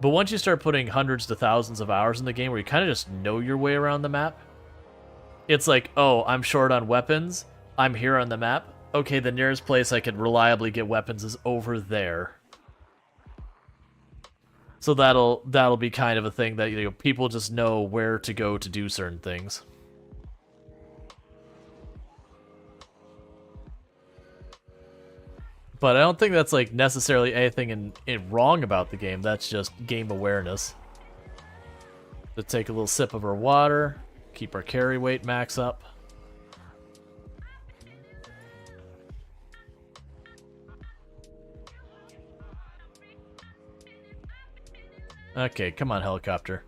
But once you start putting hundreds to thousands of hours in the game where you kind of just know your way around the map, it's like, oh, I'm short on weapons. I'm here on the map. Okay, the nearest place I can reliably get weapons is over there. So that'll be kind of a thing that, you know, people just know where to go to do certain things. But I don't think that's like necessarily anything in wrong about the game. That's just game awareness. Let's take a little sip of our water, keep our carry weight max up. Okay, come on, helicopter.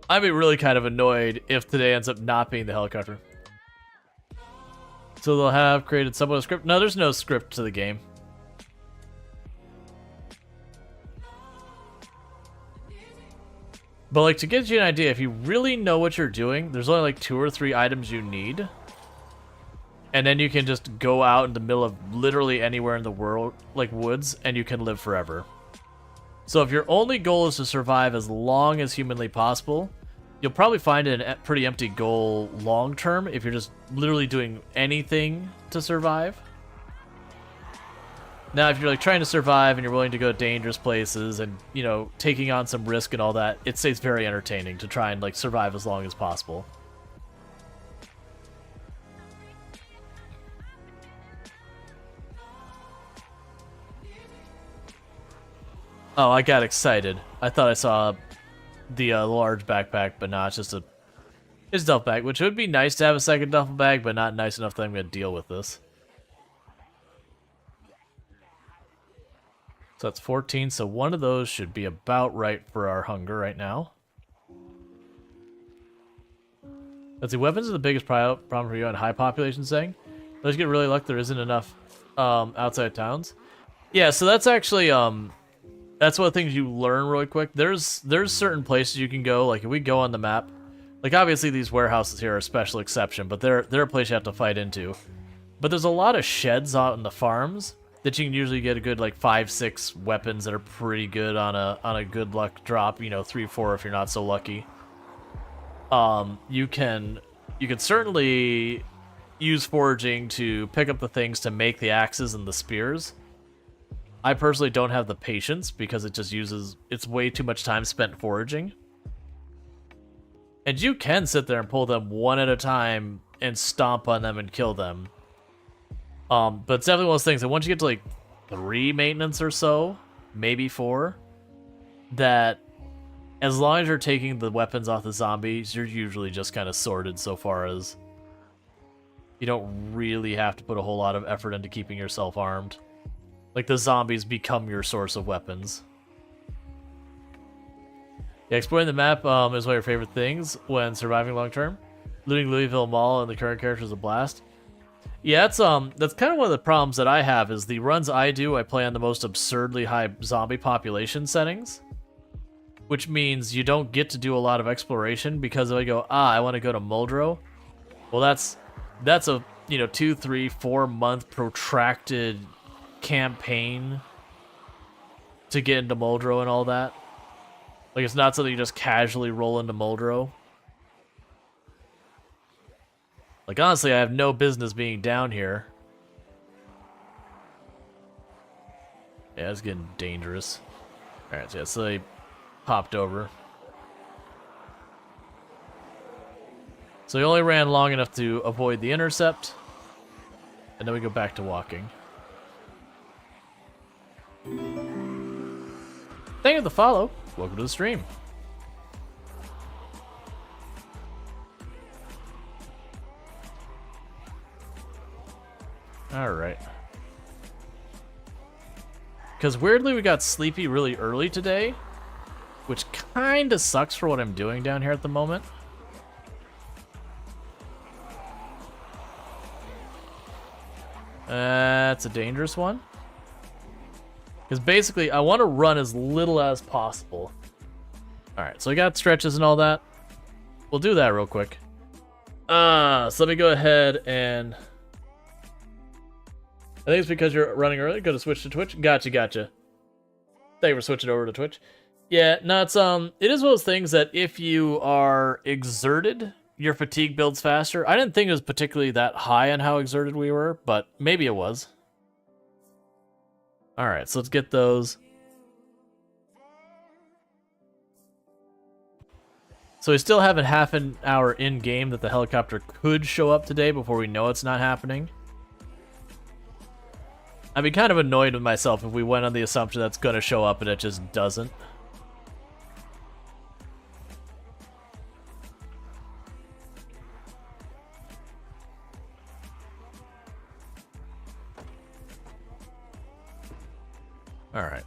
I'd be really kind of annoyed if today ends up not being the helicopter. So they'll have created somewhat a script. No, there's no script to the game. But like, to get you an idea, if you really know what you're doing, there's only like 2 or 3 items you need. And then you can just go out in the middle of literally anywhere in the world, like woods, and you can live forever. So if your only goal is to survive as long as humanly possible, you'll probably find it a pretty empty goal long term if you're just literally doing anything to survive. Now, if you're like trying to survive and you're willing to go dangerous places and, you know, taking on some risk and all that, it stays very entertaining to try and like survive as long as possible. Oh, I got excited. I thought I saw the large backpack, but nah, it's just a duffel bag, which would be nice to have a second duffel bag, but not nice enough that I'm going to deal with this. So that's 14, so one of those should be about right for our hunger right now. Let's see, weapons are the biggest problem for you in high population setting. Let's get really lucky there isn't enough outside towns. Yeah, so that's actually that's one of the things you learn really quick. There's certain places you can go, like if we go on the map, like obviously these warehouses here are a special exception, but they're a place you have to fight into. But there's a lot of sheds out in the farms that you can usually get a good like 5-6 weapons that are pretty good on a good luck drop, you know, 3-4 if you're not so lucky. You can certainly use foraging to pick up the things to make the axes and the spears. I personally don't have the patience because it's way too much time spent foraging. And you can sit there and pull them one at a time and stomp on them and kill them. But it's definitely one of those things that once you get to like 3 maintenance or so, maybe 4, that as long as you're taking the weapons off the zombies, you're usually just kind of sorted so far as you don't really have to put a whole lot of effort into keeping yourself armed. Like, the zombies become your source of weapons. Yeah, exploring the map is one of your favorite things when surviving long term. Looting Louisville Mall and the current character is a blast. Yeah, that's kind of one of the problems that I have is the runs I do, I play on the most absurdly high zombie population settings. Which means you don't get to do a lot of exploration because if I go, I want to go to Muldrow. Well, that's a, you know, 2, 3, 4 month protracted campaign to get into Muldrow and all that. Like, it's not something you just casually roll into Muldrow. Like, honestly, I have no business being down here. Yeah, it's getting dangerous. Alright, so yeah, so they popped over. So he only ran long enough to avoid the intercept. And then we go back to walking. Thank you for the follow. Welcome to the stream. Alright. Because weirdly we got sleepy really early today, which kinda sucks for what I'm doing down here at the moment. That's a dangerous one. Because basically, I want to run as little as possible. Alright, so I got stretches and all that. We'll do that real quick. So let me go ahead and... I think it's because you're running early. Go to switch to Twitch. Gotcha. Thank you for switching over to Twitch. Yeah, no, it is one of those things that if you are exerted, your fatigue builds faster. I didn't think it was particularly that high on how exerted we were, but maybe it was. Alright, so let's get those. So we still have a half an hour in-game that the helicopter could show up today before we know it's not happening. I'd be kind of annoyed with myself if we went on the assumption that's going to show up and it just doesn't. Alright.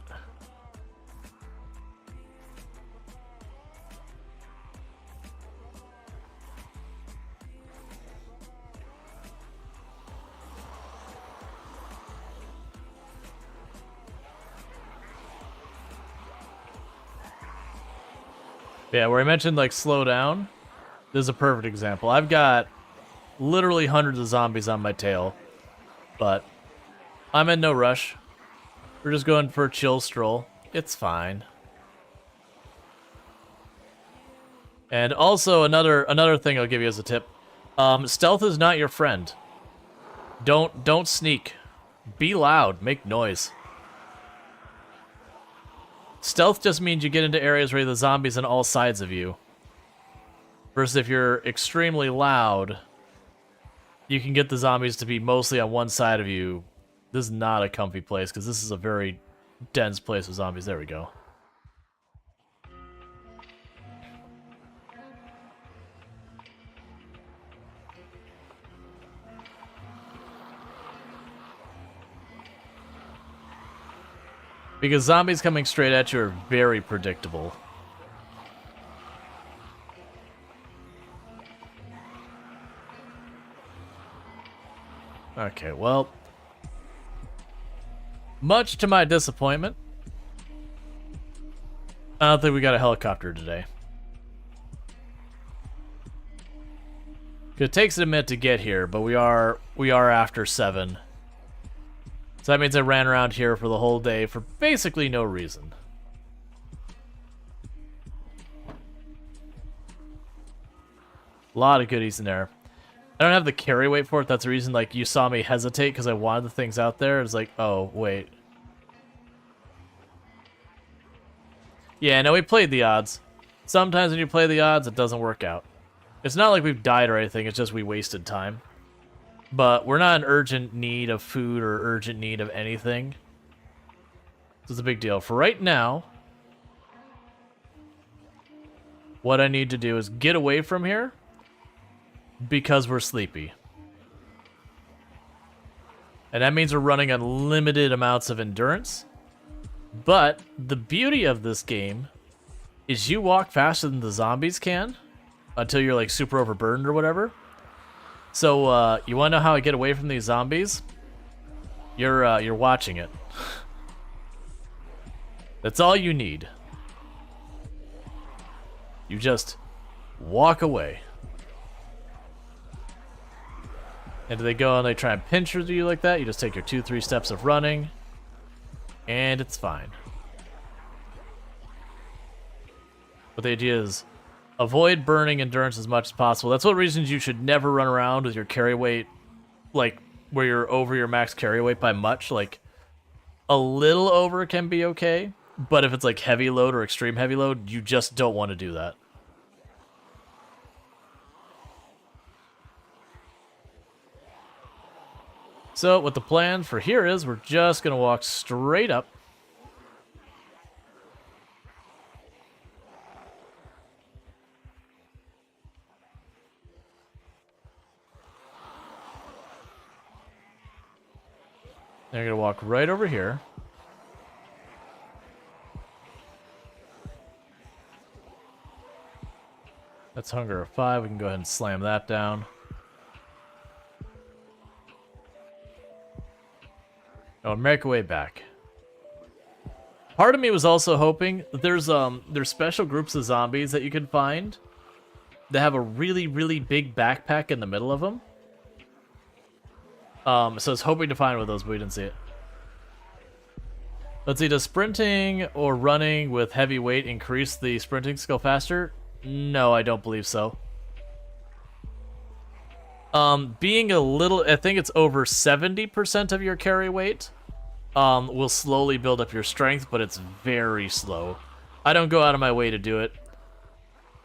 Yeah, where I mentioned, like, slow down, this is a perfect example. I've got literally hundreds of zombies on my tail, but I'm in no rush. We're just going for a chill stroll. It's fine. And also, another thing I'll give you as a tip. Stealth is not your friend. Don't sneak. Be loud. Make noise. Stealth just means you get into areas where the zombies on all sides of you. Versus if you're extremely loud, you can get the zombies to be mostly on one side of you. This is not a comfy place, because this is a very dense place with zombies. There we go. Because zombies coming straight at you are very predictable. Okay, well, much to my disappointment, I don't think we got a helicopter today. It takes a minute to get here, but we are after 7. So that means I ran around here for the whole day for basically no reason. A lot of goodies in there. I don't have the carry weight for it. That's the reason, like, you saw me hesitate because I wanted the things out there. It's like, oh, wait. Yeah, no, we played the odds. Sometimes when you play the odds, it doesn't work out. It's not like we've died or anything. It's just we wasted time. But we're not in urgent need of food or urgent need of anything. This is a big deal. For right now, what I need to do is get away from here because we're sleepy. And that means we're running on limited amounts of endurance. But the beauty of this game is you walk faster than the zombies can until you're like super overburdened or whatever. So, you want to know how I get away from these zombies? You're watching it. That's all you need. You just walk away. And do they go and they try and pinch you like that? You just take your 2-3 steps of running, and it's fine. But the idea is, avoid burning endurance as much as possible. That's one reason you should never run around with your carry weight, like, where you're over your max carry weight by much. Like, a little over can be okay, but if it's like heavy load or extreme heavy load, you just don't want to do that. So, what the plan for here is, we're just going to walk straight up. They're going to walk right over here. That's hunger of 5. We can go ahead and slam that down. Oh, and make our way back. Part of me was also hoping that there's special groups of zombies that you can find that have a really, really big backpack in the middle of them. So I was hoping to find one of those, but we didn't see it. Let's see, does sprinting or running with heavy weight increase the sprinting skill faster? No, I don't believe so. Being a little, I think it's over 70% of your carry weight, will slowly build up your strength, but it's very slow. I don't go out of my way to do it.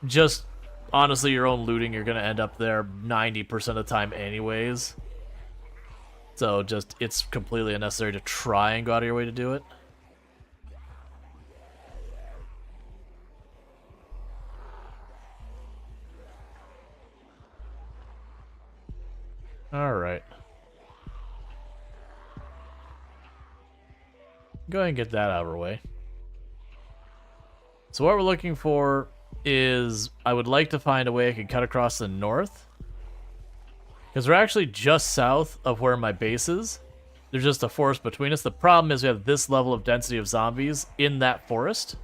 Just, honestly, your own looting, you're going to end up there 90% of the time anyways. So just, it's completely unnecessary to try and go out of your way to do it. Alright. Go ahead and get that out of our way. So what we're looking for is, I would like to find a way I can cut across the north. Because we're actually just south of where my base is. There's just a forest between us. The problem is we have this level of density of zombies in that forest.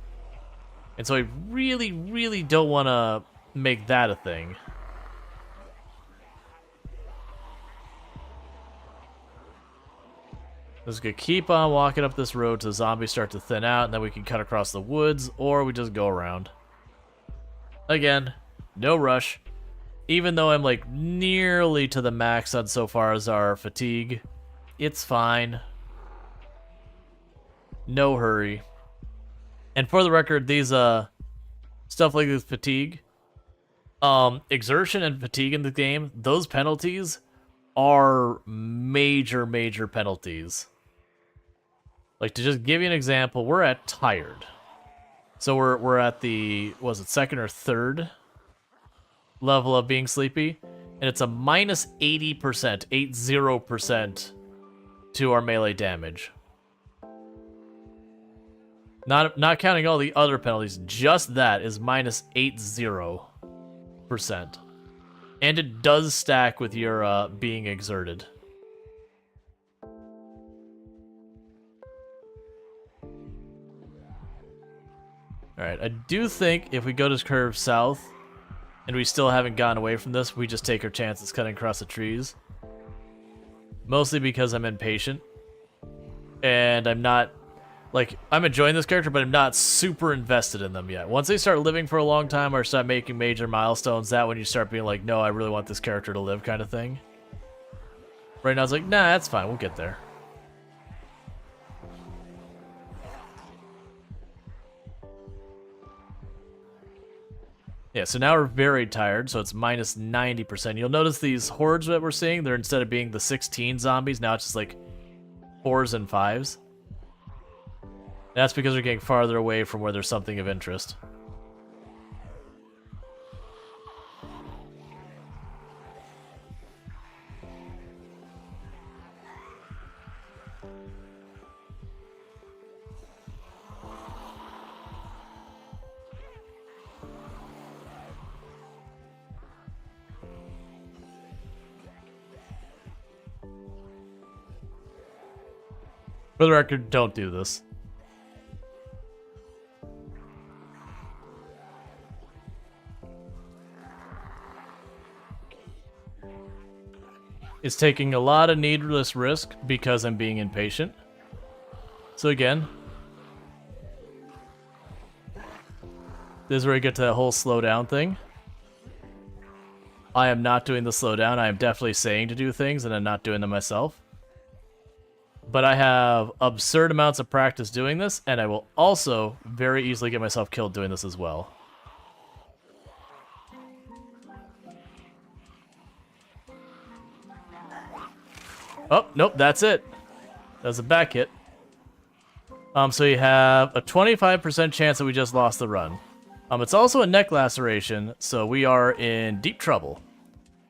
And so I really, really don't want to make that a thing. Just gonna keep on walking up this road till the zombies start to thin out, and then we can cut across the woods, or we just go around. Again, no rush. Even though I'm like nearly to the max on so far as our fatigue, it's fine. No hurry. And for the record, these stuff like this fatigue, exertion and fatigue in the game, those penalties are major, major penalties. Like, to just give you an example, we're at tired. So we're at the, was it second or third level of being sleepy? And it's a minus 80%, 80% to our melee damage. Not counting all the other penalties, just that is minus 80%. And it does stack with your being exerted. Alright, I do think if we go to curve south, and we still haven't gotten away from this, we just take our chances cutting across the trees. Mostly because I'm impatient. And I'm not, like, I'm enjoying this character, but I'm not super invested in them yet. Once they start living for a long time or start making major milestones, that when you start being like, no, I really want this character to live kind of thing. Right now it's like, nah, that's fine, we'll get there. Yeah, so now we're very tired, so it's minus 90%. You'll notice these hordes that we're seeing, they're instead of being the 16 zombies, now it's just like 4s and 5s. That's because we're getting farther away from where there's something of interest. For the record, don't do this. It's taking a lot of needless risk because I'm being impatient. So again, this is where I get to that whole slow down thing. I am not doing the slow down. I am definitely saying to do things and I'm not doing them myself. But I have absurd amounts of practice doing this, and I will also very easily get myself killed doing this as well. Oh, nope, that's it. That's a back hit. So you have a 25% chance that we just lost the run. It's also a neck laceration, so we are in deep trouble.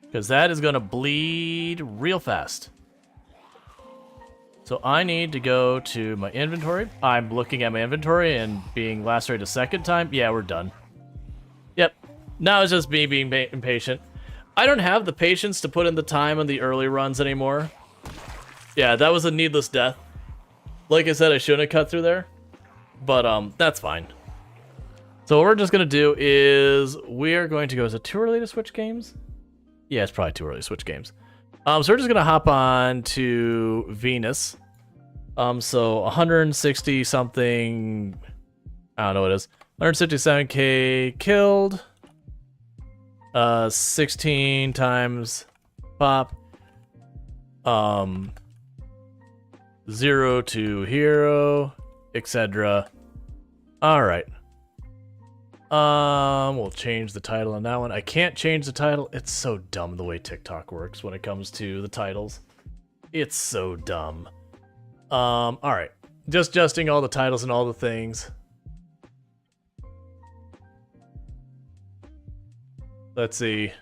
Because that is going to bleed real fast. So I need to go to my inventory. I'm looking at my inventory and being lacerated a second time. Yeah, we're done. Yep. Now it's just me being impatient. I don't have the patience to put in the time on the early runs anymore. Yeah, that was a needless death. Like I said, I shouldn't have cut through there. But, that's fine. So what we're just going to do is we are going to go... Is it too early to switch games? Yeah, it's probably too early to switch games. So we're just going to hop on to Venus. So 160 something... I don't know what it is. 167k killed. 16 times pop. 0 to hero, etc. Alright. We'll change the title on that one. I can't change the title. It's so dumb the way TikTok works when it comes to the titles. It's so dumb. Alright. Just adjusting all the titles and all the things. Let's see.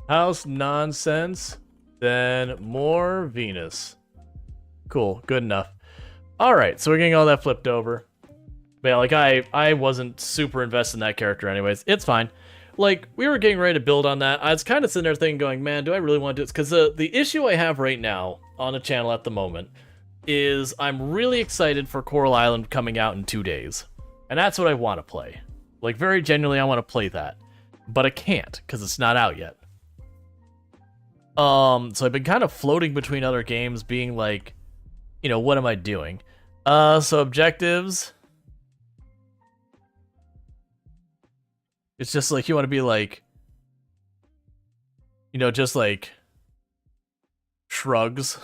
House nonsense. Then more Venus. Cool. Good enough. Alright, so we're getting all that flipped over. But yeah, like, I wasn't super invested in that character anyways. It's fine. Like, we were getting ready to build on that. I was kind of sitting there thinking, going, man, do I really want to do this? Because the issue I have right now on the channel at the moment is I'm really excited for Coral Island coming out in 2 days. And that's what I want to play. Like, very genuinely, I want to play that. But I can't, because it's not out yet. So I've been kind of floating between other games, being like, you know, what am I doing? So objectives. It's just like, you want to be like, you know, just like shrugs.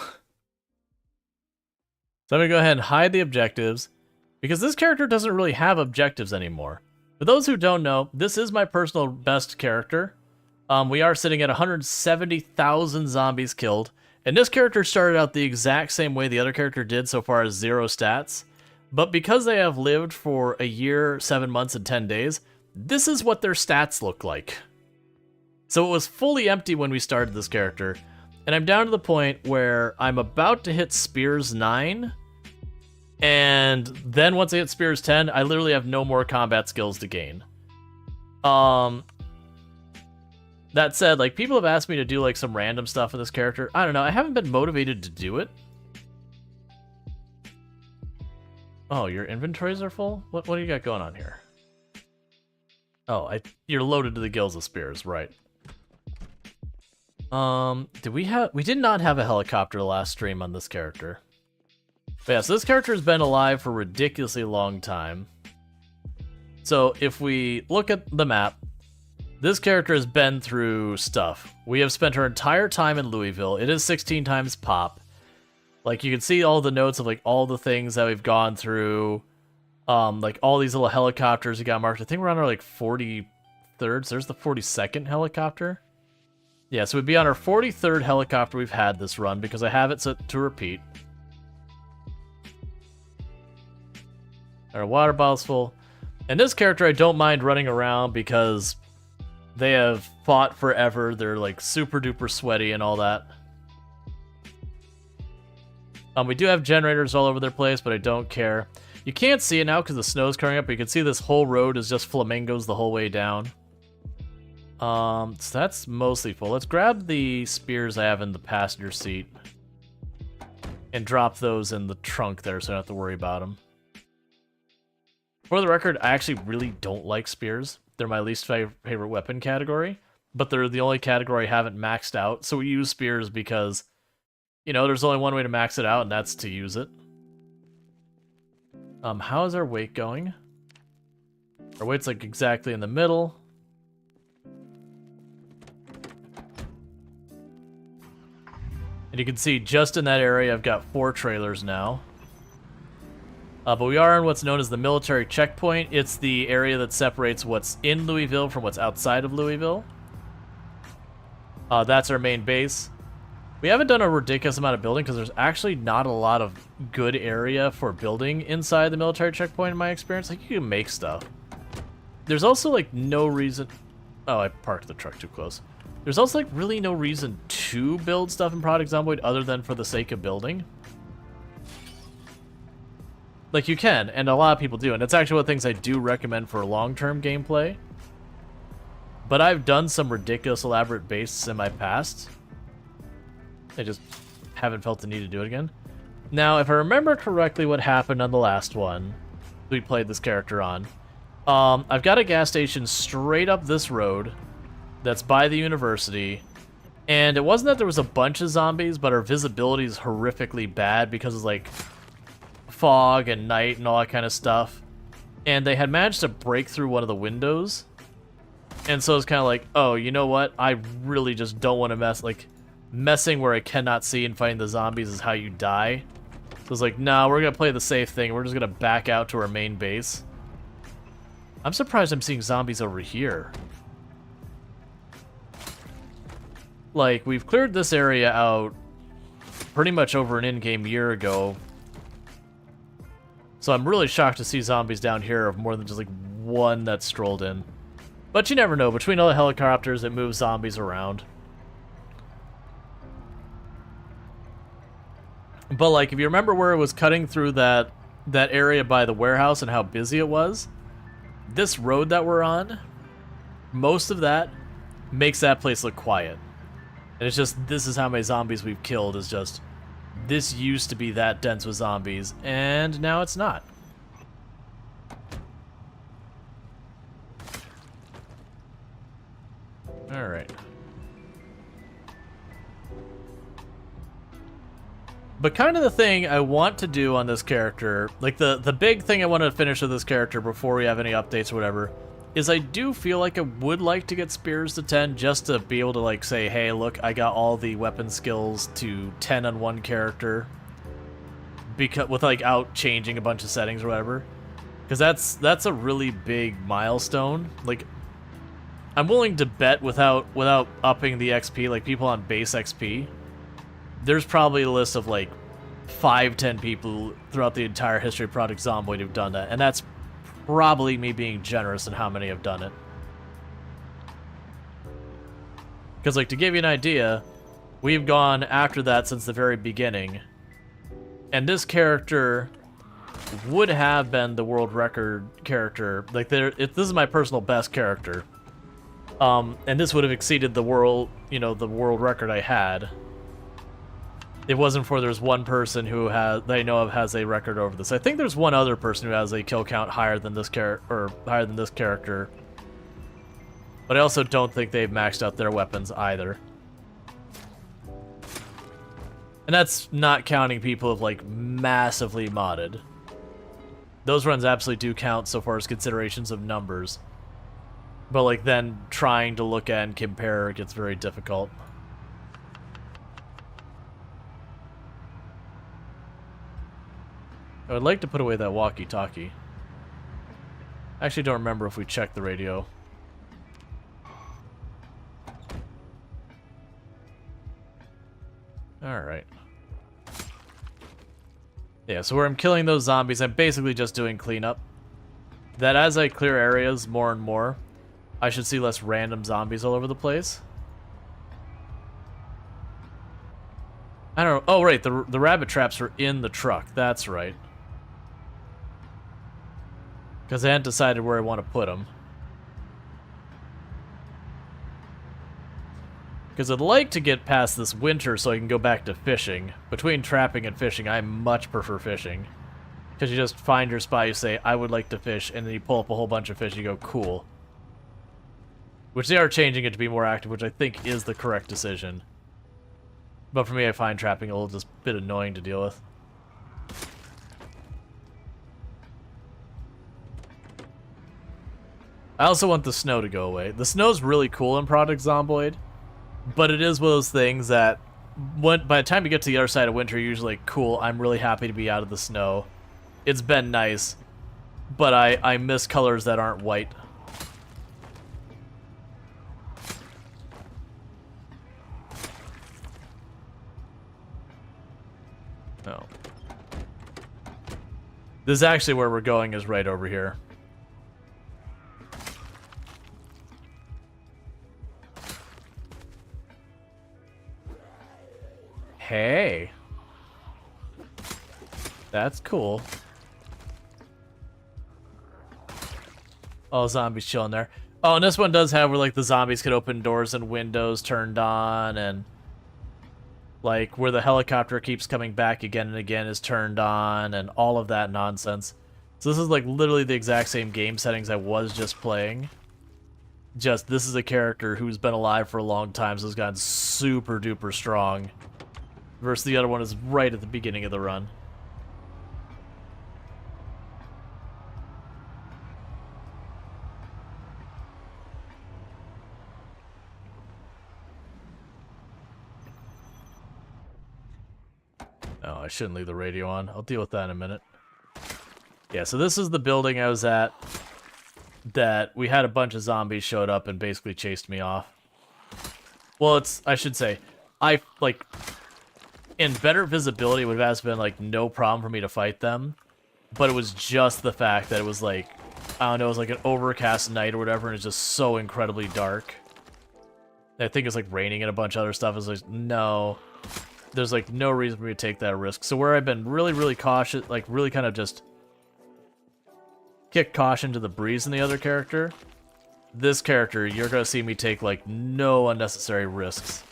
So I'm going to go ahead and hide the objectives, because this character doesn't really have objectives anymore. For those who don't know, this is my personal best character. We are sitting at 170,000 zombies killed, and this character started out the exact same way the other character did so far as 0 stats. But because they have lived for a year, 7 months, and 10 days, this is what their stats look like. So it was fully empty when we started this character, and I'm down to the point where I'm about to hit Spears 9, and then once I hit Spears 10, I literally have no more combat skills to gain. That said, like, people have asked me to do, like, some random stuff with this character. I don't know, I haven't been motivated to do it. Oh, your inventories are full? What do you got going on here? Oh, you're loaded to the gills of Spears, right. We did not have a helicopter last stream on this character. But yeah, so this character has been alive for a ridiculously long time. So if we look at the map, this character has been through stuff. We have spent her entire time in Louisville. It is 16 times pop. Like, you can see all the notes of, like, all the things that we've gone through. Like, all these little helicopters we got marked. I think we're on our, like, 43rd. So there's the 42nd helicopter. Yeah, so we'd be on our 43rd helicopter we've had this run, because I have it set to repeat. Our water bottle's full. And this character I don't mind running around, because they have fought forever. They're, like, super duper sweaty and all that. We do have generators all over their place, but I don't care. You can't see it now because the snow's coming up, but you can see this whole road is just flamingos the whole way down. So that's mostly full. Let's grab the spears I have in the passenger seat and drop those in the trunk there so I don't have to worry about them. For the record, I actually really don't like spears. They're my least favorite weapon category, but they're the only category I haven't maxed out, so we use spears because, you know, there's only one way to max it out, and that's to use it. How is our weight going? Our weight's like exactly in the middle. And you can see just in that area I've got 4 trailers now. But we are in what's known as the military checkpoint. It's the area that separates what's in Louisville from what's outside of Louisville. That's our main base. We haven't done a ridiculous amount of building because there's actually not a lot of good area for building inside the military checkpoint in my experience. Like, you can make stuff. There's also, like, no reason... Oh, I parked the truck too close. There's also, like, really no reason to build stuff in Project Zomboid other than for the sake of building. Like, you can, and a lot of people do, and it's actually one of the things I do recommend for long-term gameplay. But I've done some ridiculous elaborate bases in my past. I just haven't felt the need to do it again. Now, if I remember correctly what happened on the last one we played this character on, I've got a gas station straight up this road that's by the university, and it wasn't that there was a bunch of zombies, but our visibility is horrifically bad because of, like, fog and night and all that kind of stuff. And they had managed to break through one of the windows, and so it's kind of like, oh, you know what? I really just don't want to mess, like... Messing where I cannot see and fighting the zombies is how you die. So it's like, no, we're going to play the safe thing. We're just going to back out to our main base. I'm surprised I'm seeing zombies over here. Like, we've cleared this area out pretty much over an in-game year ago. So I'm really shocked to see zombies down here of more than just, like, one that strolled in. But you never know. Between all the helicopters, it moves zombies around. But, like, if you remember where it was cutting through that area by the warehouse and how busy it was, this road that we're on, most of that makes that place look quiet. And it's just, this is how many zombies we've killed, is just, this used to be that dense with zombies, and now it's not. But kind of the thing I want to do on this character, like the big thing I want to finish with this character before we have any updates or whatever, is I do feel like I would like to get spears to 10 just to be able to like say, hey, look, I got all the weapon skills to 10 on one character, because without changing a bunch of settings or whatever. Because that's a really big milestone. Like, I'm willing to bet without upping the XP, like people on base XP, there's probably a list of like 5-10 people throughout the entire history of Project Zomboid who've done that, and that's probably me being generous in how many have done it. Because, like, to give you an idea, we've gone after that since the very beginning, and this character would have been the world record character. Like, this is my personal best character, and this would have exceeded the world, the world record I had. It wasn't for there's one person who that I know of has a record over this. I think there's one other person who has a kill count higher than this character. But I also don't think they've maxed out their weapons either. And that's not counting people who've like massively modded. Those runs absolutely do count so far as considerations of numbers. But like then trying to look at and compare gets very difficult. I would like to put away that walkie-talkie. I actually don't remember if we checked the radio. Alright. Yeah, so where I'm killing those zombies, I'm basically just doing cleanup. That as I clear areas more and more, I should see less random zombies all over the place. I don't know. Oh, right, the rabbit traps are in the truck. That's right. Because I hadn't decided where I want to put them. Because I'd like to get past this winter so I can go back to fishing. Between trapping and fishing, I much prefer fishing. Because you just find your spot, you say, I would like to fish, and then you pull up a whole bunch of fish, you go, cool. Which they are changing it to be more active, which I think is the correct decision. But for me, I find trapping a little just a bit annoying to deal with. I also want the snow to go away. The snow's really cool in Project Zomboid, but it is one of those things that by the time you get to the other side of winter, you're usually like, cool, I'm really happy to be out of the snow. It's been nice, but I miss colors that aren't white. No. This is actually where we're going, is right over here. Hey. That's cool. Oh, zombies chilling there. Oh, and this one does have where, like, the zombies could open doors and windows turned on, and, like, where the helicopter keeps coming back again and again is turned on, and all of that nonsense. So this is, like, literally the exact same game settings I was just playing. Just, this is a character who's been alive for a long time, so has gotten super duper strong. Versus the other one is right at the beginning of the run. Oh, I shouldn't leave the radio on. I'll deal with that in a minute. Yeah, so this is the building I was at that we had a bunch of zombies showed up and basically chased me off. Well, I should say, in better visibility, it would have been, like, no problem for me to fight them. But it was just the fact that it was, like, I don't know, it was like an overcast night or whatever, and it's just so incredibly dark. I think it's, like, raining and a bunch of other stuff. It's like, no. There's, like, no reason for me to take that risk. So where I've been really, really cautious, like, really kind of just kick caution to the breeze in the other character, this character, you're going to see me take, like, no unnecessary risks.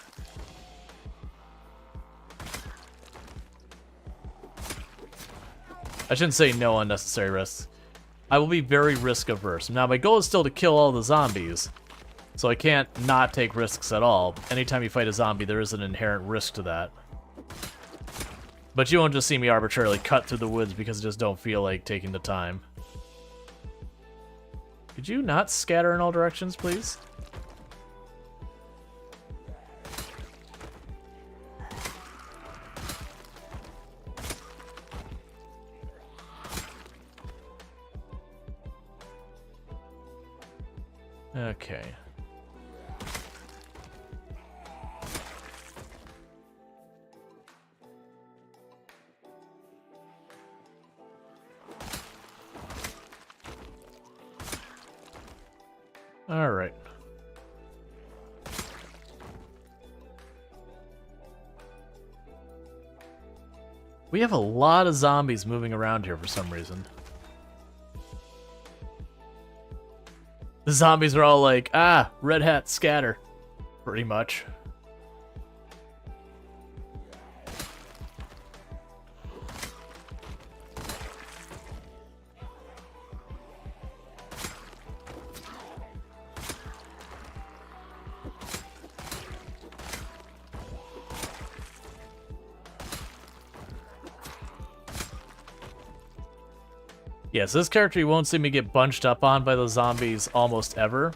I shouldn't say no unnecessary risks. I will be very risk averse. Now, my goal is still to kill all the zombies, so I can't not take risks at all. Anytime you fight a zombie, there is an inherent risk to that. But you won't just see me arbitrarily cut through the woods because I just don't feel like taking the time. Could you not scatter in all directions, please? Okay. All right. We have a lot of zombies moving around here for some reason. The zombies are all like, ah, red hat scatter. Pretty much. Yes, this character you won't see me get bunched up on by the zombies almost ever.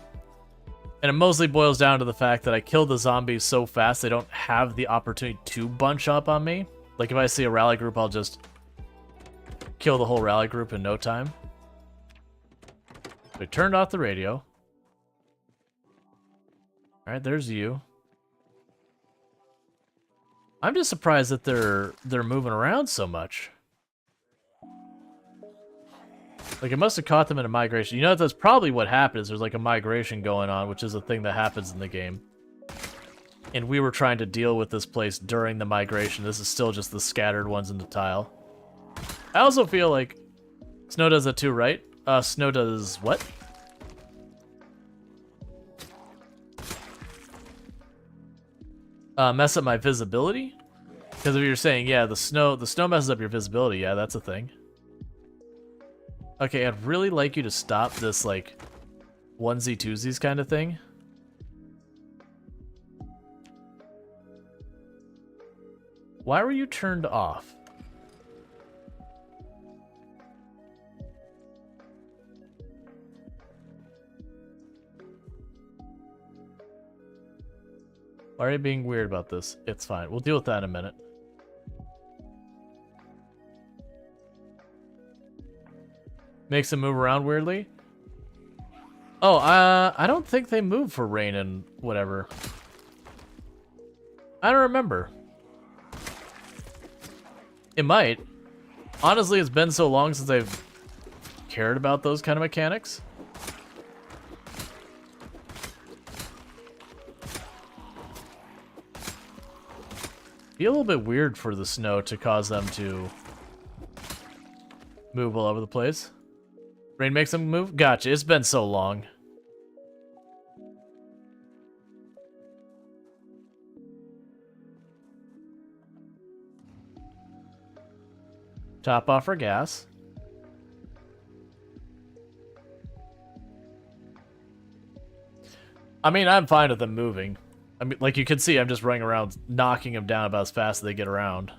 And it mostly boils down to the fact that I kill the zombies so fast they don't have the opportunity to bunch up on me. Like if I see a rally group, I'll just kill the whole rally group in no time. So I turned off the radio. Alright, there's you. I'm just surprised that they're moving around so much. Like, it must have caught them in a migration. You know, that's probably what happens. There's, like, a migration going on, which is a thing that happens in the game. And we were trying to deal with this place during the migration. This is still just the scattered ones in the tile. I also feel like Snow does that too, right? Snow does what? Mess up my visibility? Because if you're saying, yeah, the snow messes up your visibility, yeah, that's a thing. Okay, I'd really like you to stop this, like, onesie twosies kind of thing. Why were you turned off? Why are you being weird about this? It's fine. We'll deal with that in a minute. Makes them move around weirdly? Oh, I don't think they move for rain and whatever. I don't remember. It might. Honestly, it's been so long since I've cared about those kind of mechanics. Be a little bit weird for the snow to cause them to move all over the place. Rain makes them move? Gotcha, it's been so long. Top off our gas. I mean, I'm fine with them moving. I mean, like you can see, I'm just running around knocking them down about as fast as they get around.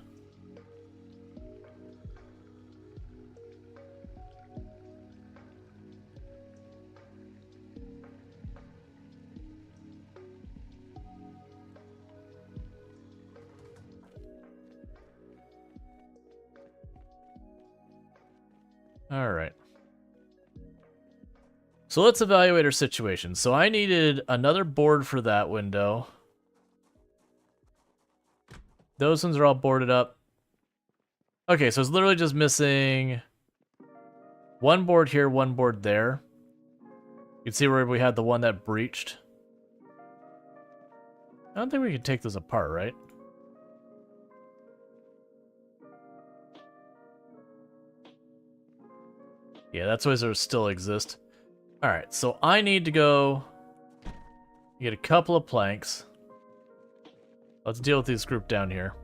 All right. So let's evaluate our situation. So I needed another board for that window. Those ones are all boarded up. Okay, so it's literally just missing one board here, one board there. You can see where we had the one that breached. I don't think we can take those apart, right? Yeah, that's why those still exist. Alright, so I need to go get a couple of planks. Let's deal with this group down here.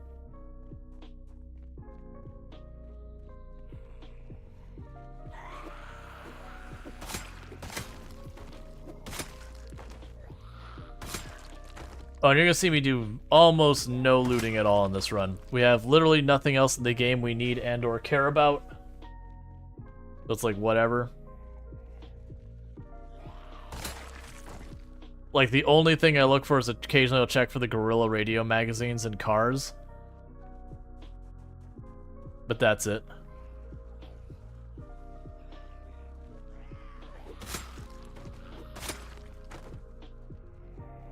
Oh, and you're gonna see me do almost no looting at all in this run. We have literally nothing else in the game we need and or care about. So it's like, whatever. Like, the only thing I look for is occasionally I'll check for the guerrilla radio magazines and cars. But that's it.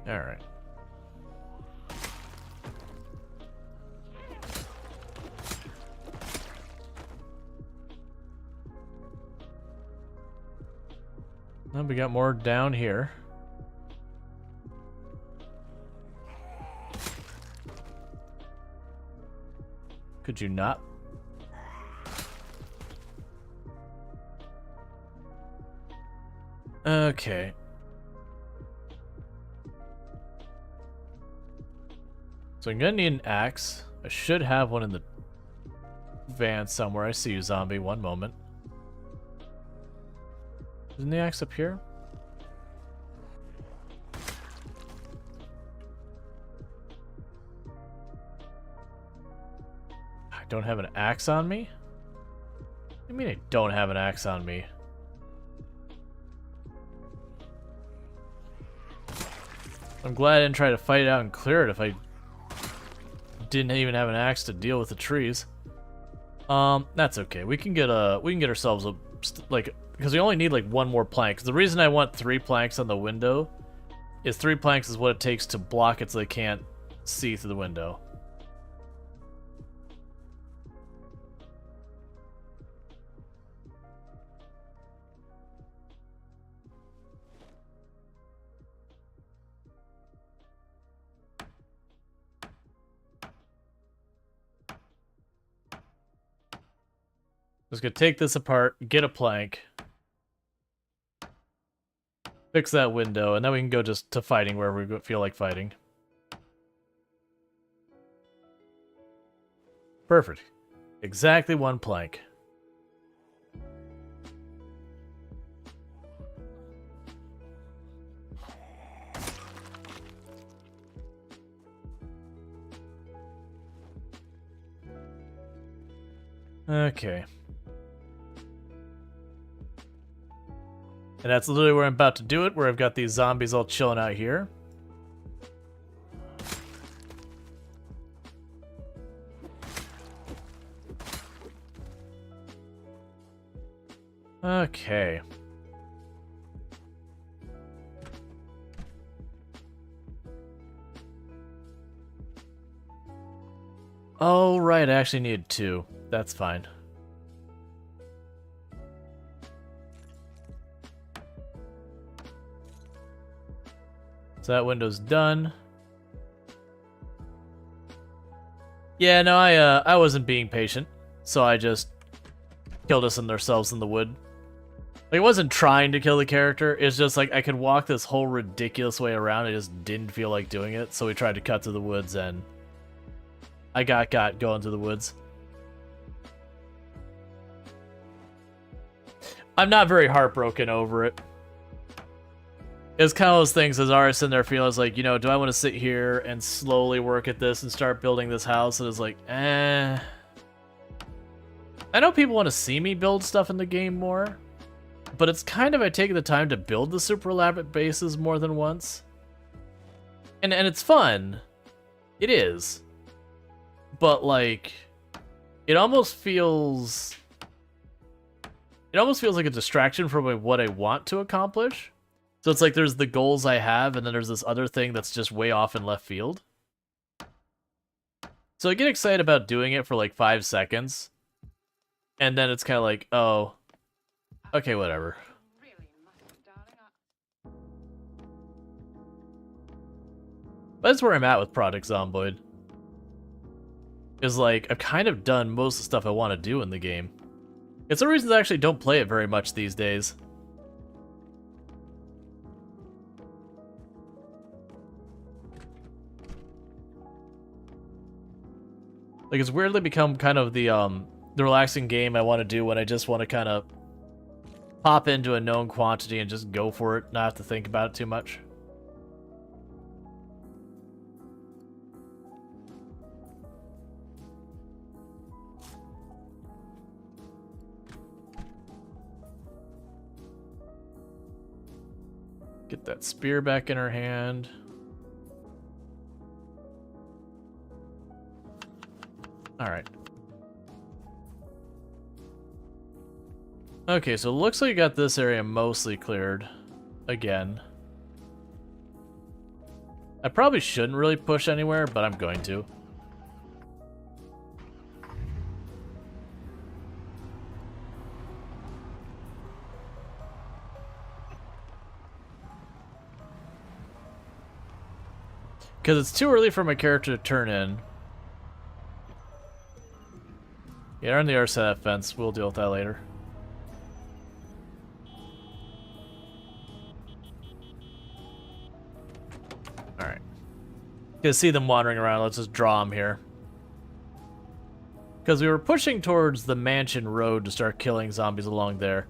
Alright. Then we got more down here. Could you not? Okay. So I'm gonna need an axe. I should have one in the van somewhere. I see you, zombie. One moment. Isn't the axe up here? I don't have an axe on me? What do you mean I don't have an axe on me? I'm glad I didn't try to fight it out and clear it if I didn't even have an axe to deal with the trees. That's okay. We can get ourselves a like, because we only need like one more plank. 'Cause the reason I want 3 planks on the window is 3 planks is what it takes to block it so they can't see through the window. Just gonna take this apart, get a plank, fix that window, and then we can go just to fighting wherever we feel like fighting. Perfect. Exactly 1 plank. Okay. And that's literally where I'm about to do it, where I've got these zombies all chilling out here. Okay. Oh, right, I actually need 2. That's fine. So that window's done. Yeah, no, I wasn't being patient, so I just killed us in themselves in the wood. Like, I wasn't trying to kill the character, it's just like I could walk this whole ridiculous way around, I just didn't feel like doing it, so we tried to cut through the woods and I got going through the woods. I'm not very heartbroken over it. It's kind of those things as artists in there feels like, you know, do I want to sit here and slowly work at this and start building this house? And it's like, I know people want to see me build stuff in the game more, but it's kind of I take the time to build the super elaborate bases more than once. And it's fun. It is. But like, it almost feels like a distraction from like, what I want to accomplish. So it's like there's the goals I have, and then there's this other thing that's just way off in left field. So I get excited about doing it for like 5 seconds, and then it's kind of like, oh, okay, whatever. But that's where I'm at with Project Zomboid. Is like, I've kind of done most of the stuff I want to do in the game. It's the reason I actually don't play it very much these days. Like, it's weirdly become kind of the relaxing game I want to do when I just want to kind of pop into a known quantity and just go for it, not have to think about it too much. Get that spear back in her hand. Alright. Okay, so it looks like you got this area mostly cleared. Again. I probably shouldn't really push anywhere, but I'm going to. Because it's too early for my character to turn in. Yeah, on the other side of that fence. We'll deal with that later. Alright. Gonna see them wandering around. Let's just draw them here. Because we were pushing towards the mansion road to start killing zombies along there.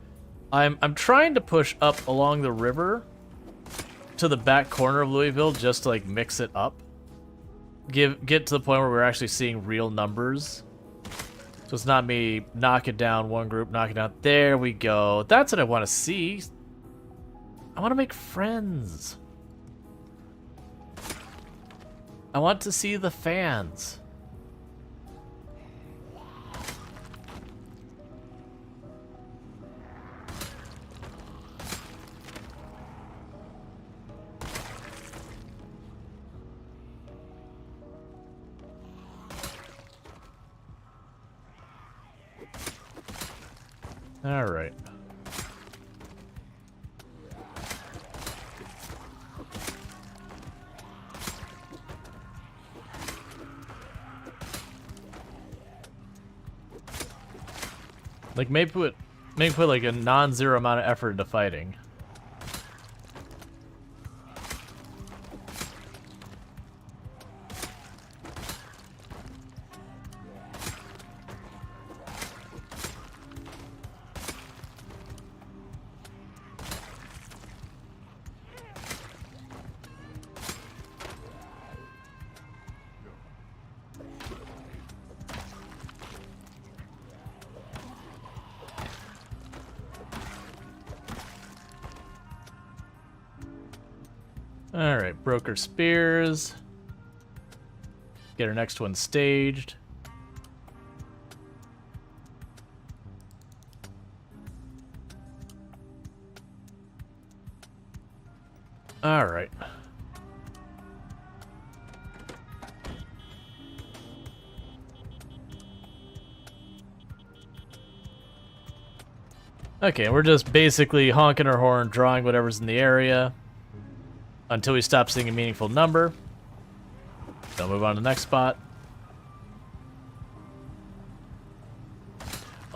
I'm trying to push up along the river to the back corner of Louisville just to like mix it up. Get to the point where we're actually seeing real numbers. So it's not me knocking down one group, knocking down. There we go. That's what I want to see. I want to make friends. I want to see the fans. All right. Like maybe put like a non-zero amount of effort into fighting. Alright, broker spears. Get our next one staged. Alright. Okay, we're just basically honking our horn, drawing whatever's in the area. Until we stop seeing a meaningful number. Then move on to the next spot.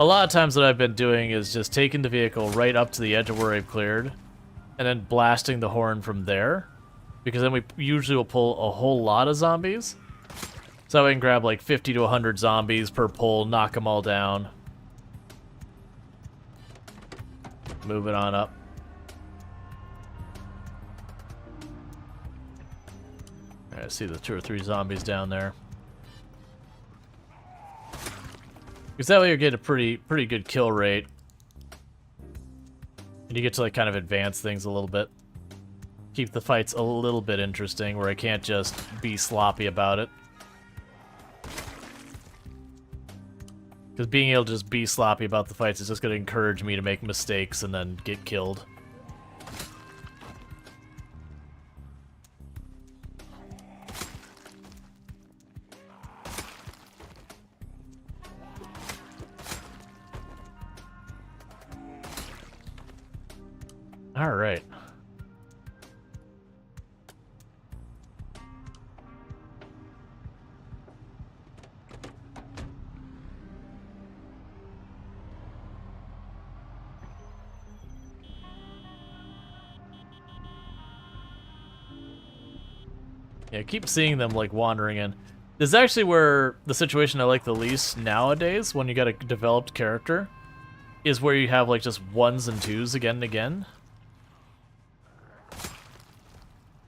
A lot of times what I've been doing is just taking the vehicle right up to the edge of where I've cleared, and then blasting the horn from there. Because then we usually will pull a whole lot of zombies. So I can grab like 50 to 100 zombies per pull, knock them all down. Move it on up. I see the 2 or 3 zombies down there. Because that way you get a pretty good kill rate. And you get to like kind of advance things a little bit. Keep the fights a little bit interesting where I can't just be sloppy about it. Because being able to just be sloppy about the fights is just going to encourage me to make mistakes and then get killed. All right. Yeah, I keep seeing them like wandering in. This is actually where the situation I like the least nowadays, when you got a developed character, is where you have like just 1s and 2s again and again.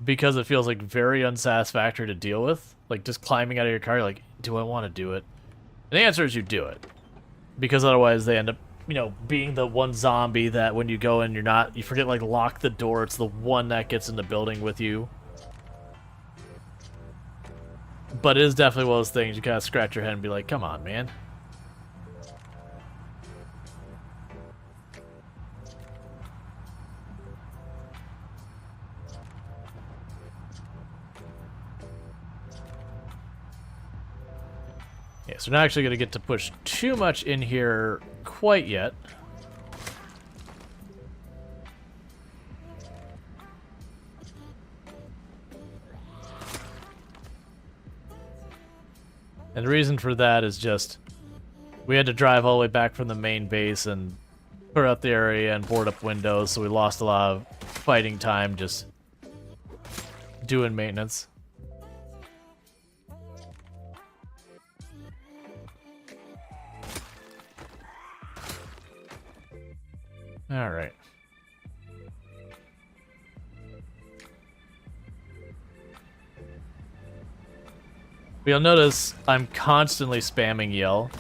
Because it feels like very unsatisfactory to deal with. Like just climbing out of your car, you're like, do I want to do it? And the answer is you do it. Because otherwise they end up you know, being the one zombie that when you go in, you forget, like, lock the door. It's the one that gets in the building with you. But it is definitely one of those things you kind of scratch your head and be like, come on, man. Yeah, so we're not actually going to get to push too much in here quite yet. And the reason for that is just we had to drive all the way back from the main base and clear out the area and board up windows, so we lost a lot of fighting time just doing maintenance. All right. But you'll notice I'm constantly spamming yell.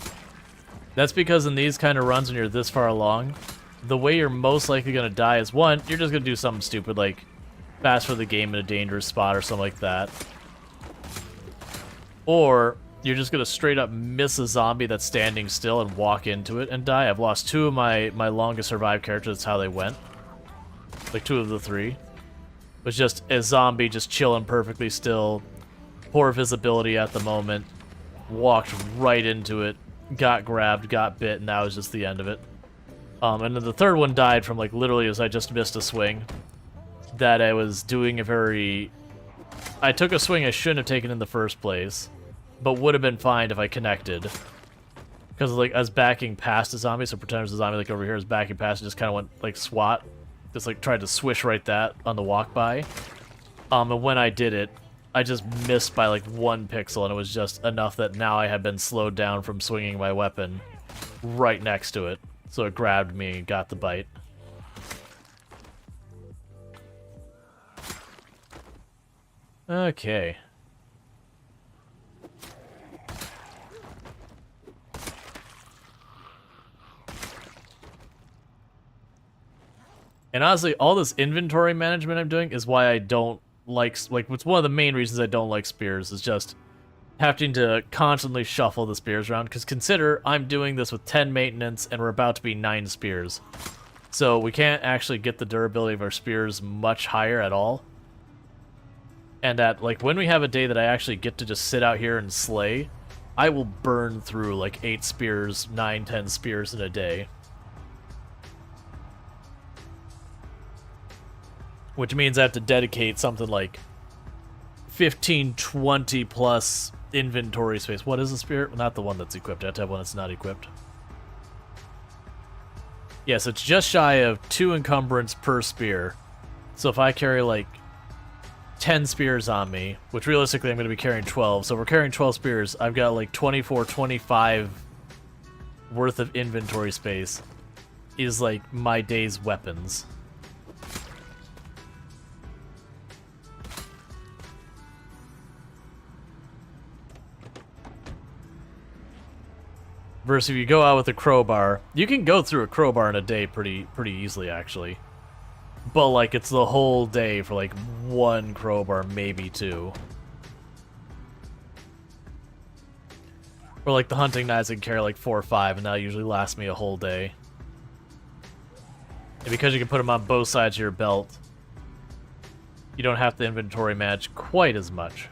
That's because in these kind of runs when you're this far along, the way you're most likely going to die is, one, you're just going to do something stupid like fast for the game in a dangerous spot or something like that. Or you're just going to straight up miss a zombie that's standing still and walk into it and die. I've lost two of my longest survived characters. That's how they went. Like 2 of the 3. It was just a zombie just chilling perfectly still. Poor visibility at the moment. Walked right into it. Got grabbed, got bit, and that was just the end of it. And then the third one died from, like, literally as I just missed a swing. That I was doing a very... I took a swing I shouldn't have taken in the first place, but would have been fine if I connected. Because, like, I was backing past a zombie, so pretend there's a zombie, like, over here is backing past, and just kind of went, like, SWAT. Just, like, tried to swish right that on the walk by. And when I did it, I just missed by, like, 1 pixel, and it was just enough that now I had been slowed down from swinging my weapon right next to it. So it grabbed me and got the bite. Okay. And honestly, all this inventory management I'm doing is why I don't like, it's one of the main reasons I don't like spears, is just having to constantly shuffle the spears around, because consider I'm doing this with 10 maintenance and we're about to be 9 spears. So we can't actually get the durability of our spears much higher at all. And that, like, when we have a day that I actually get to just sit out here and slay, I will burn through like 8 spears, 9, 10 spears in a day. Which means I have to dedicate something like 15, 20 plus inventory space. What is a spear? Well, not the one that's equipped. I have to have one that's not equipped. Yes, it's just shy of 2 encumbrance per spear. So if I carry like 10 spears on me, which realistically I'm going to be carrying 12. So if we're carrying 12 spears, I've got like 24, 25 worth of inventory space is like my day's weapons. Versus if you go out with a crowbar, you can go through a crowbar in a day pretty easily, actually. But, like, it's the whole day for, like, 1 crowbar, maybe 2. Or, like, the hunting knives I can carry, like, 4 or 5, and that usually lasts me a whole day. And because you can put them on both sides of your belt, you don't have to inventory manage quite as much.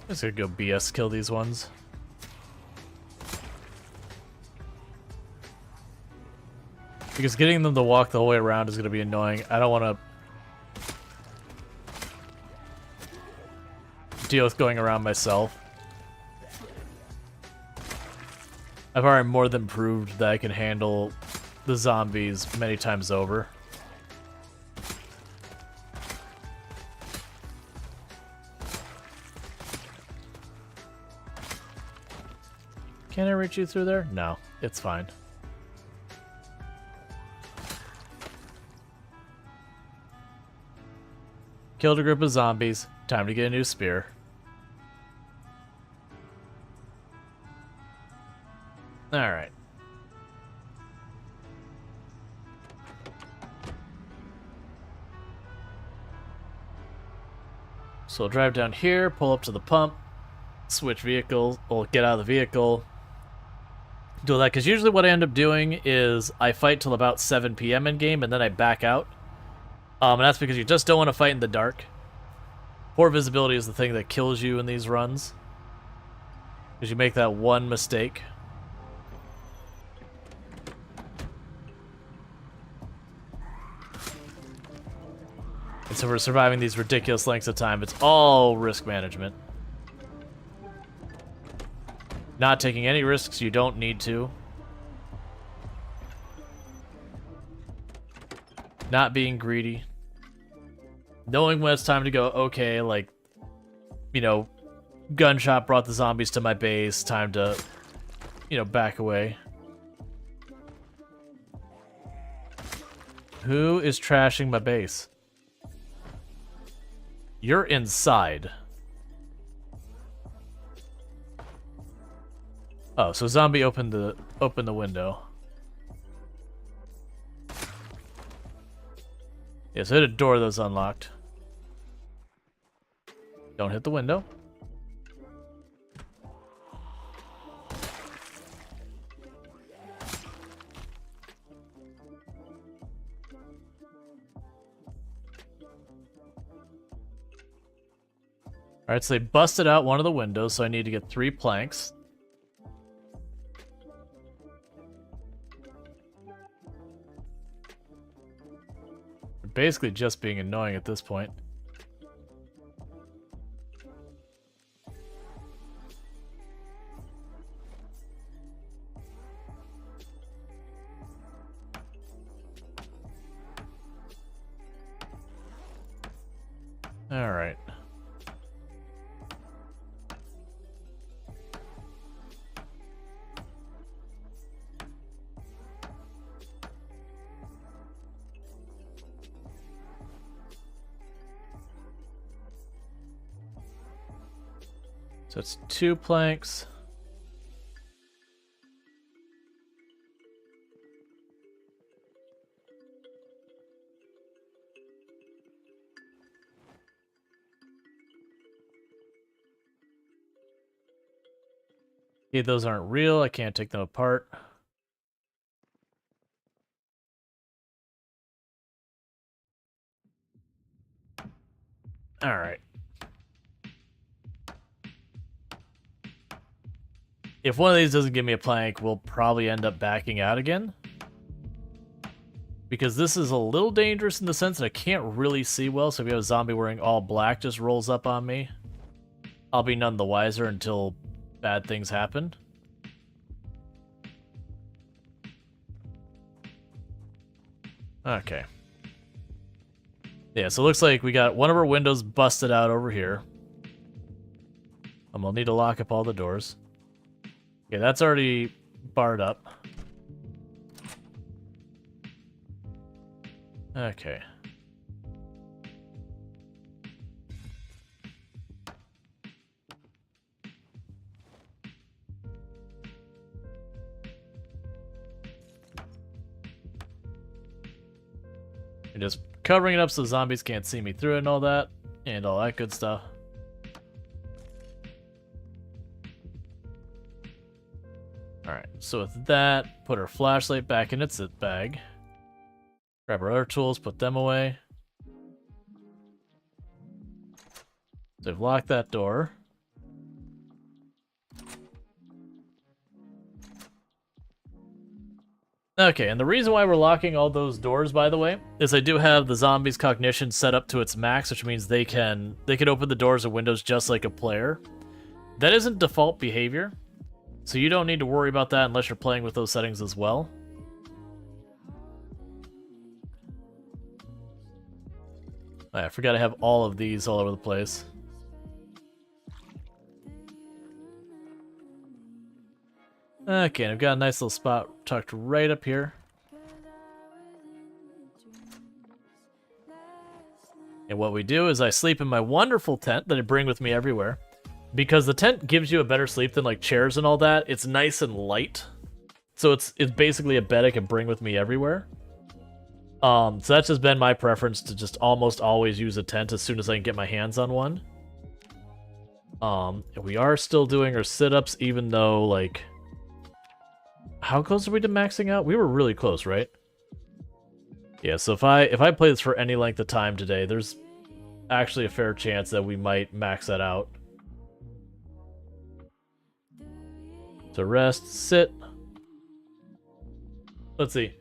I'm just gonna go BS kill these ones. Because getting them to walk the whole way around is gonna be annoying. I don't want to deal with going around myself. I've already more than proved that I can handle the zombies many times over. Can I reach you through there? No, it's fine. Killed a group of zombies. Time to get a new spear. Alright. So we'll drive down here, pull up to the pump, switch vehicles, we'll get out of the vehicle. Do that, because usually what I end up doing is I fight till about 7 p.m. in game, and then I back out. And that's because you just don't want to fight in the dark. Poor visibility is the thing that kills you in these runs. Because you make that one mistake. And so we're surviving these ridiculous lengths of time. It's all risk management. Not taking any risks you don't need to. Not being greedy. Knowing when it's time to go, okay, like, you know, gunshot brought the zombies to my base, time to, you know, back away. Who is trashing my base? You're inside. Oh, so zombie opened the window. Yeah, so hit a door that was unlocked. Don't hit the window. Alright, so they busted out one of the windows, so I need to get 3 planks. They're basically just being annoying at this point. Alright. So it's 2 planks. Okay, those aren't real. I can't take them apart. All right. If one of these doesn't give me a plank, we'll probably end up backing out again. Because this is a little dangerous in the sense that I can't really see well, so if you have a zombie wearing all black just rolls up on me, I'll be none the wiser until bad things happen. Okay. Yeah, so it looks like we got one of our windows busted out over here. And we'll need to lock up all the doors. Okay, that's already barred up. Okay. And just covering it up so zombies can't see me through it and all that good stuff. Alright, so with that, put our flashlight back in its bag. Grab our other tools, put them away. So we've locked that door. Okay, and the reason why we're locking all those doors, by the way, is I do have the zombie's cognition set up to its max, which means they can open the doors and windows just like a player. That isn't default behavior, so you don't need to worry about that unless you're playing with those settings as well. I forgot I have all of these all over the place. Okay, I've got a nice little spot tucked right up here. And what we do is I sleep in my wonderful tent that I bring with me everywhere. Because the tent gives you a better sleep than like chairs and all that. It's nice and light. So it's basically a bed I can bring with me everywhere. So that's just been my preference to just almost always use a tent as soon as I can get my hands on one. We are still doing our sit-ups even though like... How close are we to maxing out? We were really close, right? Yeah, so if I play this for any length of time today, there's actually a fair chance that we might max that out. So rest, sit. Let's see.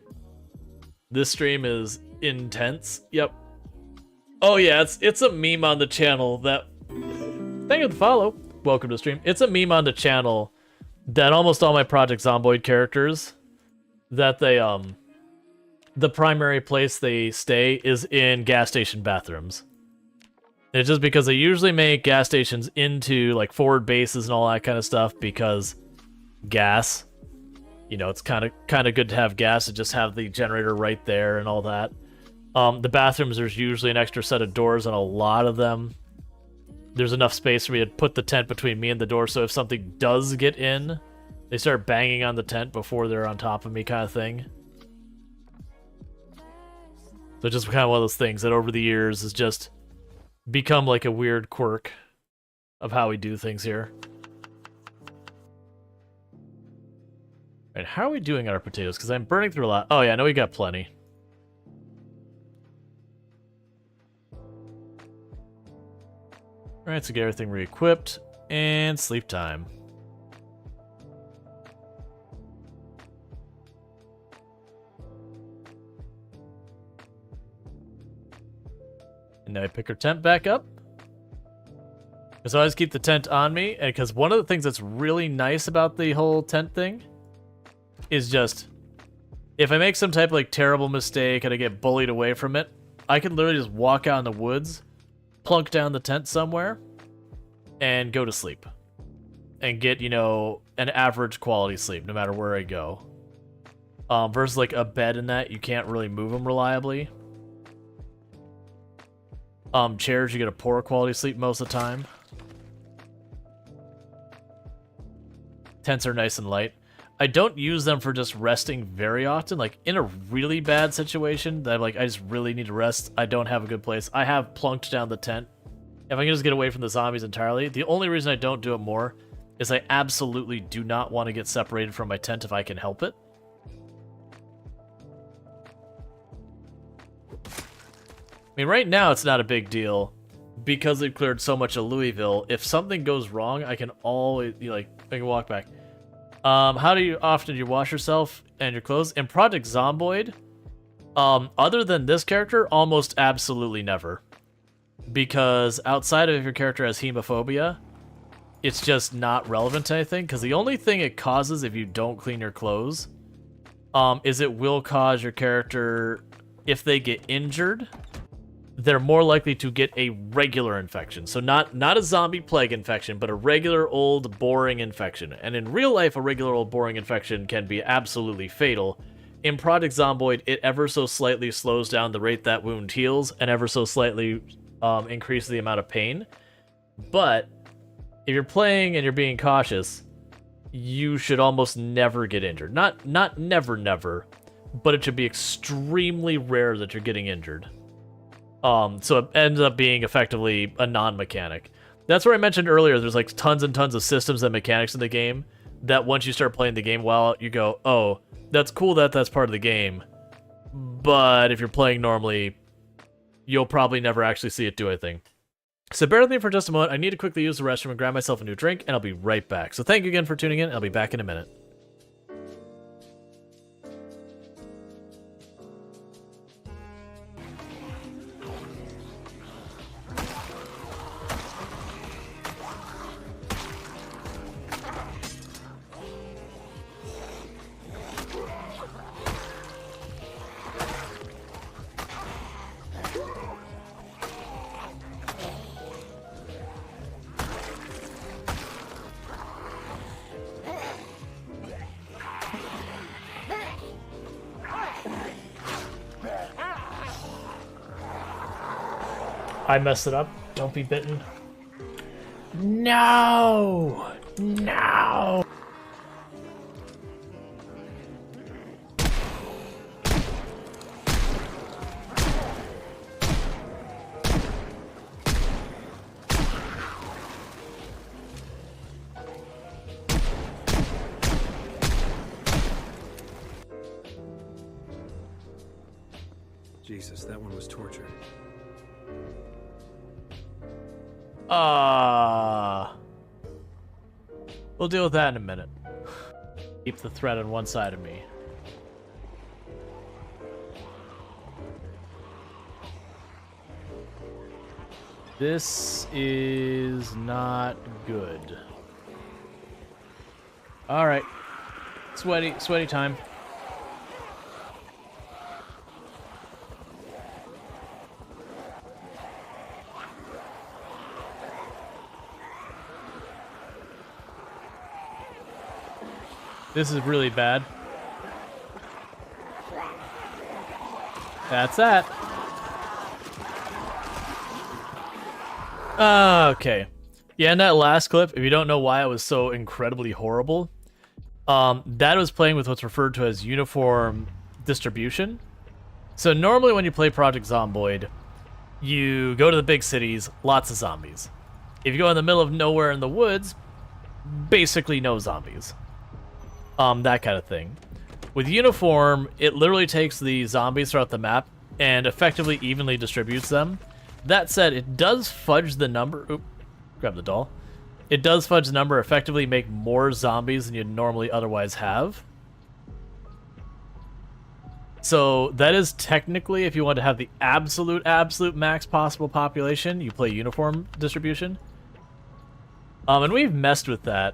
This stream is intense. Yep. Oh yeah, it's a meme on the channel that... Thank you for the follow. Welcome to the stream. It's a meme on the channel that almost all my Project Zomboid characters, that they, the primary place they stay is in gas station bathrooms. It's just because they usually make gas stations into, like, forward bases and all that kind of stuff because gas. You know, it's kind of good to have gas and just have the generator right there and all that. The bathrooms, there's usually an extra set of doors on a lot of them. There's enough space for me to put the tent between me and the door, so if something does get in, they start banging on the tent before they're on top of me kind of thing. So it's just kind of one of those things that over the years has just become like a weird quirk of how we do things here. And how are we doing on our potatoes? Because I'm burning through a lot. Oh yeah, I know we got plenty. Alright, so get everything re-equipped, and sleep time. And now I pick our tent back up. Because I always keep the tent on me, and because one of the things that's really nice about the whole tent thing is just, if I make some type of like terrible mistake and I get bullied away from it, I can literally just walk out in the woods, plunk down the tent somewhere, and go to sleep. And get, you know, an average quality sleep, no matter where I go. Versus, like, a bed in that, you can't really move them reliably. Chairs, you get a poor quality sleep most of the time. Tents are nice and light. I don't use them for just resting very often. Like, in a really bad situation that, like, I just really need to rest, I don't have a good place. I have plunked down the tent. If I can just get away from the zombies entirely, the only reason I don't do it more is I absolutely do not want to get separated from my tent if I can help it. I mean, right now it's not a big deal because they've cleared so much of Louisville. If something goes wrong, I can always, like, I can walk back. How often do you wash yourself and your clothes? In Project Zomboid, other than this character, almost absolutely never. Because outside of if your character has hemophobia, it's just not relevant to anything. Because the only thing it causes if you don't clean your clothes is it will cause your character, if they get injured, they're more likely to get a regular infection. So not a zombie plague infection, but a regular old boring infection. And in real life, a regular old boring infection can be absolutely fatal. In Project Zomboid, it ever so slightly slows down the rate that wound heals, and ever so slightly increases the amount of pain. But if you're playing and you're being cautious, you should almost never get injured. Not never, but it should be extremely rare that you're getting injured. So it ends up being effectively a non-mechanic. That's where I mentioned earlier, there's like tons and tons of systems and mechanics in the game that once you start playing the game well, you go, oh, that's cool that that's part of the game. But if you're playing normally, you'll probably never actually see it do anything. So bear with me for just a moment. I need to quickly use the restroom and grab myself a new drink, and I'll be right back. So thank you again for tuning in. I'll be back in a minute. I messed it up. Don't be bitten. No! No! Jesus, that one was torture. We'll deal with that in a minute. Keep the threat on one side of me. This is not good. Alright. Sweaty time. This is really bad. That's that. Okay. Yeah, in that last clip, if you don't know why it was so incredibly horrible, that was playing with what's referred to as uniform distribution. So normally when you play Project Zomboid, you go to the big cities, lots of zombies. If you go in the middle of nowhere in the woods, basically no zombies. That kind of thing. With Uniform, it literally takes the zombies throughout the map and effectively evenly distributes them. That said, it does fudge the number... Oop, grab the doll. It does fudge the number, effectively make more zombies than you'd normally otherwise have. So that is technically, if you want to have the absolute max possible population, you play Uniform distribution. And we've messed with that.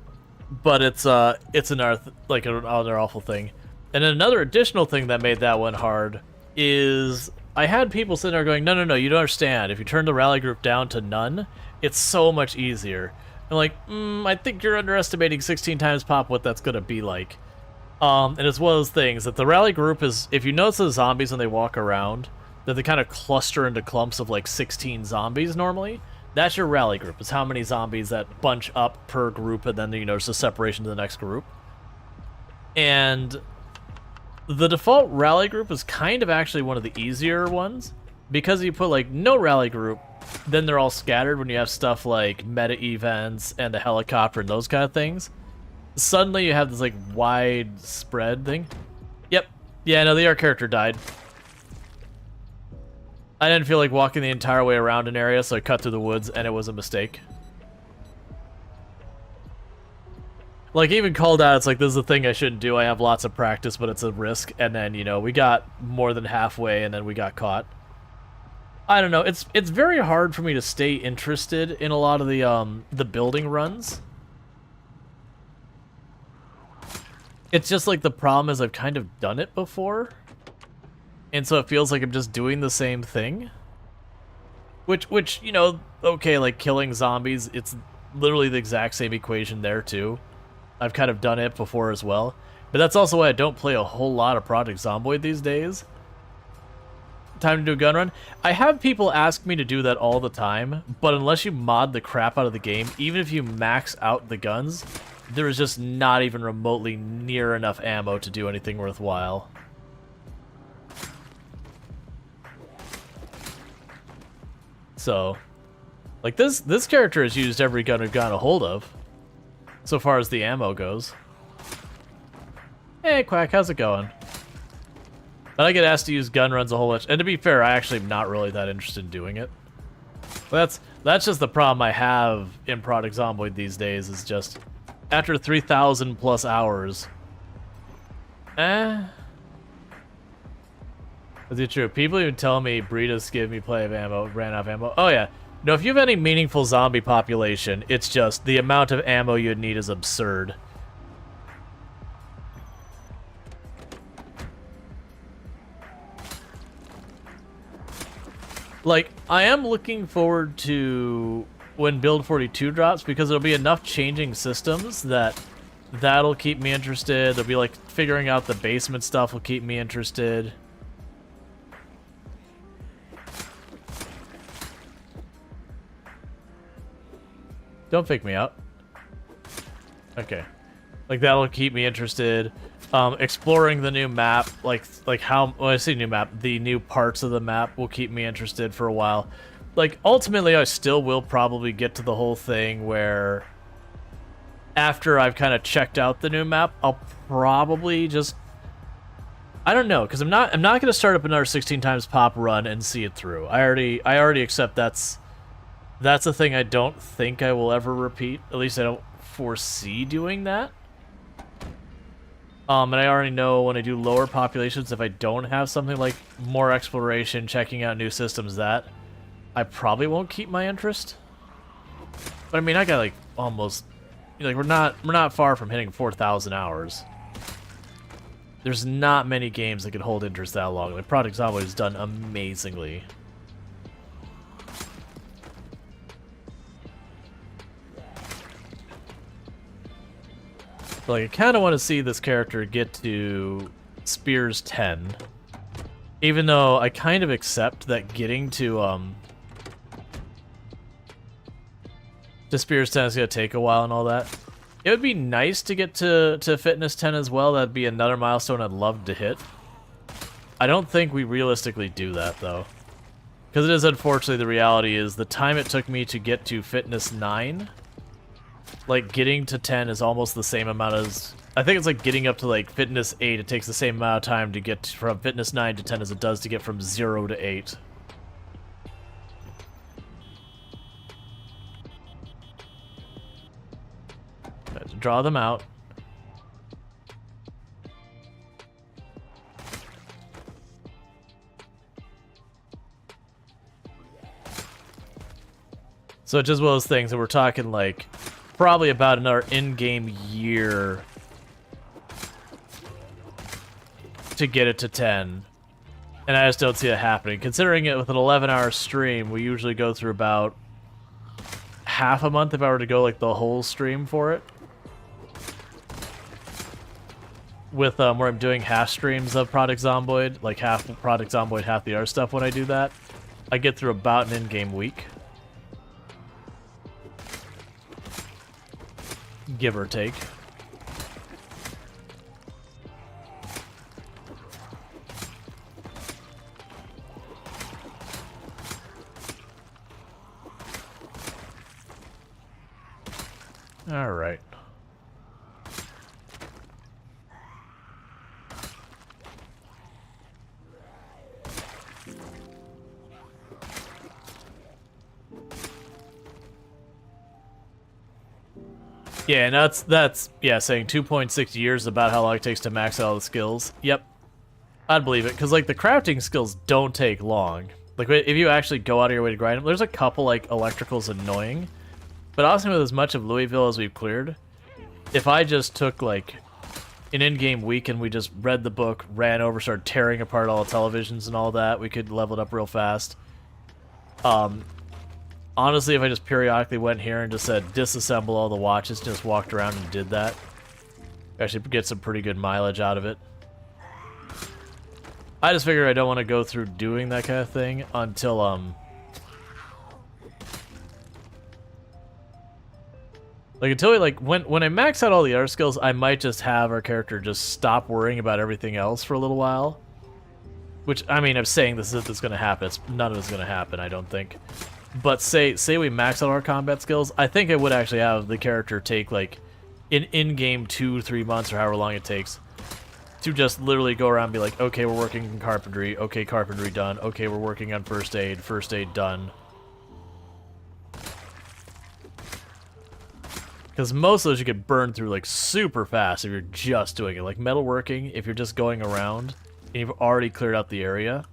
But it's another another awful thing. And then another additional thing that made that one hard is I had people sitting there going, no, you don't understand. If you turn the rally group down to none, it's so much easier. I'm like, I think you're underestimating 16 times pop what that's gonna be like. And it's one of those things that the rally group is, if you notice the zombies when they walk around, that they kind of cluster into clumps of like 16 zombies normally. That's your rally group. It's how many zombies that bunch up per group, and then, you know, there's a separation to the next group. And the default rally group is kind of actually one of the easier ones, because you put, like, no rally group, then they're all scattered when you have stuff like meta events and a helicopter and those kind of things. Suddenly you have this, like, widespread thing. Yep. Yeah, no, the AR character died. I didn't feel like walking the entire way around an area, so I cut through the woods, and it was a mistake. Like, even called out, it's like, this is a thing I shouldn't do. I have lots of practice, but it's a risk. And then, you know, we got more than halfway, and then we got caught. I don't know. It's very hard for me to stay interested in a lot of the building runs. It's just like the problem is I've kind of done it before. And so it feels like I'm just doing the same thing. Which, you know, okay, like killing zombies, it's literally the exact same equation there too. I've kind of done it before as well. But that's also why I don't play a whole lot of Project Zomboid these days. Time to do a gun run. I have people ask me to do that all the time, but unless you mod the crap out of the game, even if you max out the guns, there is just not even remotely near enough ammo to do anything worthwhile. So, like, this character has used every gun we've gotten a hold of, so far as the ammo goes. Hey, Quack, how's it going? But I get asked to use gun runs a whole bunch, and to be fair, I actually am not really that interested in doing it. But that's just the problem I have in Project Zomboid these days, is just, after 3,000 plus hours, Is it true? People even tell me Breeders give me play of ammo, ran out of ammo. Oh yeah. No, if you have any meaningful zombie population, it's just the amount of ammo you'd need is absurd. Like, I am looking forward to when Build 42 drops, because there'll be enough changing systems that'll keep me interested. There'll be, like, figuring out the basement stuff will keep me interested. don't fake me out. Okay. Like, that'll keep me interested. Exploring the new map, like how, when I say new map, the new parts of the map will keep me interested for a while. Like, ultimately, I still will probably get to the whole thing where after I've kind of checked out the new map, I'll probably just, I don't know, because I'm not going to start up another 16 times pop run and see it through. I already accept that's a thing I don't think I will ever repeat. At least I don't foresee doing that. And I already know when I do lower populations, if I don't have something like more exploration, checking out new systems, that I probably won't keep my interest. But I mean, I got like almost, like we're not far from hitting 4,000 hours. There's not many games that could hold interest that long. Like Project Zomboid has done amazingly. Like, I kind of want to see this character get to Spears 10. Even though I kind of accept that getting to Spears 10 is going to take a while and all that. It would be nice to get to Fitness 10 as well. That'd be another milestone I'd love to hit. I don't think we realistically do that, though. Because it is, unfortunately, the reality is the time it took me to get to Fitness 9... Like, getting to 10 is almost the same amount as... I think it's like getting up to, like, Fitness 8. It takes the same amount of time to get from Fitness 9 to 10 as it does to get from 0 to 8. Let's draw them out. So it's just one of those things that we're talking, like... Probably about another in-game year to get it to 10. And I just don't see it happening. Considering it with an 11-hour stream, we usually go through about half a month if I were to go like the whole stream for it. With where I'm doing half streams of Project Zomboid, like half Project Zomboid, half the other stuff when I do that, I get through about an in-game week. Give or take. All right. Yeah, and that's yeah, saying 2.6 years is about how long it takes to max out all the skills. Yep. I'd believe it, because like the crafting skills don't take long. Like if you actually go out of your way to grind them, there's a couple like electricals annoying. But honestly, with as much of Louisville as we've cleared, if I just took like an in-game week and we just read the book, ran over, started tearing apart all the televisions and all that, we could level it up real fast. Honestly, if I just periodically went here and just said disassemble all the watches, just walked around and did that, actually get some pretty good mileage out of it. I just figured I don't want to go through doing that kind of thing until like until we like when I max out all the other skills, I might just have our character just stop worrying about everything else for a little while. Which, I mean, I'm saying this is going to happen. None of it's going to happen, I don't think. But say we max out our combat skills, I think I would actually have the character take like in-game 2-3 months or however long it takes to just literally go around and be like, okay, we're working in carpentry, okay, carpentry done, okay, we're working on first aid done. Because most of those you could burn through like super fast if you're just doing it. Like metalworking, if you're just going around and you've already cleared out the area,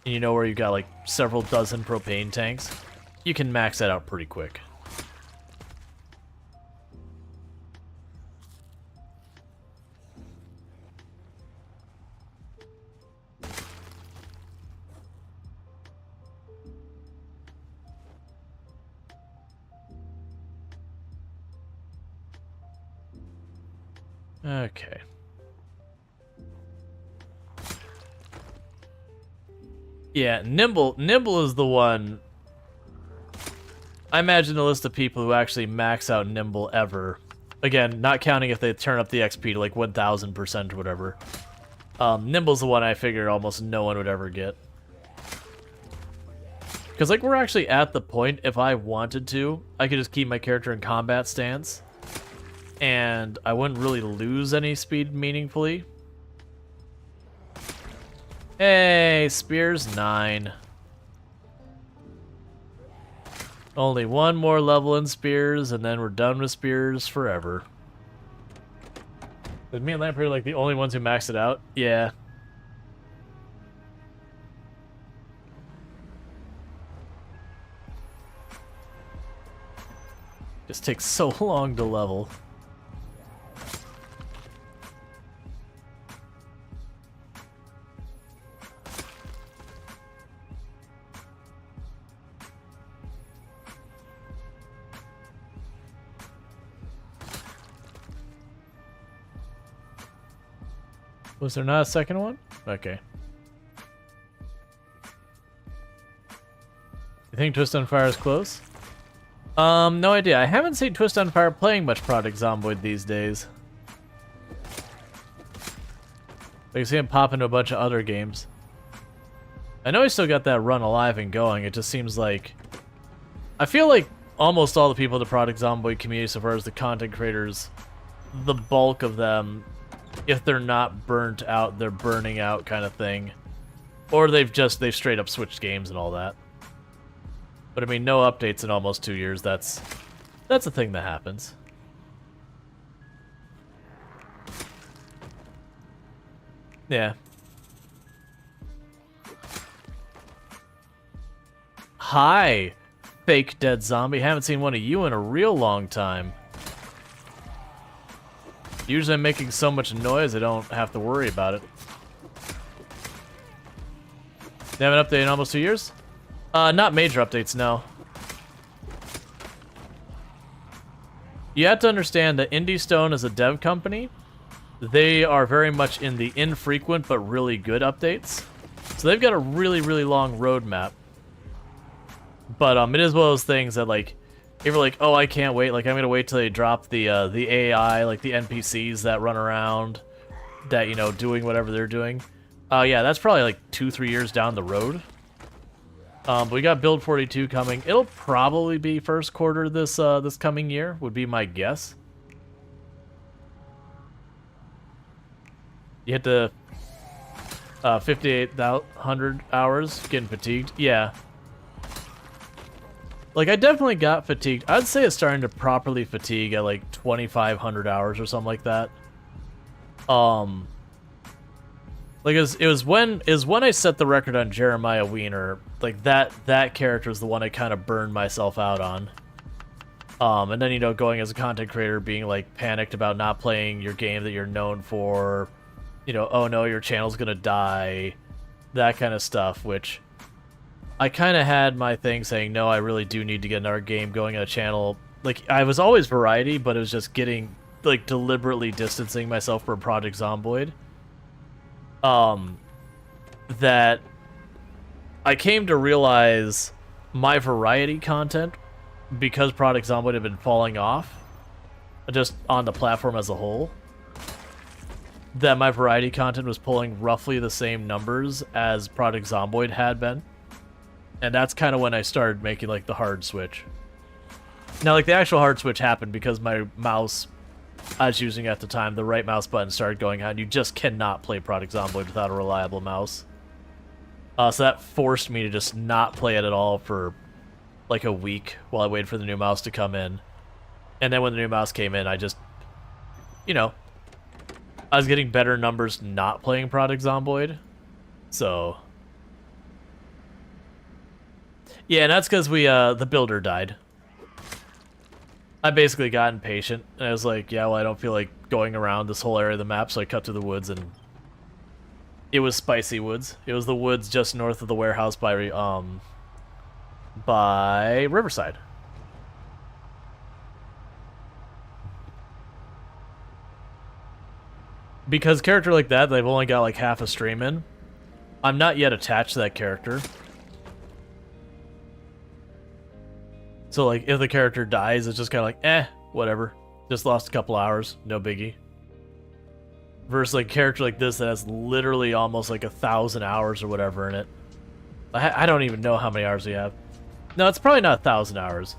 and you know where you've got like several dozen propane tanks, you can max that out pretty quick. Okay. Yeah, Nimble is the one I imagine the list of people who actually max out Nimble ever. Again, not counting if they turn up the XP to like 1000% or whatever. Nimble's the one I figure almost no one would ever get. Because like we're actually at the point, if I wanted to, I could just keep my character in combat stance. And I wouldn't really lose any speed meaningfully. Hey, Spears 9. Only one more level in Spears, and then we're done with Spears forever. Is me and Lamprey like the only ones who maxed it out? Yeah. Just takes so long to level. Was there not a second one? Okay. You think Twist on Fire is close? No idea. I haven't seen Twist on Fire playing much Project Zomboid these days. I can see him pop into a bunch of other games. I know he's still got that run alive and going. It just seems like... I feel like almost all the people in the Project Zomboid community, so far as the content creators, the bulk of them, if they're not burnt out, they're burning out kind of thing. Or they've straight up switched games and all that. But I mean, no updates in almost 2 years, that's a thing that happens. Yeah. Hi, fake dead zombie. Haven't seen one of you in a real long time. Usually I'm making so much noise I don't have to worry about it. They haven't updated in almost 2 years? Not major updates, no. You have to understand that Indie Stone is a dev company. They are very much in the infrequent but really good updates. So they've got a really, really long roadmap. But it is one of those things that, like, if you're like, oh, I can't wait, like, I'm gonna wait till they drop the AI, like the NPCs that run around, that, you know, doing whatever they're doing. Yeah, that's probably like 2-3 years down the road. But we got Build 42 coming. It'll probably be first quarter this this coming year, would be my guess. You hit the 5,800 hours, getting fatigued. Yeah. Like, I definitely got fatigued. I'd say it's starting to properly fatigue at like 2,500 hours or something like that. Like it was when I set the record on Jeremiah Wiener. Like that character is the one I kind of burned myself out on. And then, you know, going as a content creator, being like panicked about not playing your game that you're known for. You know, oh no, your channel's gonna die. That kind of stuff, which I kind of had my thing saying, no, I really do need to get another game going on a channel. Like, I was always variety, but it was just getting, like, deliberately distancing myself from Project Zomboid. That I came to realize my variety content, because Project Zomboid had been falling off, just on the platform as a whole, that my variety content was pulling roughly the same numbers as Project Zomboid had been. And that's kind of when I started making, like, the hard switch. Now, like, the actual hard switch happened because my mouse I was using at the time, the right mouse button started going on. You just cannot play Project Zomboid without a reliable mouse. So that forced me to just not play it at all for, like, a week while I waited for the new mouse to come in. And then when the new mouse came in, I just, you know, I was getting better numbers not playing Project Zomboid. So... yeah, and that's because the builder died. I basically got impatient, and I was like, yeah, well, I don't feel like going around this whole area of the map, so I cut to the woods, and it was Spicy Woods. It was the woods just north of the warehouse by Riverside. Because character like that, they've only got like half a stream in. I'm not yet attached to that character. So like if the character dies, it's just kind of like, whatever. Just lost a couple hours, no biggie. Versus like a character like this that has literally almost like 1,000 hours or whatever in it. I don't even know how many hours we have. No, it's probably not 1,000 hours,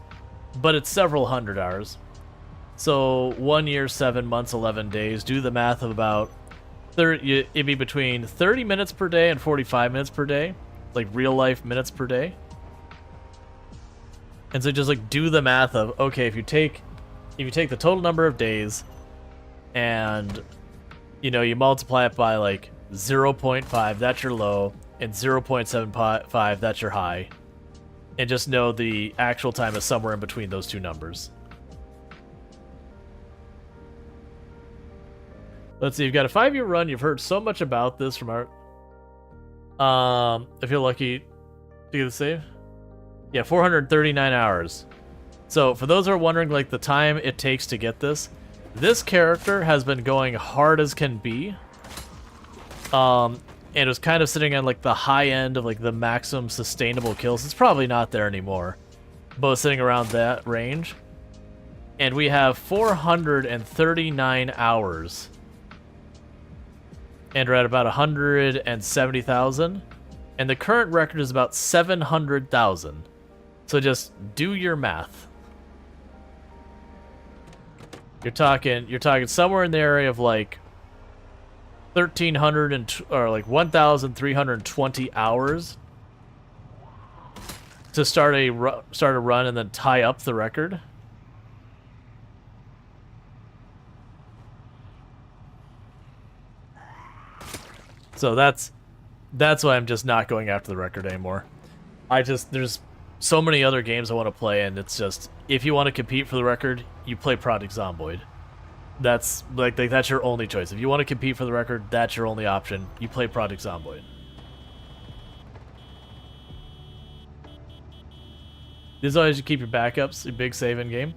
but it's several hundred hours. So 1 year, 7 months, 11 days. Do the math of about 30. It'd be between 30 minutes per day and 45 minutes per day, like real life minutes per day. And so just like do the math of, okay, if you take the total number of days and you know you multiply it by like 0.5, that's your low, and 0.75, that's your high, and just know the actual time is somewhere in between those two numbers. Let's see, you've got a 5-year run. You've heard so much about this from our if you're lucky to get the save. Yeah, 439 hours. So for those who are wondering like the time it takes to get this character has been going hard as can be. And it was kind of sitting on like the high end of like the maximum sustainable kills. It's probably not there anymore, but it's sitting around that range. And we have 439 hours. And we're at about 170,000. And the current record is about 700,000. So just do your math. You're talking somewhere in the area of like 1,300 or like 1,320 hours to start a run and then tie up the record. So that's why I'm just not going after the record anymore. There's so many other games I want to play, and it's just, if you want to compete for the record, you play Project Zomboid. That's like that's your only choice. If you want to compete for the record, that's your only option. You play Project Zomboid. This is always you keep your backups, your big save in game.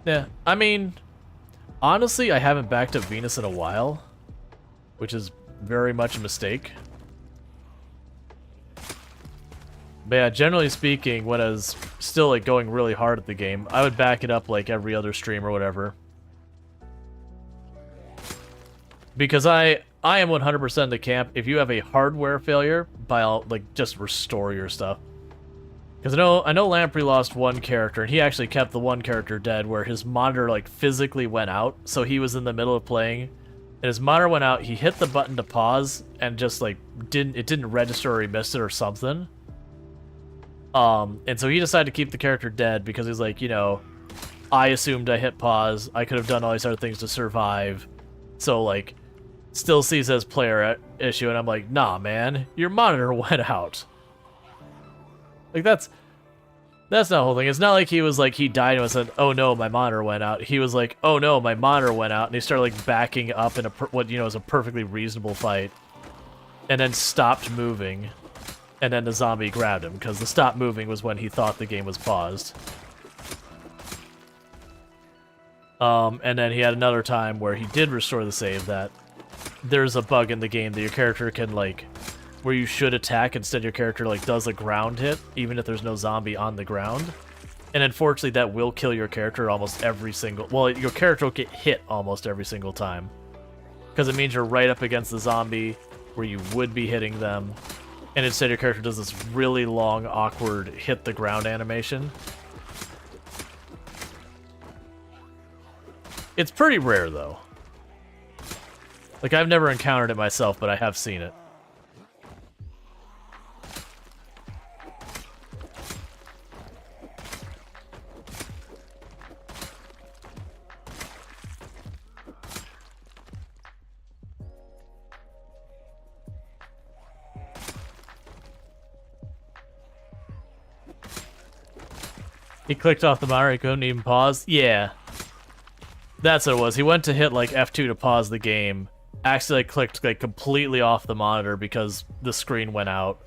Yeah, I mean, honestly, I haven't backed up Venus in a while, which is very much a mistake. But yeah, generally speaking, when I was still like going really hard at the game, I would back it up like every other stream or whatever. Because I am 100% in the camp, if you have a hardware failure, by all, like, just restore your stuff. Because I know Lamprey lost one character, and he actually kept the one character dead, where his monitor, like, physically went out, so he was in the middle of playing, and his monitor went out, he hit the button to pause, and just, like, it didn't register or he missed it or something. And so he decided to keep the character dead, because he's like, you know, I assumed I hit pause, I could have done all these other things to survive, so, like, still sees as player issue, and I'm like, nah, man, your monitor went out. Like, that's not the whole thing. It's not like he was like, he died and said, oh no, my monitor went out. He was like, oh no, my monitor went out, and he started, like, backing up in what, you know, is a perfectly reasonable fight, and then stopped moving, and then the zombie grabbed him, because the stop moving was when he thought the game was paused. And then he had another time where he did restore the save that there's a bug in the game that your character can, like, where you should attack, instead your character, like, does a ground hit, even if there's no zombie on the ground. And unfortunately, that will kill your character almost every single... Well, your character will get hit almost every single time. Because it means you're right up against the zombie, where you would be hitting them, and instead your character does this really long, awkward hit the ground animation. It's pretty rare, though. Like, I've never encountered it myself, but I have seen it. He clicked off the monitor, he couldn't even pause? Yeah. That's what it was. He went to hit, like, F2 to pause the game, accidentally clicked, like, completely off the monitor because the screen went out,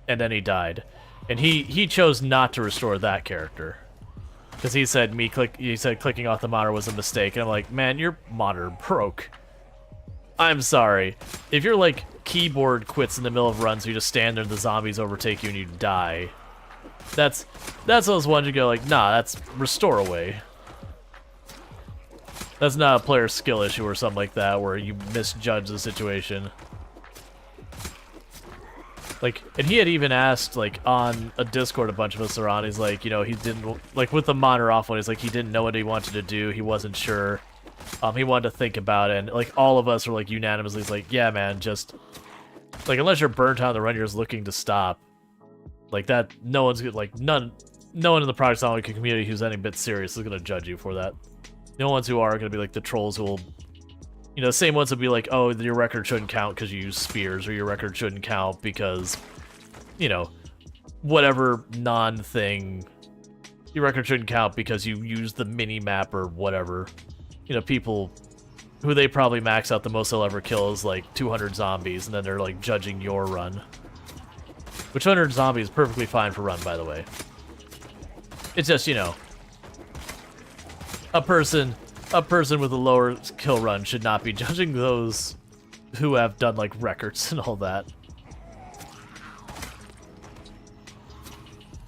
and then he died. And he chose not to restore that character. Because he said clicking off the monitor was a mistake, and I'm like, man, your monitor broke. I'm sorry. If your, like, keyboard quits in the middle of runs, so you just stand there and the zombies overtake you and you die, That's those ones you go like, nah, that's restore away. That's not a player skill issue or something like that where you misjudge the situation. Like, and he had even asked, like, on a Discord a bunch of us are on, he's like, you know, he didn't, like, with the monitor off one, he's like, he didn't know what he wanted to do, he wasn't sure. He wanted to think about it, and, like, all of us were, like, unanimously, like, yeah, man, just, like, unless you're burnt out on the run, you're just looking to stop. Like, that, no one's, like, no one in the product zombie community who's any bit serious is gonna judge you for that. The only ones who are gonna be, like, the trolls who will, you know, the same ones would be like, oh, your record shouldn't count because you use spears, or your record shouldn't count because, you know, whatever non-thing, your record shouldn't count because you use the mini-map or whatever. You know, people who they probably max out the most they'll ever kill is like 200 zombies, and then they're like judging your run. Which 200 zombies is perfectly fine for run, by the way. It's just, you know, a person with a lower kill run should not be judging those who have done like records and all that.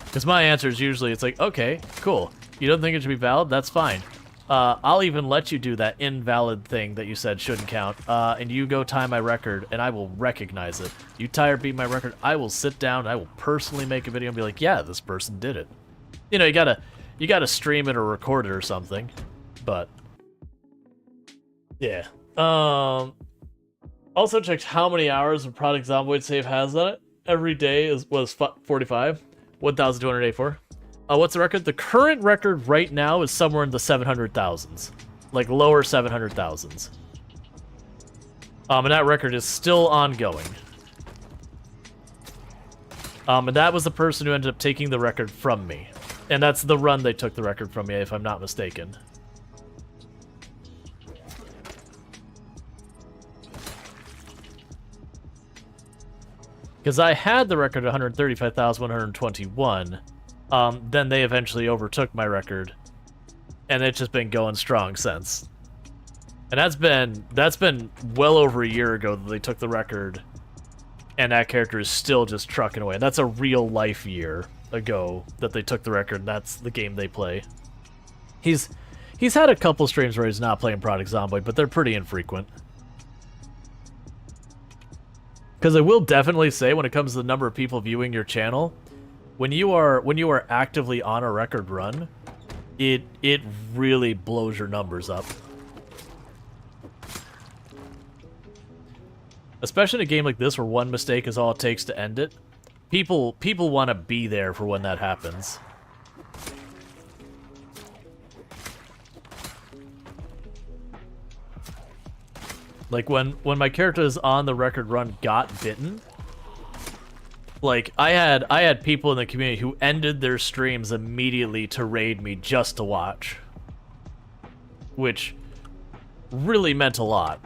Because my answer is usually, it's like, okay, cool. You don't think it should be valid? That's fine. I'll even let you do that invalid thing that you said shouldn't count. And you go tie my record, and I will recognize it. You tie or beat my record, I will sit down, and I will personally make a video and be like, yeah, this person did it. You know, you gotta stream it or record it or something. But yeah. Also checked how many hours of product zomboid save has on it. Every day was 45. 1,284. What's the record? The current record right now is somewhere in the 700,000s. Like lower 700,000s. And that record is still ongoing. And that was the person who ended up taking the record from me. And that's the run they took the record from me, if I'm not mistaken. Because I had the record 135,121. Then they eventually overtook my record, and it's just been going strong since. And that's been well over a year ago that they took the record, and that character is still just trucking away. And that's a real life year ago that they took the record, and that's the game they play. He's had a couple streams where he's not playing Product Zomboid, but they're pretty infrequent. Because I will definitely say, when it comes to the number of people viewing your channel, when you are actively on a record run, it really blows your numbers up. Especially in a game like this where one mistake is all it takes to end it. People want to be there for when that happens. Like when my character is on the record run got bitten. Like I had people in the community who ended their streams immediately to raid me just to watch. Which really meant a lot.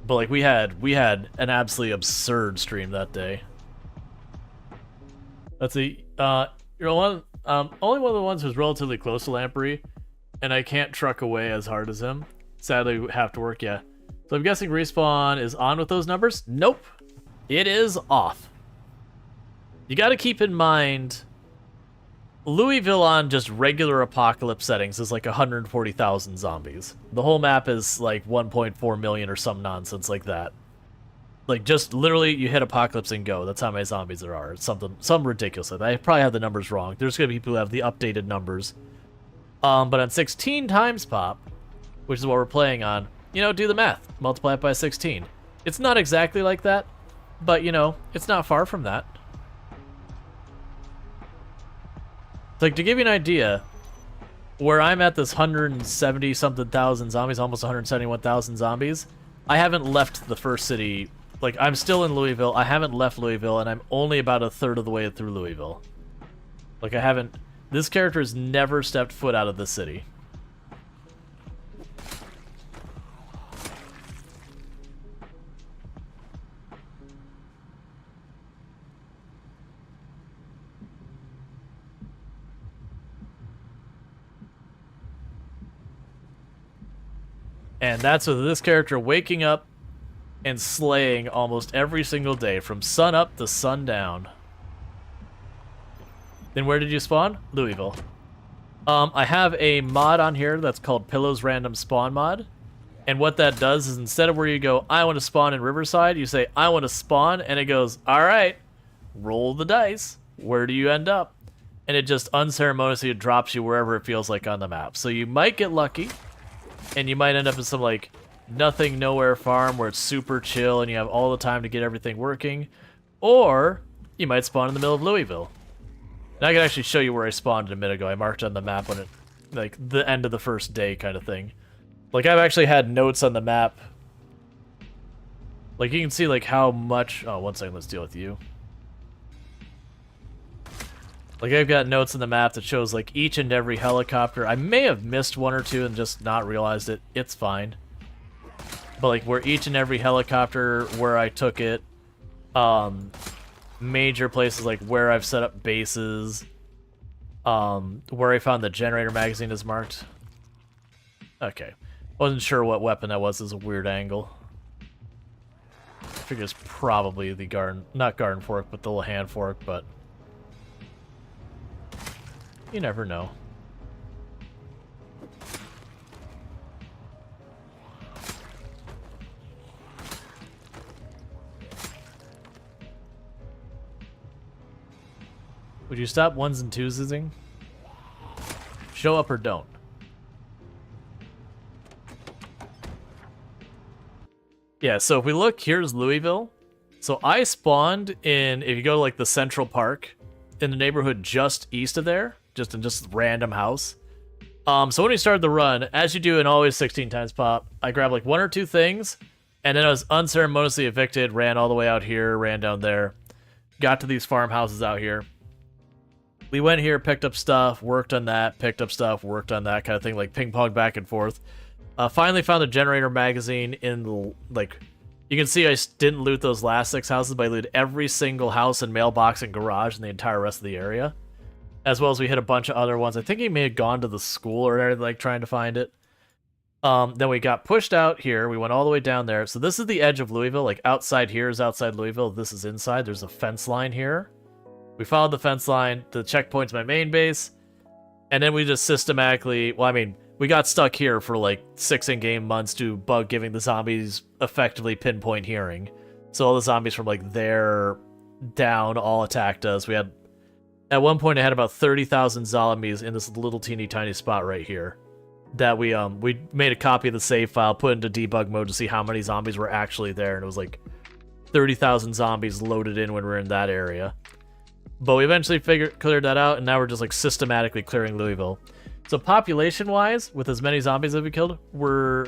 But like we had an absolutely absurd stream that day. Let's see. You're only one of the ones who's relatively close to Lamprey, and I can't truck away as hard as him. Sadly, we have to work, yeah. So I'm guessing Respawn is on with those numbers? Nope. It is off. You gotta keep in mind, Louisville on just regular apocalypse settings is like 140,000 zombies. The whole map is like 1.4 million or some nonsense like that. Like, just literally, you hit apocalypse and go. That's how many zombies there are. It's some ridiculous. I probably have the numbers wrong. There's gonna be people who have the updated numbers. But on 16 times pop, which is what we're playing on, you know, do the math. Multiply it by 16. It's not exactly like that, but, you know, it's not far from that. Like, to give you an idea, where I'm at this 170-something thousand zombies, almost 171,000 zombies, I haven't left the first city. Like, I'm still in Louisville, I haven't left Louisville, and I'm only about a third of the way through Louisville. Like, I haven't... This character has never stepped foot out of the city. And that's with this character waking up and slaying almost every single day, from sun up to sundown. Then where did you spawn? Louisville. I have a mod on here that's called Pillows Random Spawn Mod. And what that does is instead of where you go, I want to spawn in Riverside, you say, I want to spawn, and it goes, all right, roll the dice. Where do you end up? And it just unceremoniously drops you wherever it feels like on the map. So you might get lucky, and you might end up in some, like, nothing nowhere farm where it's super chill and you have all the time to get everything working. Or you might spawn in the middle of Louisville. And I can actually show you where I spawned a minute ago. I marked on the map when it, like, the end of the first day kind of thing. Like, I've actually had notes on the map. Like, you can see, like, how much... Oh, one second, let's deal with you. Like, I've got notes on the map that shows, like, each and every helicopter. I may have missed one or two and just not realized it. It's fine. But, like, where each and every helicopter, where I took it, major places, like, where I've set up bases, where I found the generator magazine is marked. Okay. Wasn't sure what weapon that was. It was a weird angle. I figure it's probably the garden... Not garden fork, but the little hand fork, but... You never know. Would you stop ones and twosing? Show up or don't. Yeah, so if we look, here's Louisville. So I spawned in, if you go to like the Central Park, in the neighborhood just east of there, just in just random house. So when we started the run, as you do in always 16 times pop, I grabbed like one or two things, and then I was unceremoniously evicted, ran all the way out here, ran down there, got to these farmhouses out here. We went here, picked up stuff, worked on that, picked up stuff, worked on that kind of thing, like ping-pong back and forth. Finally found the generator magazine in the, like, you can see I didn't loot those last 6 houses, but I looted every single house and mailbox and garage in the entire rest of the area. As well as we hit a bunch of other ones. I think he may have gone to the school or anything, like, trying to find it. Then we got pushed out here. We went all the way down there. So this is the edge of Louisville. Like, outside here is outside Louisville. This is inside. There's a fence line here. We followed the fence line. The checkpoint's my main base. And then we just systematically... Well, I mean... We got stuck here for like 6 in-game months to bug giving the zombies effectively pinpoint hearing. So all the zombies from like there down all attacked us. We had, at one point I had about 30,000 zombies in this little teeny tiny spot right here. That we made a copy of the save file, put into debug mode to see how many zombies were actually there, and it was like 30,000 zombies loaded in when we were in that area. But we eventually cleared that out, and now we're just like systematically clearing Louisville. So population-wise, with as many zombies as we killed, we're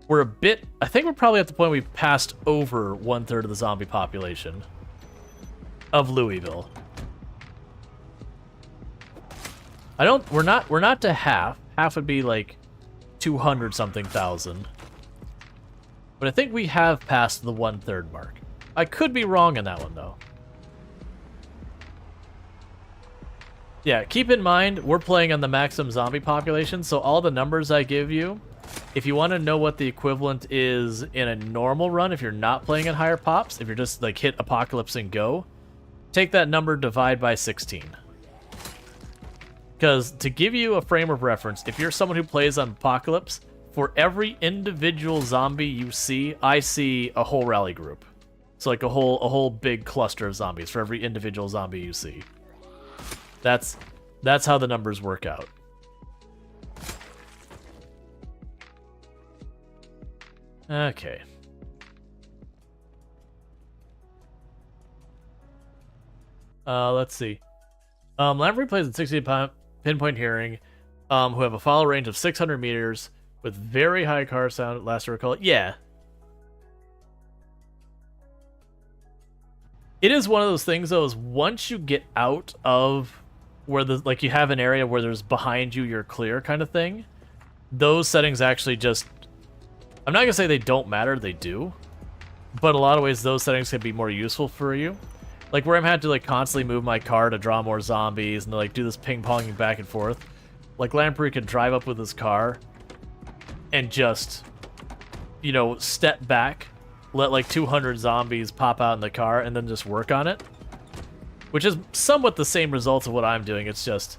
a bit... I think we're probably at the point we passed over 1/3 of the zombie population of Louisville. We're not to half. Half would be like 200-something thousand. But I think we have passed the 1/3 mark. I could be wrong on that one, though. Yeah, keep in mind, we're playing on the maximum zombie population, so all the numbers I give you, if you want to know what the equivalent is in a normal run, if you're not playing at higher pops, if you're just like hit apocalypse and go, take that number, divide by 16. Because to give you a frame of reference, if you're someone who plays on apocalypse, for every individual zombie you see, I see a whole rally group. So like a whole big cluster of zombies for every individual zombie you see. That's how the numbers work out. Okay. Let's see. Lamprey plays at 60 pinpoint hearing, who have a follow range of 600 meters with very high car sound, last I recall. Yeah. It is one of those things, though, is once you get out of where the, like, you have an area where there's behind you, you're clear kind of thing, those settings actually just, I'm not gonna say they don't matter, they do, but a lot of ways those settings can be more useful for you. Like where I'm had to like constantly move my car to draw more zombies and to, like, do this ping-ponging back and forth. Like Lamprey could drive up with his car and just, you know, step back, let like 200 zombies pop out in the car, and then just work on it. which is somewhat the same result of what I'm doing. It's just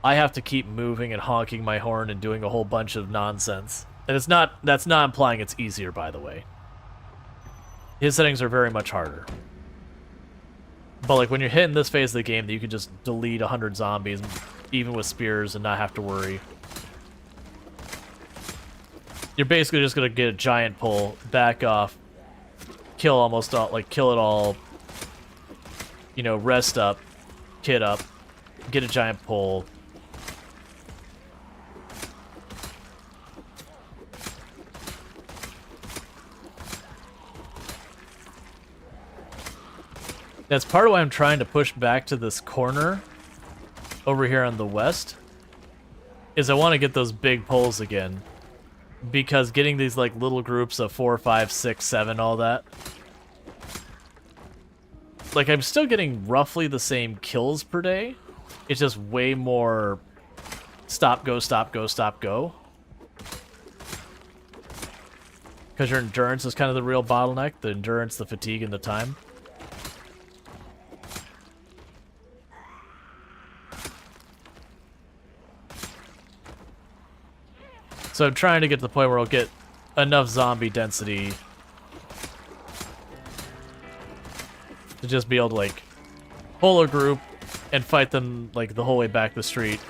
I have to keep moving and honking my horn and doing a whole bunch of nonsense. And that's not implying it's easier, by the way. His settings are very much harder. But like when you're hitting this phase of the game, that you can just delete 100 zombies, even with spears, and not have to worry. You're basically just gonna get a giant pull, back off, kill almost all, like kill it all. You know, rest up, kit up, get a giant pull. That's part of why I'm trying to push back to this corner over here on the west, is I want to get those big pulls again, because getting these like little groups of 4, 5, 6, 7, all that, like I'm still getting roughly the same kills per day. It's just way more stop, go, stop, go, stop, go. Because your endurance is kind of the real bottleneck. The endurance, the fatigue, and the time. So I'm trying to get to the point where I'll get enough zombie density to just be able to, like, pull a group and fight them, like, the whole way back the street.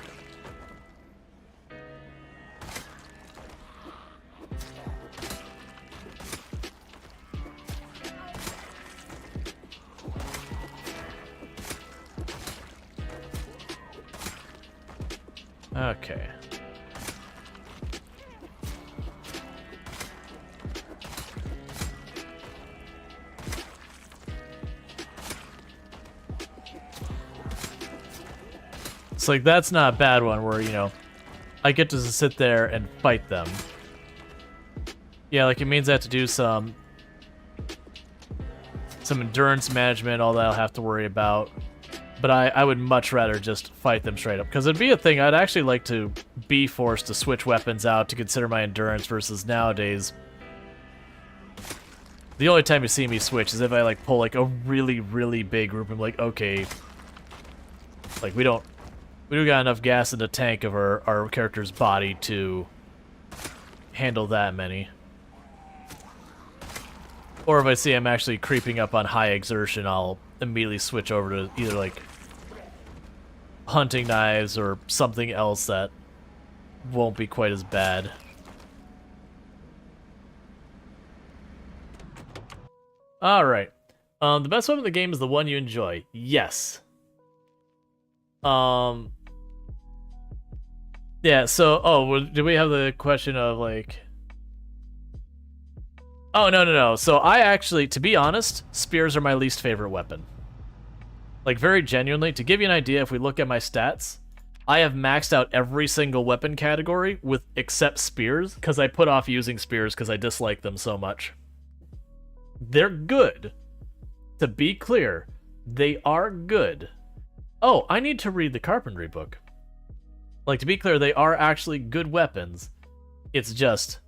Okay. It's like, that's not a bad one where, you know, I get to sit there and fight them. Yeah, like, it means I have to do some endurance management, all that I'll have to worry about. But I would much rather just fight them straight up. Because it'd be a thing, I'd actually like to be forced to switch weapons out to consider my endurance, versus nowadays, the only time you see me switch is if I, like, pull, like, a really, really big group. I'm like, okay, like, we do got enough gas in the tank of our character's body to handle that many. Or if I see I'm actually creeping up on high exertion, I'll immediately switch over to either, like, hunting knives or something else that won't be quite as bad. Alright. The best weapon in the game is the one you enjoy. Yes. Yeah, so, well, did we have the question of, like... Oh, no. So I actually, to be honest, spears are my least favorite weapon. Like, very genuinely, to give you an idea, if we look at my stats, I have maxed out every single weapon category with except spears, because I put off using spears because I dislike them so much. They're good. To be clear, they are good. Oh, I need to read the carpentry book. Like, to be clear, they are actually good weapons. It's just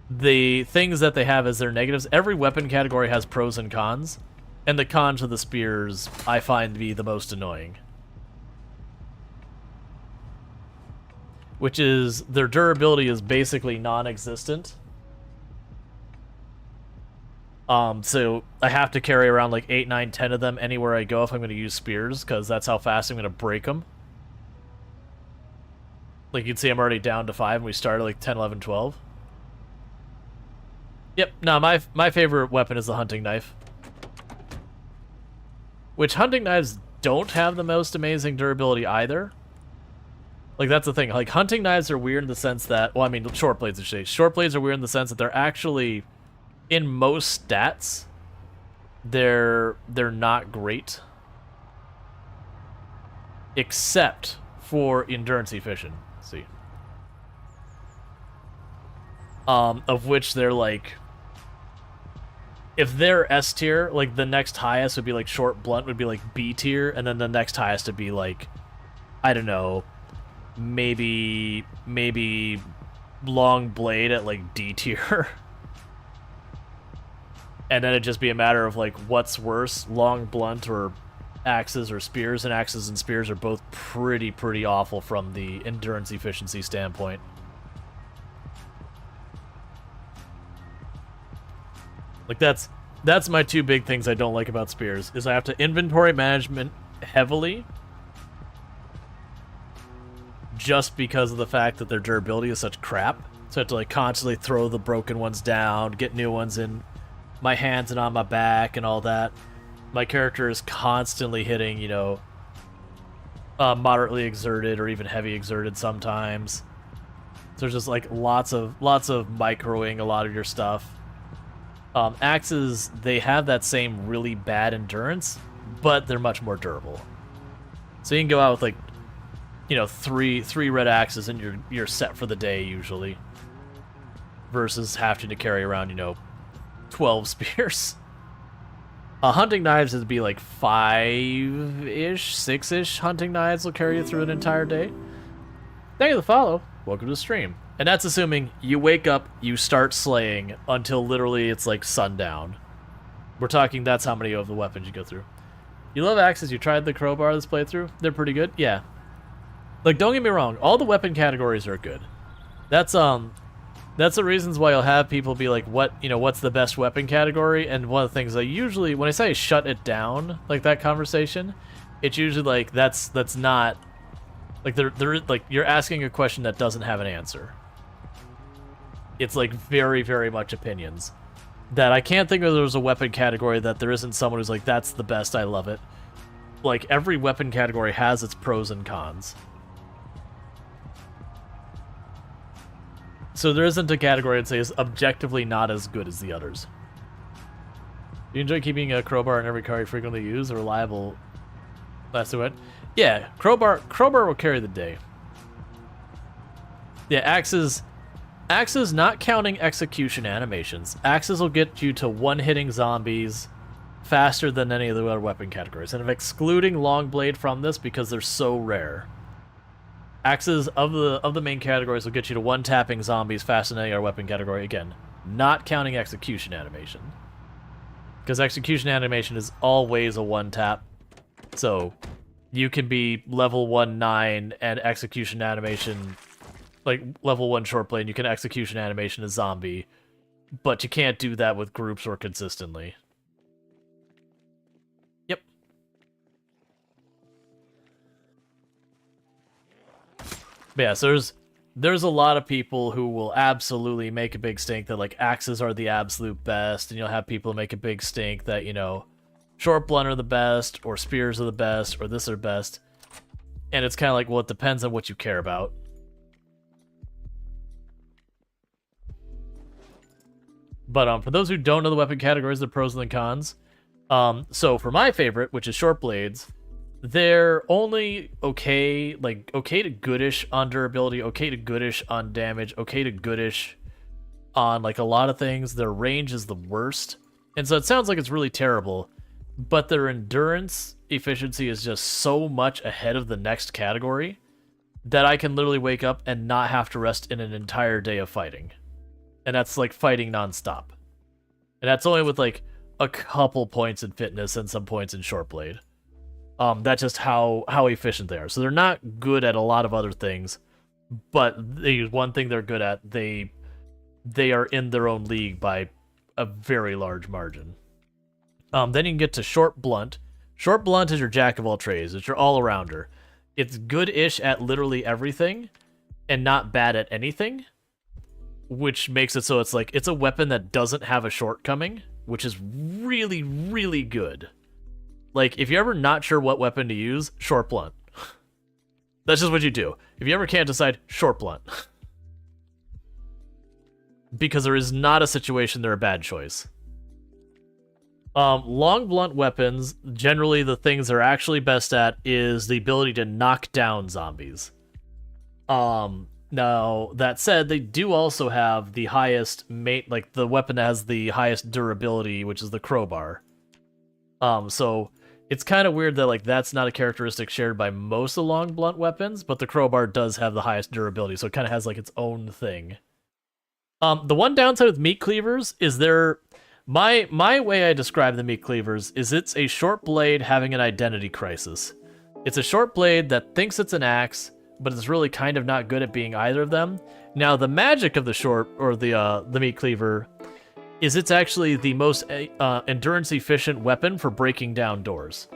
the things that they have as their negatives. Every weapon category has pros and cons, and the cons of the spears I find to be the most annoying. Which is, their durability is basically non-existent. So I have to carry around like 8, 9, 10 of them anywhere I go if I'm going to use spears, because that's how fast I'm going to break them. Like, you can see I'm already down to 5, and we started like 10, 11, 12. Yep, no, my favorite weapon is the hunting knife. Which hunting knives don't have the most amazing durability either. Like, that's the thing. Like, hunting knives are weird in the sense that... Well, I mean, short blades, actually. Short blades are weird in the sense that they're actually... In most stats, they're not great. Except for endurance efficiency. Of which they're like... If they're S tier, like, the next highest would be, like, short blunt would be, like, B tier, and then the next highest would be, like, I don't know, maybe long blade at, like, D tier. And then it'd just be a matter of, like, what's worse, long blunt or axes or spears, and axes and spears are both pretty awful from the endurance efficiency standpoint. Like that's my two big things I don't like about spears, is I have to inventory management heavily just because of the fact that their durability is such crap. So I have to like constantly throw the broken ones down, get new ones in my hands and on my back and all that. My character is constantly hitting, you know, moderately exerted or even heavy exerted sometimes. So there's just like lots of microing a lot of your stuff. Axes, they have that same really bad endurance, but they're much more durable. So you can go out with like, you know, three red axes and you're set for the day usually, versus having to carry around, you know, 12 spears. Hunting knives would be like 5-ish, 6-ish hunting knives will carry you through an entire day. Thank you for the follow. Welcome to the stream. And that's assuming you wake up, you start slaying until literally it's like sundown. We're talking that's how many of the weapons you go through. You love axes, you tried the crowbar this playthrough? They're pretty good? Yeah. Like, don't get me wrong, all the weapon categories are good. That's the reasons why you'll have people be like, what's the best weapon category? And one of the things I usually, when I say shut it down, like that conversation, it's usually like, that's not, like, like, you're asking a question that doesn't have an answer. It's like very much opinions. That I can't think of there's a weapon category that there isn't someone who's like, that's the best, I love it. Like, every weapon category has its pros and cons. So there isn't a category I'd say is objectively not as good as the others. Do you enjoy keeping a crowbar in every car you frequently use? A reliable last event? Yeah, crowbar will carry the day. Yeah, axes not counting execution animations. Axes will get you to one-hitting zombies faster than any of the other weapon categories. And I'm excluding long blade from this because they're so rare. Axes of the main categories will get you to one-tapping zombies faster than any other weapon category. Again, not counting execution animation. Because execution animation is always a one-tap. So you can be level 1-9 and execution animation, like level 1 short blade, you can execution animation a zombie. But you can't do that with groups or consistently. Yep. But yeah, so there's a lot of people who will absolutely make a big stink that like axes are the absolute best, and you'll have people make a big stink that, you know, short blunt are the best, or spears are the best, or this are best. And it's kind of like, well, it depends on what you care about. But for those who don't know the weapon categories, the pros and the cons. So for my favorite, which is short blades, they're only okay, like okay to goodish on durability, okay to goodish on damage, okay to goodish on like a lot of things. Their range is the worst. And so it sounds like it's really terrible, but their endurance efficiency is just so much ahead of the next category that I can literally wake up and not have to rest in an entire day of fighting. And that's like fighting nonstop. And that's only with like a couple points in fitness and some points in short blade. That's just how efficient they are. So they're not good at a lot of other things, but one thing they're good at, they are in their own league by a very large margin. Then you can get to short blunt. Short blunt is your jack of all trades. It's your all-arounder. It's good-ish at literally everything and not bad at anything, which makes it so it's like it's a weapon that doesn't have a shortcoming, which is really, really good. Like, if you're ever not sure what weapon to use, short blunt. That's just what you do. If you ever can't decide, short blunt. Because there is not a situation they're a bad choice. Long blunt weapons, generally the things they're actually best at is the ability to knock down zombies. Now, that said, they do also have the highest like the weapon that has the highest durability, which is the crowbar. So it's kind of weird that like that's not a characteristic shared by most of the long blunt weapons, but the crowbar does have the highest durability, so it kind of has like its own thing. The one downside with meat cleavers is they're My way I describe the meat cleavers is it's a short blade having an identity crisis. It's a short blade that thinks it's an axe, but it's really kind of not good at being either of them. Now, the magic of the short, or the meat cleaver, is it's actually the most endurance-efficient weapon for breaking down doors.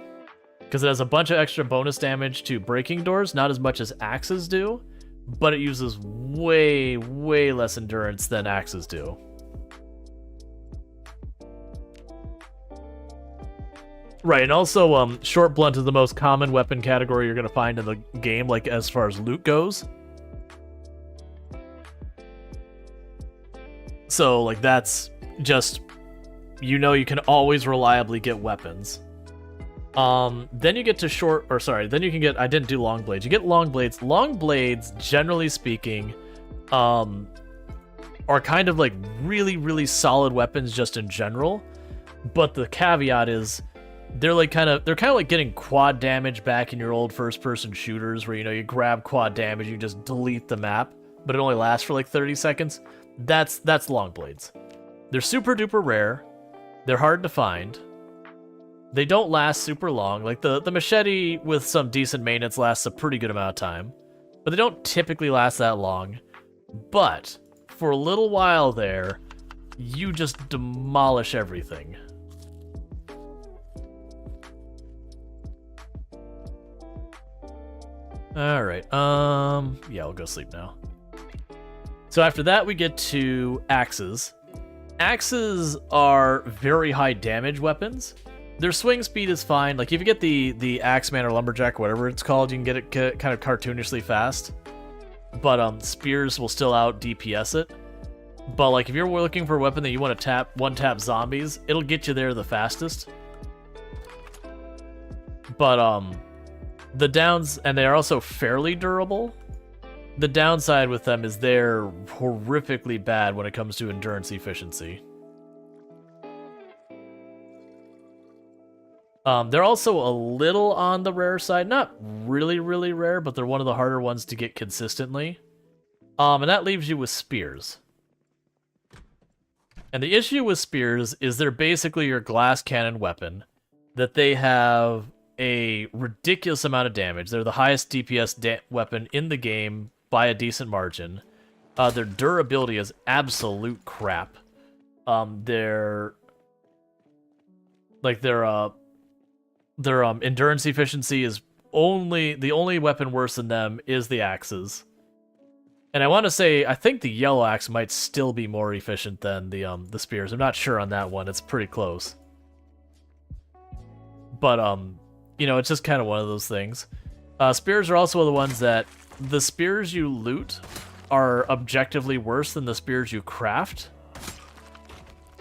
Because it has a bunch of extra bonus damage to breaking doors, not as much as axes do, but it uses way, way less endurance than axes do. Right, and also, short blunt is the most common weapon category you're going to find in the game, like, as far as loot goes. So, like, that's just, you know, you can always reliably get weapons. Then you get to then you can get, I didn't do long blades. You get long blades. Long blades, generally speaking, are kind of like really, really solid weapons just in general. But the caveat is, they're kind of like getting quad damage back in your old first-person shooters, where, you know, you grab quad damage, you just delete the map, but it only lasts for like 30 seconds. That's long blades. They're super duper rare. They're hard to find. They don't last super long. Like the machete with some decent maintenance lasts a pretty good amount of time, but they don't typically last that long. But for a little while there, you just demolish everything. All right. Yeah, I'll go sleep now. So after that, we get to axes. Axes are very high damage weapons. Their swing speed is fine. Like, if you get the Axeman or Lumberjack, whatever it's called, you can get it kind of cartoonishly fast. But spears will still out DPS it. But like, if you're looking for a weapon that you want to one-tap zombies, it'll get you there the fastest. But the downs, and they are also fairly durable. The downside with them is they're horrifically bad when it comes to endurance efficiency. They're also a little on the rare side. Not really, really rare, but they're one of the harder ones to get consistently. And that leaves you with spears. And the issue with spears is they're basically your glass cannon weapon, that they have a ridiculous amount of damage. They're the highest DPS weapon in the game by a decent margin. Their durability is absolute crap. Their endurance efficiency is the only weapon worse than them is the axes. And I want to say, I think the yellow axe might still be more efficient than the spears. I'm not sure on that one. It's pretty close. But you know, it's just kind of one of those things. Spears are also the ones that the spears you loot are objectively worse than the spears you craft.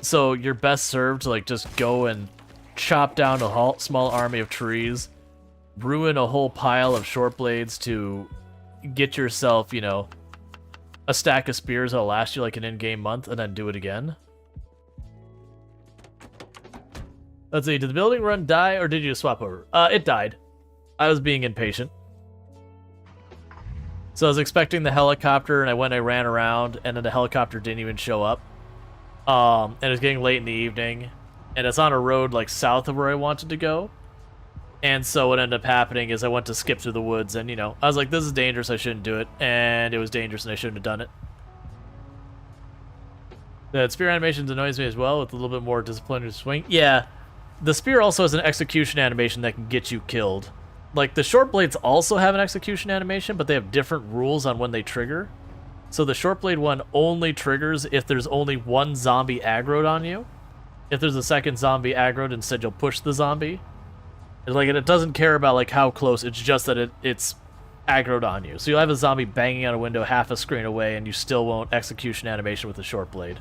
So you're best served to like just go and chop down a small army of trees, ruin a whole pile of short blades to get yourself, you know, a stack of spears that'll last you like an in-game month, and then do it again. Let's see, did the building run die, or did you swap over? It died. I was being impatient. So I was expecting the helicopter, and I ran around, and then the helicopter didn't even show up. And it was getting late in the evening, and it's on a road like south of where I wanted to go. And so what ended up happening is I went to skip through the woods, and, you know, I was like, this is dangerous, I shouldn't do it. And it was dangerous, and I shouldn't have done it. The spear animations annoys me as well, with a little bit more disciplined swing. Yeah, the spear also has an execution animation that can get you killed. Like, the short blades also have an execution animation, but they have different rules on when they trigger. So the short blade one only triggers if there's only one zombie aggroed on you. If there's a second zombie aggroed, instead you'll push the zombie. Like, it doesn't care about like how close, it's just that it's aggroed on you. So you'll have a zombie banging on a window half a screen away, and you still won't execution animation with the short blade.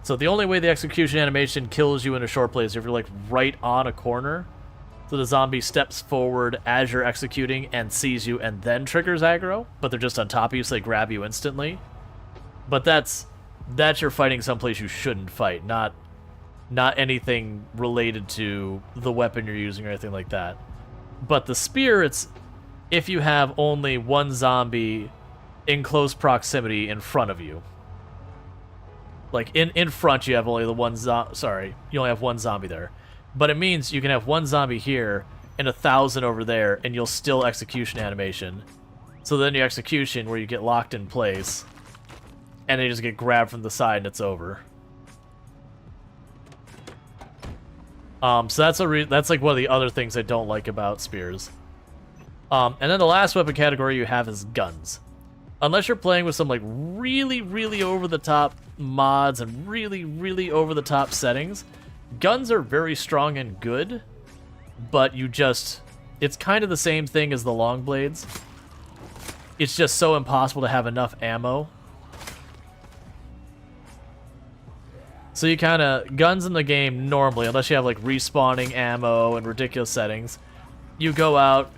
So the only way the execution animation kills you in a short blade is if you're like right on a corner. So the zombie steps forward as you're executing and sees you and then triggers aggro, but they're just on top of you, so they grab you instantly. But that's you're fighting someplace you shouldn't fight, not anything related to the weapon you're using or anything like that. But the spear, it's if you have only one zombie in close proximity in front of you. Like in front, you have only the one sorry, you only have one zombie there, but it means you can have one zombie here and 1,000 over there, and you'll still execution animation. So then your execution where you get locked in place, and they just get grabbed from the side and it's over. So that's like one of the other things I don't like about spears. And then the last weapon category you have is guns. Unless you're playing with some like really, really over-the-top mods and really, really over-the-top settings, guns are very strong and good, but it's kind of the same thing as the long blades. It's just so impossible to have enough ammo. So you kind of, guns in the game normally, unless you have like respawning ammo and ridiculous settings, you go out,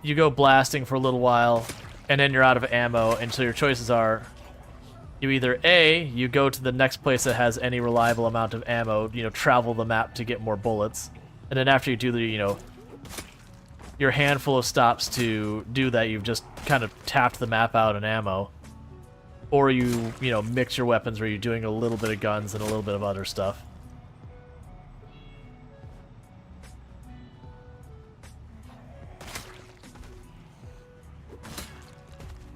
you go blasting for a little while, and then you're out of ammo, and so your choices are, you either A, you go to the next place that has any reliable amount of ammo, travel the map to get more bullets, and then after you do the, your handful of stops to do that, you've just kind of tapped the map out in ammo. Or you mix your weapons where you're doing a little bit of guns and a little bit of other stuff.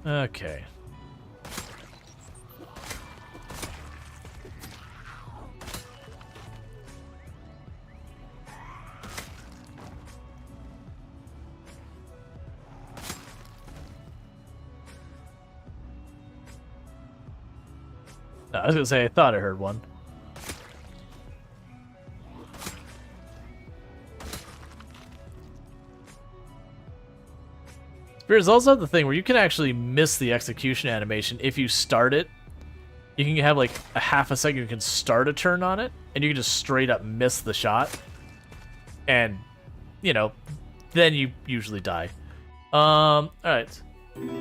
Okay. No, I was gonna say I thought I heard one. Spears also have the thing where you can actually miss the execution animation if you start it. You can have like a half a second you can start a turn on it, and you can just straight up miss the shot. And, then you usually die. Alright.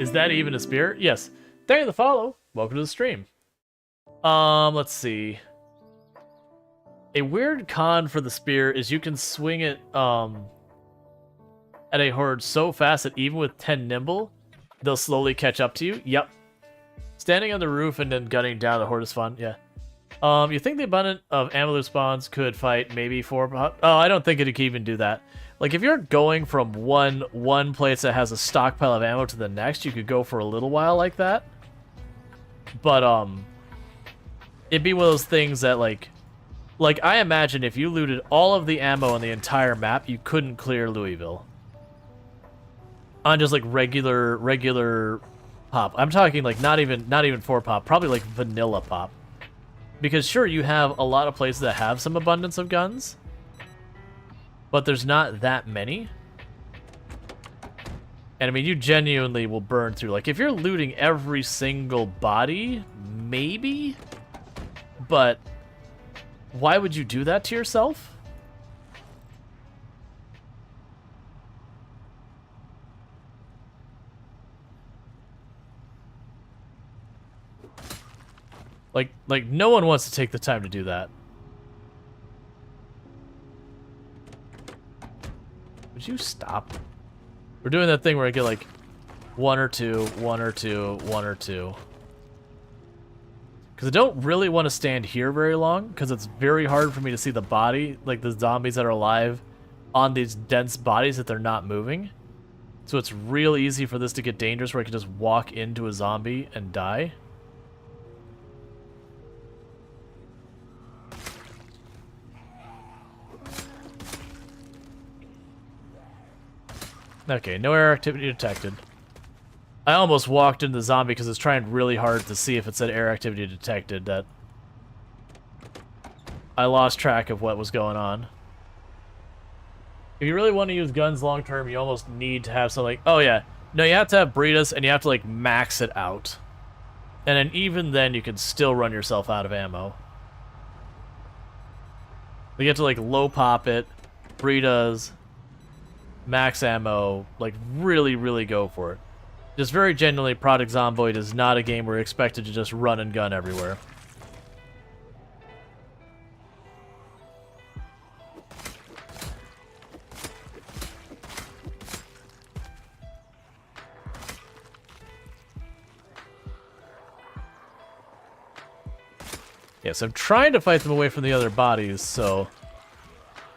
Is that even a spear? Yes. Thank you for the follow. Welcome to the stream. Let's see. A weird con for the spear is you can swing it, at a horde so fast that even with 10 nimble, they'll slowly catch up to you. Yep. Standing on the roof and then gunning down the horde is fun, yeah. You think the abundance of ammo loot spawns could fight maybe 4... Oh, I don't think it could even do that. Like, if you're going from one place that has a stockpile of ammo to the next, you could go for a little while like that. But, it'd be one of those things that, like I imagine if you looted all of the ammo on the entire map, you couldn't clear Louisville. On just, like, regular pop. I'm talking, like, not even 4 pop. Probably, like, vanilla pop. Because, sure, you have a lot of places that have some abundance of guns. But there's not that many. And, I mean, you genuinely will burn through. Like, if you're looting every single body, maybe? But why would you do that to yourself? Like no one wants to take the time to do that. Would you stop? We're doing that thing where I get like 1 or 2, 1 or 2, 1 or 2. Because I don't really want to stand here very long, because it's very hard for me to see the body, like the zombies that are alive, on these dense bodies that they're not moving. So it's real easy for this to get dangerous where I can just walk into a zombie and die. Okay, no air activity detected. I almost walked into the zombie because it's trying really hard to see if it said air activity detected. That I lost track of what was going on. If you really want to use guns long term, you almost need to have something. Oh yeah, no, you have to have Britas and you have to like max it out, and then even then you can still run yourself out of ammo. You have to like low pop it, Britas, max ammo, like really go for it. Just very genuinely, Project Zomboid is not a game where you're expected to just run and gun everywhere. Yeah, so I'm trying to fight them away from the other bodies, so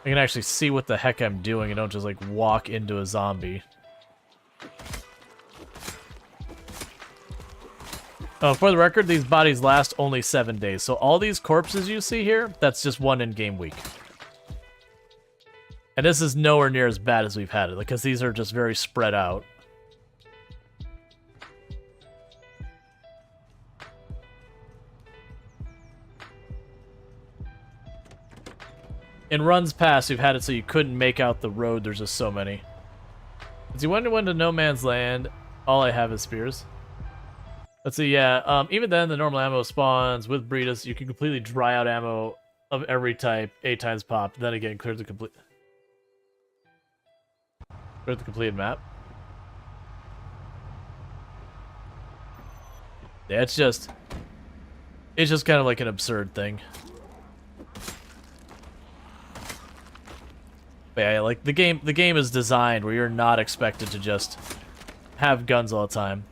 I can actually see what the heck I'm doing and don't just, like, walk into a zombie. For the record, these bodies last only 7 days, so all these corpses you see here, that's just one in-game week. And this is nowhere near as bad as we've had it, because these are just very spread out. In runs past, we've had it so you couldn't make out the road. There's just so many. As you wonder when to no man's land, all I have is spears. Let's see, yeah. Even then, the normal ammo spawns with Breedus. You can completely dry out ammo of every type 8 times pop. Then again, clear the completed map. Yeah, it's just kind of like an absurd thing. But yeah, like the game is designed where you're not expected to just have guns all the time.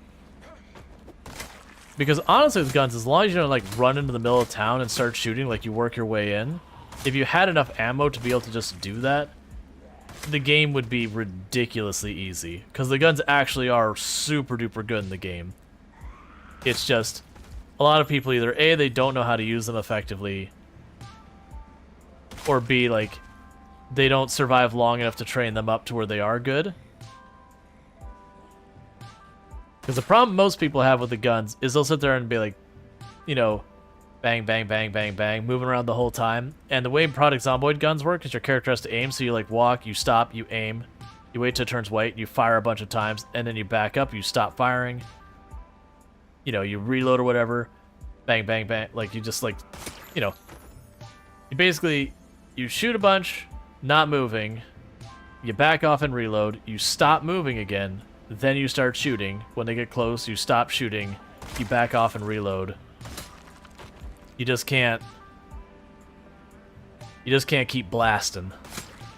Because honestly with guns, as long as you don't like run into the middle of town and start shooting, like you work your way in, if you had enough ammo to be able to just do that, the game would be ridiculously easy. Because the guns actually are super duper good in the game. It's just, a lot of people either A, they don't know how to use them effectively, or B, like, they don't survive long enough to train them up to where they are good. Because the problem most people have with the guns is they'll sit there and be like, you know, bang, bang, bang, bang, bang, moving around the whole time. And the way product zomboid guns work is your character has to aim, so you like walk, you stop, you aim, you wait till it turns white, you fire a bunch of times, and then you back up, you stop firing. You know, you reload or whatever, bang, bang, bang, like you just like, you know, you basically, you shoot a bunch, not moving, you back off and reload, you stop moving again, then you start shooting. When they get close, you stop shooting, you back off and reload. You just can't keep blasting.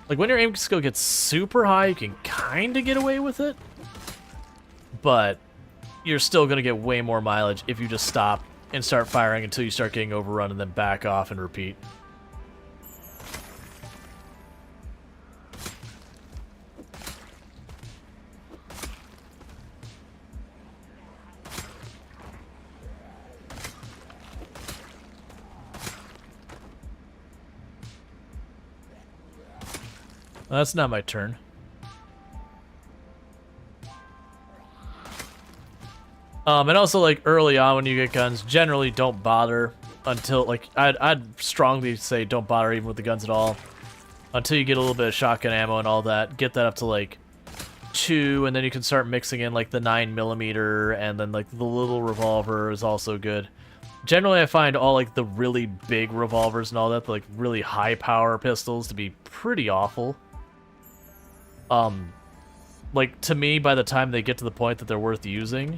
Like when your aim skill gets super high, you can kind of get away with it, but you're still going to get way more mileage if you just stop and start firing until you start getting overrun and then back off and repeat. Well, that's not my turn. And also, like, early on when you get guns, generally don't bother until, like, I'd strongly say don't bother even with the guns at all. Until you get a little bit of shotgun ammo and all that. Get that up to, like, 2, and then you can start mixing in, like, the 9mm, and then, like, the little revolver is also good. Generally, I find all, like, the really big revolvers and all that, like, really high-power pistols to be pretty awful. Like, to me, by the time they get to the point that they're worth using,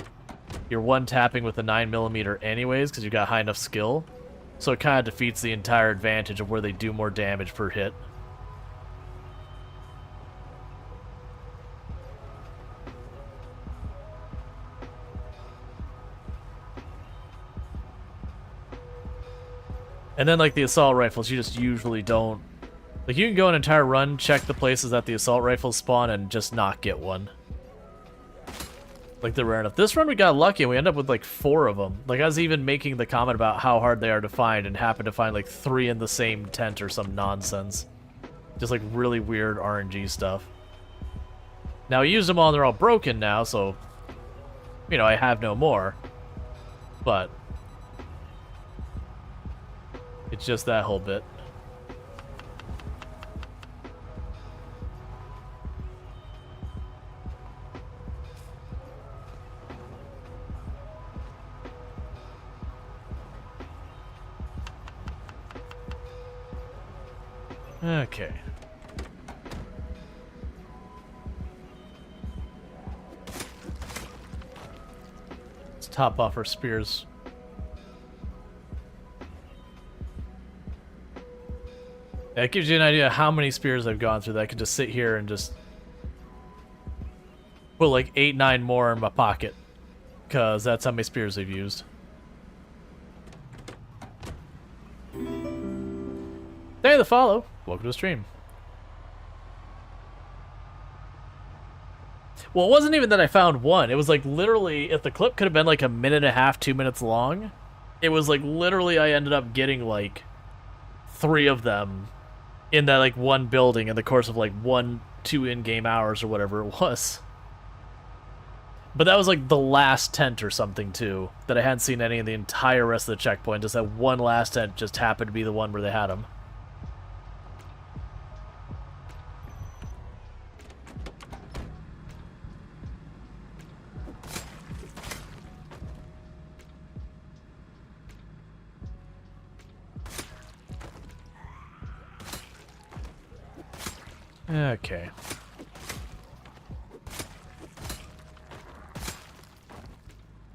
you're one-tapping with a 9mm anyways, because you've got high enough skill. So it kind of defeats the entire advantage of where they do more damage per hit. And then, like, the assault rifles, you just usually don't... Like, you can go an entire run, check the places that the assault rifles spawn, and just not get one. Like, they're rare enough. This run, we got lucky, and we ended up with, like, 4 of them. Like, I was even making the comment about how hard they are to find, and happened to find, like, 3 in the same tent or some nonsense. Just, like, really weird RNG stuff. Now, I used them all, and they're all broken now, so... You know, I have no more. But... It's just that whole bit. Okay. Let's top off our spears. That gives you an idea of how many spears I've gone through that I can just sit here and just put like 8, 9 more in my pocket. Because that's how many spears I've used. Hey, the follow. Welcome to the stream. Well, it wasn't even that I found one. It was like literally, if the clip could have been like a minute and a half, 2 minutes long, it was like literally I ended up getting like 3 of them in that like one building in the course of like 1-2 in-game hours or whatever it was. But that was like the last tent or something too, that I hadn't seen any of the entire rest of the checkpoint. Just that one last tent just happened to be the one where they had them. Okay.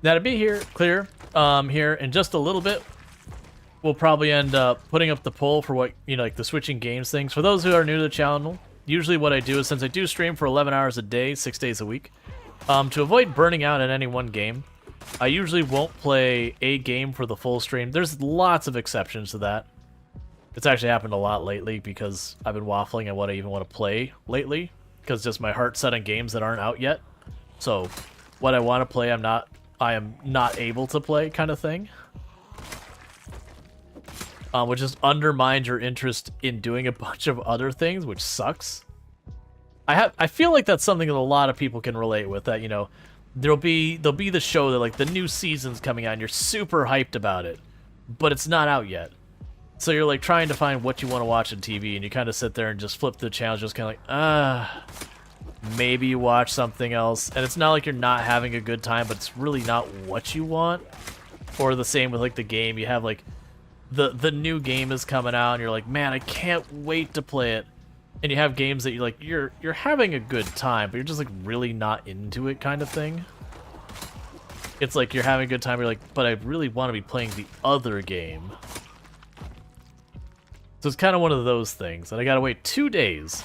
Now to be clear, here in just a little bit, we'll probably end up putting up the poll for what, like the switching games things. For those who are new to the channel, usually what I do is, since I do stream for 11 hours a day, 6 days a week, to avoid burning out in any one game, I usually won't play a game for the full stream. There's lots of exceptions to that. It's actually happened a lot lately because I've been waffling on what I even want to play lately, because just my heart's set on games that aren't out yet. So what I want to play, I am not able to play, kind of thing. Which just undermines your interest in doing a bunch of other things, which sucks. I feel like that's something that a lot of people can relate with, that, there'll be the show that like the new season's coming out and you're super hyped about it, but it's not out yet. So you're like trying to find what you want to watch on TV, and you kind of sit there and just flip the channel, just kind of like, maybe you watch something else. And it's not like you're not having a good time, but it's really not what you want. Or the same with like the game. You have like the new game is coming out, and you're like, man, I can't wait to play it. And you have games that you're having a good time, but you're just like really not into it, kind of thing. It's like you're having a good time, you're like, but I really want to be playing the other game. So it's kind of one of those things, and I gotta wait 2 days.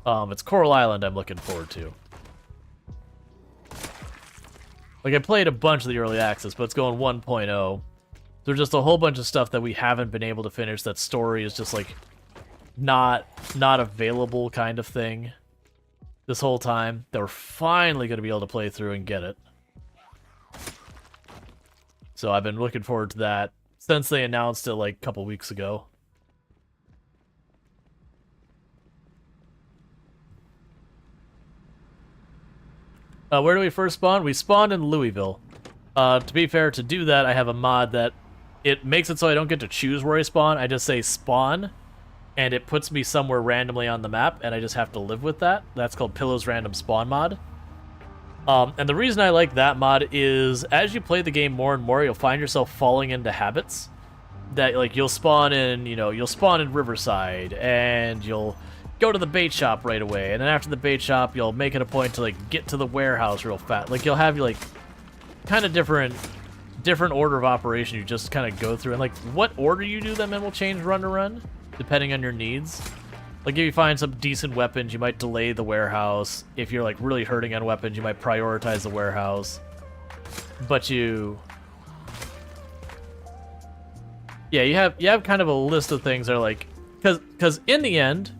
It's Coral Island I'm looking forward to. Like, I played a bunch of the early access, but it's going 1.0. There's just a whole bunch of stuff that we haven't been able to finish. That story is just like not available, kind of thing, this whole time, that we're finally gonna be able to play through and get it. So I've been looking forward to that since they announced it like a couple weeks ago. Where do we first spawn? We spawned in Louisville. To be fair, to do that, I have a mod that it makes it so I don't get to choose where I spawn. I just say spawn, and it puts me somewhere randomly on the map, and I just have to live with that. That's called Pillow's Random Spawn mod. And the reason I like that mod is, as you play the game more and more, you'll find yourself falling into habits that, like, you'll spawn in, you'll spawn in Riverside, and you'll go to the bait shop right away, and then after the bait shop, you'll make it a point to, like, get to the warehouse real fast. Like, you'll have, like, kind of different order of operation you just kind of go through, and, like, what order you do them in will change run to run, depending on your needs. Like, if you find some decent weapons, you might delay the warehouse. If you're, like, really hurting on weapons, you might prioritize the warehouse. But you have kind of a list of things that are, like, because in the end,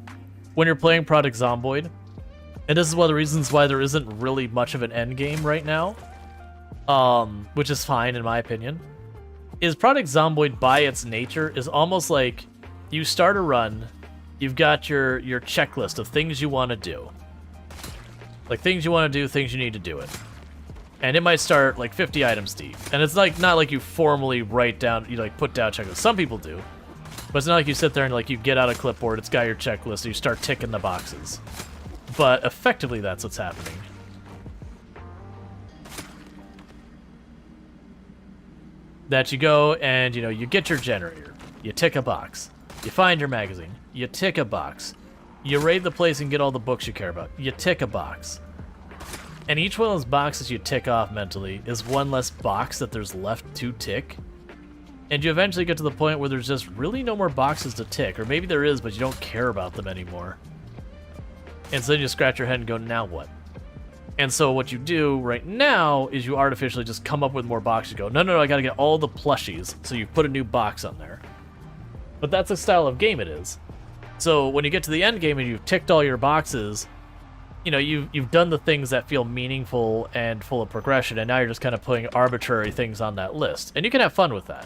when you're playing Project Zomboid, and this is one of the reasons why there isn't really much of an end game right now, which is fine in my opinion, is Project Zomboid by its nature is almost like you start a run, you've got your checklist of things you want to do. Like, things you want to do, things you need to do it. And it might start like 50 items deep. And it's like not like you formally write down, you like put down checklists. Some people do. But it's not like you sit there and like you get out a clipboard, it's got your checklist, and you start ticking the boxes. But effectively that's what's happening. That you go and, you get your generator. You tick a box. You find your magazine. You tick a box. You raid the place and get all the books you care about. You tick a box. And each one of those boxes you tick off mentally is one less box that there's left to tick. And you eventually get to the point where there's just really no more boxes to tick. Or maybe there is, but you don't care about them anymore. And so then you scratch your head and go, now what? And so what you do right now is you artificially just come up with more boxes. You go, no, I gotta get all the plushies. So you put a new box on there. But that's the style of game it is. So when you get to the end game and you've ticked all your boxes, you know, you've done the things that feel meaningful and full of progression, and now you're just kind of putting arbitrary things on that list. And you can have fun with that.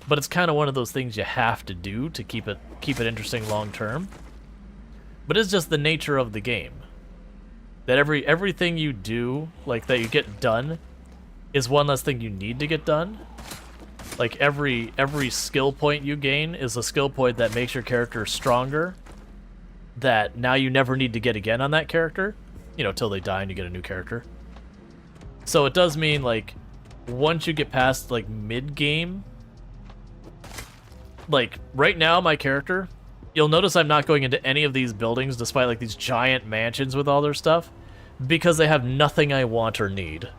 But it's kind of one of those things you have to do to keep it interesting long term. But it's just the nature of the game. That everything you do, like that you get done, is one less thing you need to get done. Like every skill point you gain is a skill point that makes your character stronger, that now you never need to get again on that character, you know, till they die and you get a new character. So it does mean, like, once you get past, like, mid-game, like, right now my character, you'll notice I'm not going into any of these buildings despite, like, these giant mansions with all their stuff, because they have nothing I want or need.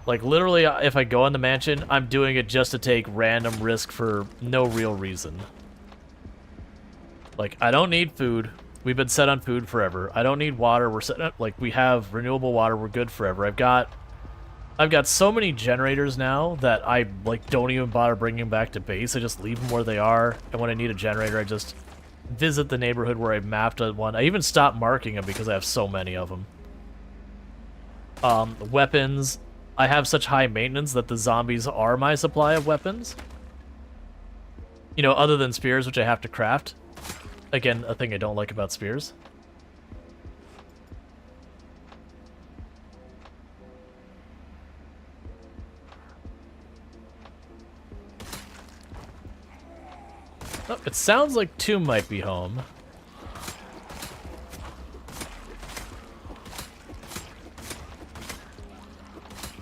Like, literally, if I go in the mansion, I'm doing it just to take random risk for no real reason. Like, I don't need food. We've been set on food forever. I don't need water. We're set up, like, we have renewable water. We're good forever. I've got so many generators now that I, like, don't even bother bringing back to base. I just leave them where they are. And when I need a generator, I just visit the neighborhood where I mapped one. I even stopped marking them because I have so many of them. Weapons. I have such high maintenance that the zombies are my supply of weapons. You know, other than spears, which I have to craft. Again, a thing I don't like about spears. Oh, it sounds like Tomb might be home.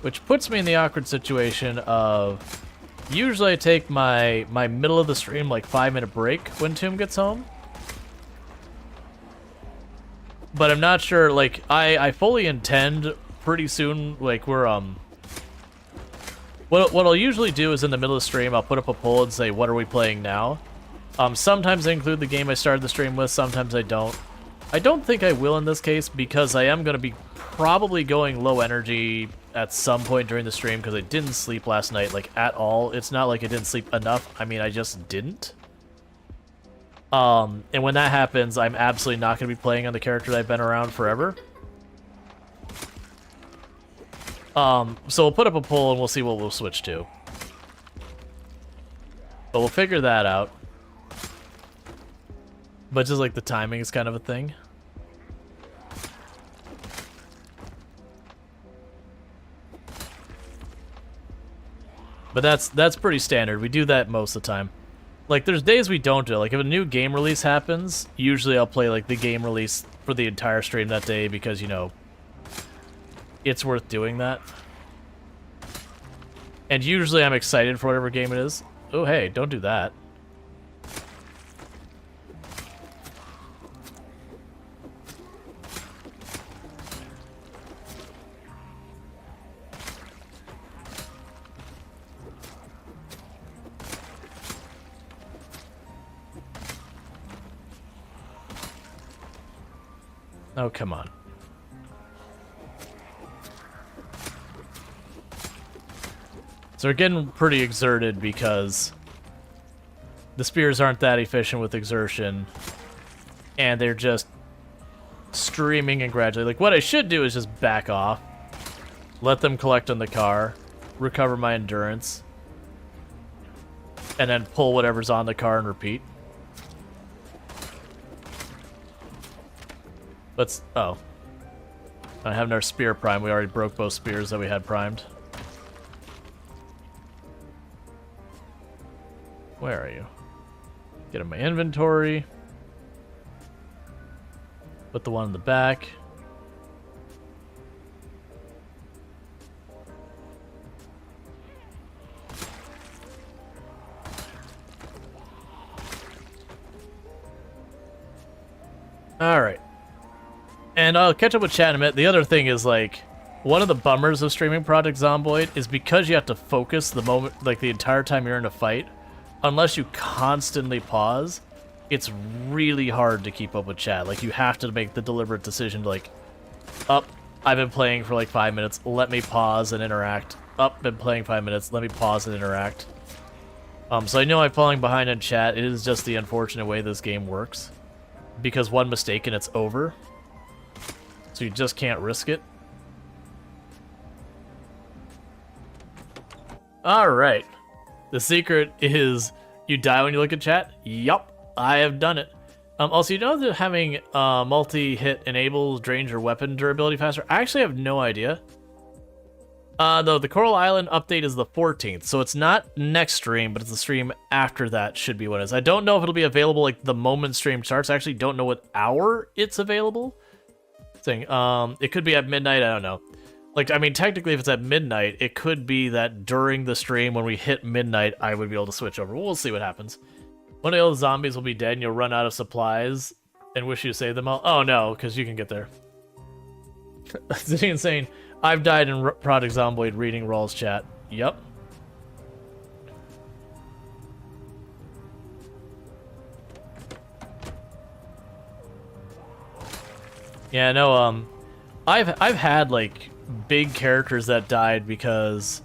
Which puts me in the awkward situation of... Usually I take my middle of the stream, like, 5-minute break when Tomb gets home. But I'm not sure, like, I fully intend pretty soon, like, we're, What I'll usually do is in the middle of the stream, I'll put up a poll and say, what are we playing now? Sometimes I include the game I started the stream with, sometimes I don't. I don't think I will in this case, because I am going to be probably going low energy at some point during the stream, because I didn't sleep last night, like, at all. It's not like I didn't sleep enough. I mean, I just didn't. And when that happens, I'm absolutely not going to be playing on the character that I've been around forever. So we'll put up a poll and we'll see what we'll switch to. But we'll figure that out. But just like the timing is kind of a thing. But that's pretty standard. We do that most of the time. Like, there's days we don't do it. Like, if a new game release happens, usually I'll play, like, the game release for the entire stream that day because, you know, it's worth doing that. And usually I'm excited for whatever game it is. Oh, hey, don't do that. Oh, come on. So we're getting pretty exerted because the spears aren't that efficient with exertion, and they're just streaming and gradually. Like, what I should do is just back off, let them collect on the car, recover my endurance, and then pull whatever's on the car and repeat. Let's... oh. I have our spear prime. We already broke both spears that we had primed. Where are you? Get in my inventory. Put the one in the back. Alright. And I'll catch up with chat in a minute. The other thing is, like, one of the bummers of streaming Project Zomboid is because you have to focus the moment, like, the entire time you're in a fight, unless you constantly pause, it's really hard to keep up with chat. Like, you have to make the deliberate decision to, like, I've been playing for, like, 5 minutes, let me pause and interact. Been playing 5 minutes, let me pause and interact. So I know I'm falling behind in chat. It is just the unfortunate way this game works. Because one mistake and it's over. So you just can't risk it. Alright. The secret is you die when you look at chat? Yup, I have done it. Also, you know that having multi-hit enables drains your weapon durability faster? I actually have no idea. Though the Coral Island update is the 14th, so it's not next stream, but it's the stream after that should be what it is. I don't know if it'll be available like the moment stream starts. I actually don't know what hour it's available. It could be at midnight, I don't know. Like, I mean, technically if it's at midnight, it could be that during the stream when we hit midnight, I would be able to switch over. We'll see what happens. One of the zombies will be dead and you'll run out of supplies and wish you saved them all. Oh no, because you can get there. It's insane. I've died in Project Zomboid reading Rual's chat. Yep. Yeah, no, I've had like big characters that died because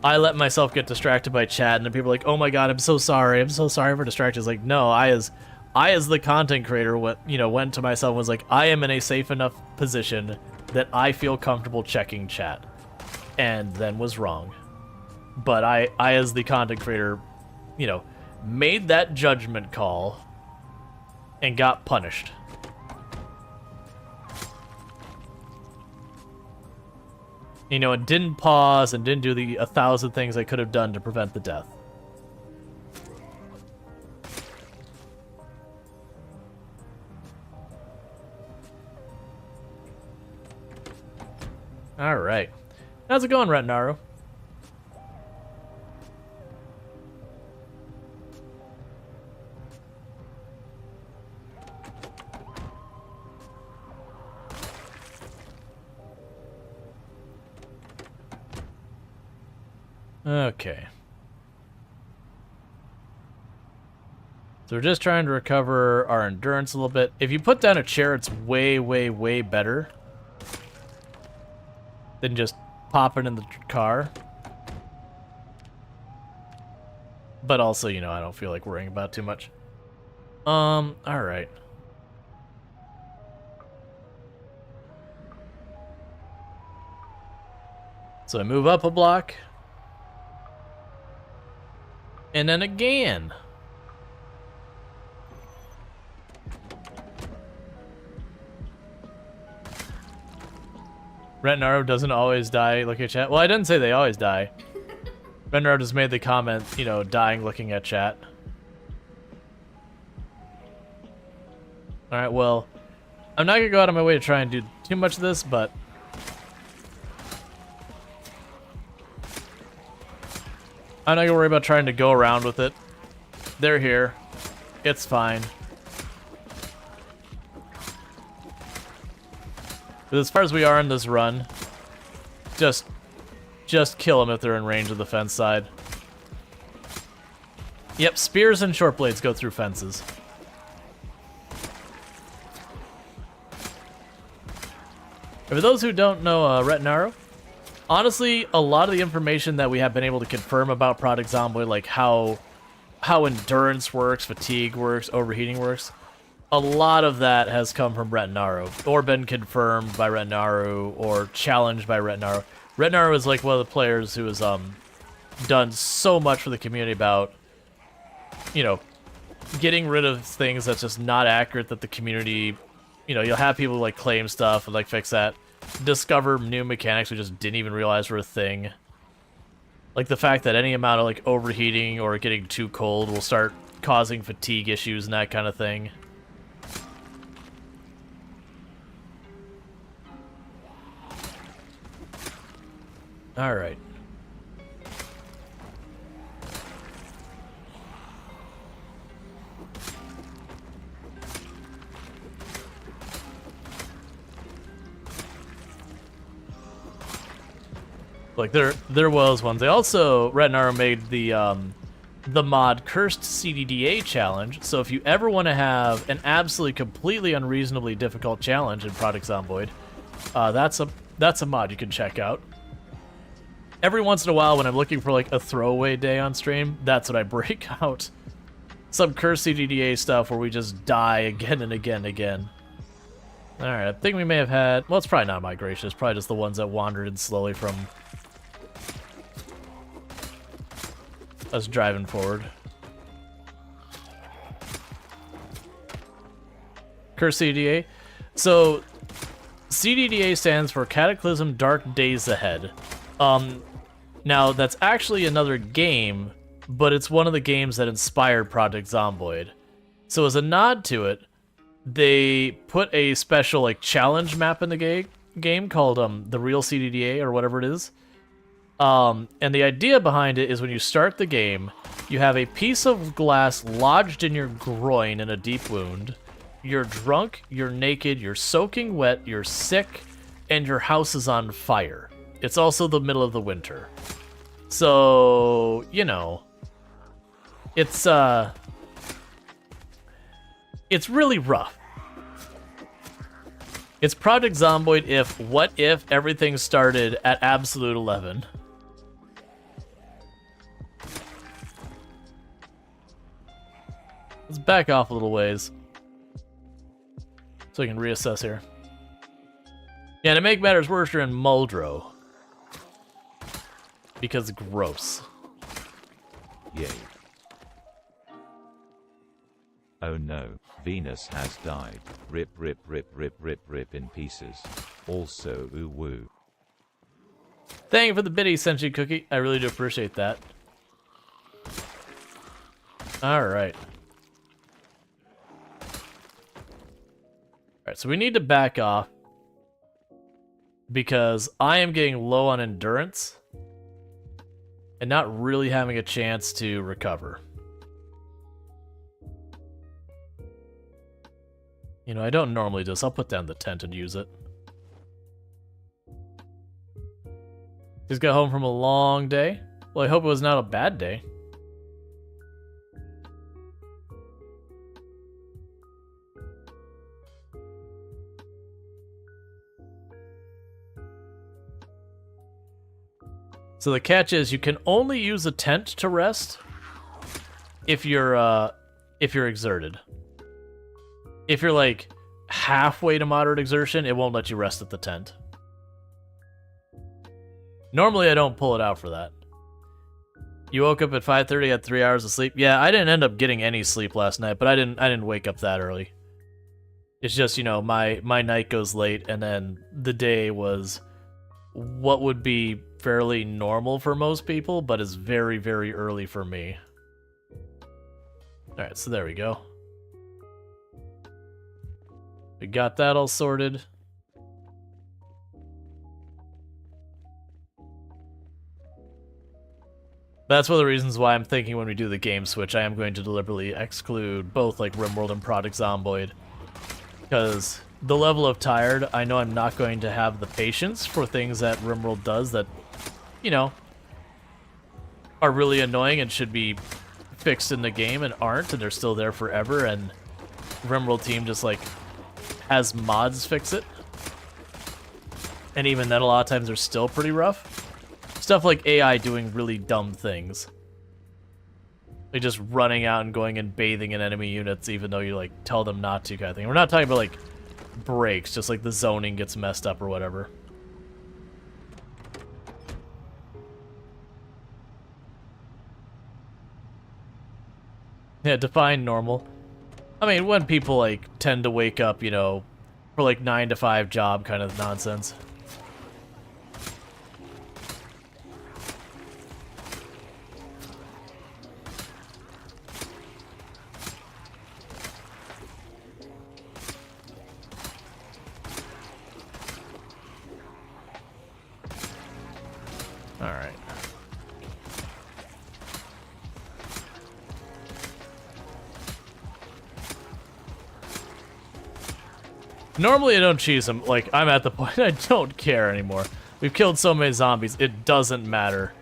I let myself get distracted by chat, and then people are like, "Oh my god, I'm so sorry for distracting." It's like, no, I as the content creator went to myself and was like, I am in a safe enough position that I feel comfortable checking chat, and then was wrong. But I as the content creator, made that judgment call and got punished. And didn't pause and didn't do the 1,000 things I could have done to prevent the death. Alright. How's it going, Retinaru? Okay. So we're just trying to recover our endurance a little bit. If you put down a chair, it's way, way, way better than just popping in the car. But also, I don't feel like worrying about it too much. Alright. So I move up a block. And then again. Retinaru doesn't always die looking at chat. Well, I didn't say they always die. Retinaru just made the comment, dying looking at chat. Alright, well, I'm not gonna go out of my way to try and do too much of this, but I'm not gonna worry about trying to go around with it. They're here. It's fine. But as far as we are in this run, just kill them if they're in range of the fence side. Yep, spears and short blades go through fences. For those who don't know Retinaru, honestly, a lot of the information that we have been able to confirm about Project Zomboid, like how endurance works, fatigue works, overheating works, a lot of that has come from Retinaru, or been confirmed by Retinaru, or challenged by Retinaru. Retinaru is like one of the players who has done so much for the community about, getting rid of things that's just not accurate that the community, you'll have people like claim stuff and like fix that. Discover new mechanics we just didn't even realize were a thing. Like the fact that any amount of like overheating or getting too cold will start causing fatigue issues and that kind of thing. Alright. Like there was ones. They also Retinaru made the mod Cursed CDDA challenge. So if you ever want to have an absolutely completely unreasonably difficult challenge in Project Zomboid, that's a mod you can check out. Every once in a while when I'm looking for like a throwaway day on stream, that's what I break out. Some cursed CDDA stuff where we just die again and again and again. Alright, I think we may have had... Well, it's probably not migration. It's probably just the ones that wandered in slowly from us driving forward. Cursed CDDA. So, CDDA stands for Cataclysm Dark Days Ahead. Now, that's actually another game, but it's one of the games that inspired Project Zomboid. So as a nod to it, they put a special like challenge map in the game called the Real CDDA or whatever it is. And the idea behind it is when you start the game, you have a piece of glass lodged in your groin in a deep wound. You're drunk, you're naked, you're soaking wet, you're sick, and your house is on fire. It's also the middle of the winter. So, you know, it's really rough. It's Project Zomboid what if everything started at absolute 11? Let's back off a little ways so we can reassess here. Yeah, to make matters worse, you're in Muldrow. Because gross. Yay. Oh no, Venus has died. Rip rip rip rip rip rip in pieces. Also ooh woo. Thank you for the biddy, Senshi Cookie. I really do appreciate that. Alright. Alright, so we need to back off. Because I am getting low on endurance. And not really having a chance to recover. You know, I don't normally do this. I'll put down the tent and use it. Just got home from a long day. Well, I hope it was not a bad day. So the catch is you can only use a tent to rest if you're exerted. If you're like halfway to moderate exertion, it won't let you rest at the tent. Normally I don't pull it out for that. You woke up at 5:30, had 3 hours of sleep. Yeah, I didn't end up getting any sleep last night, but I didn't wake up that early. It's just, you know, my night goes late and then the day was what would be fairly normal for most people, but is very, very early for me. Alright, so there we go. We got that all sorted. That's one of the reasons why I'm thinking when we do the game switch, I am going to deliberately exclude both like RimWorld and Project Zomboid. Because the level of tired, I know I'm not going to have the patience for things that RimWorld does that, you know, are really annoying and should be fixed in the game and aren't, and they're still there forever, and RimWorld team just like has mods fix it. And even then, a lot of times they're still pretty rough. Stuff like AI doing really dumb things. Like just running out and going and bathing in enemy units even though you like tell them not to kind of thing. We're not talking about like breaks, just like the zoning gets messed up or whatever. Yeah, define normal. I mean, when people like tend to wake up, you know, for like 9 to 5 job kind of nonsense. Alright. Normally I don't cheese them. Like, I'm at the point I don't care anymore. We've killed so many zombies, it doesn't matter.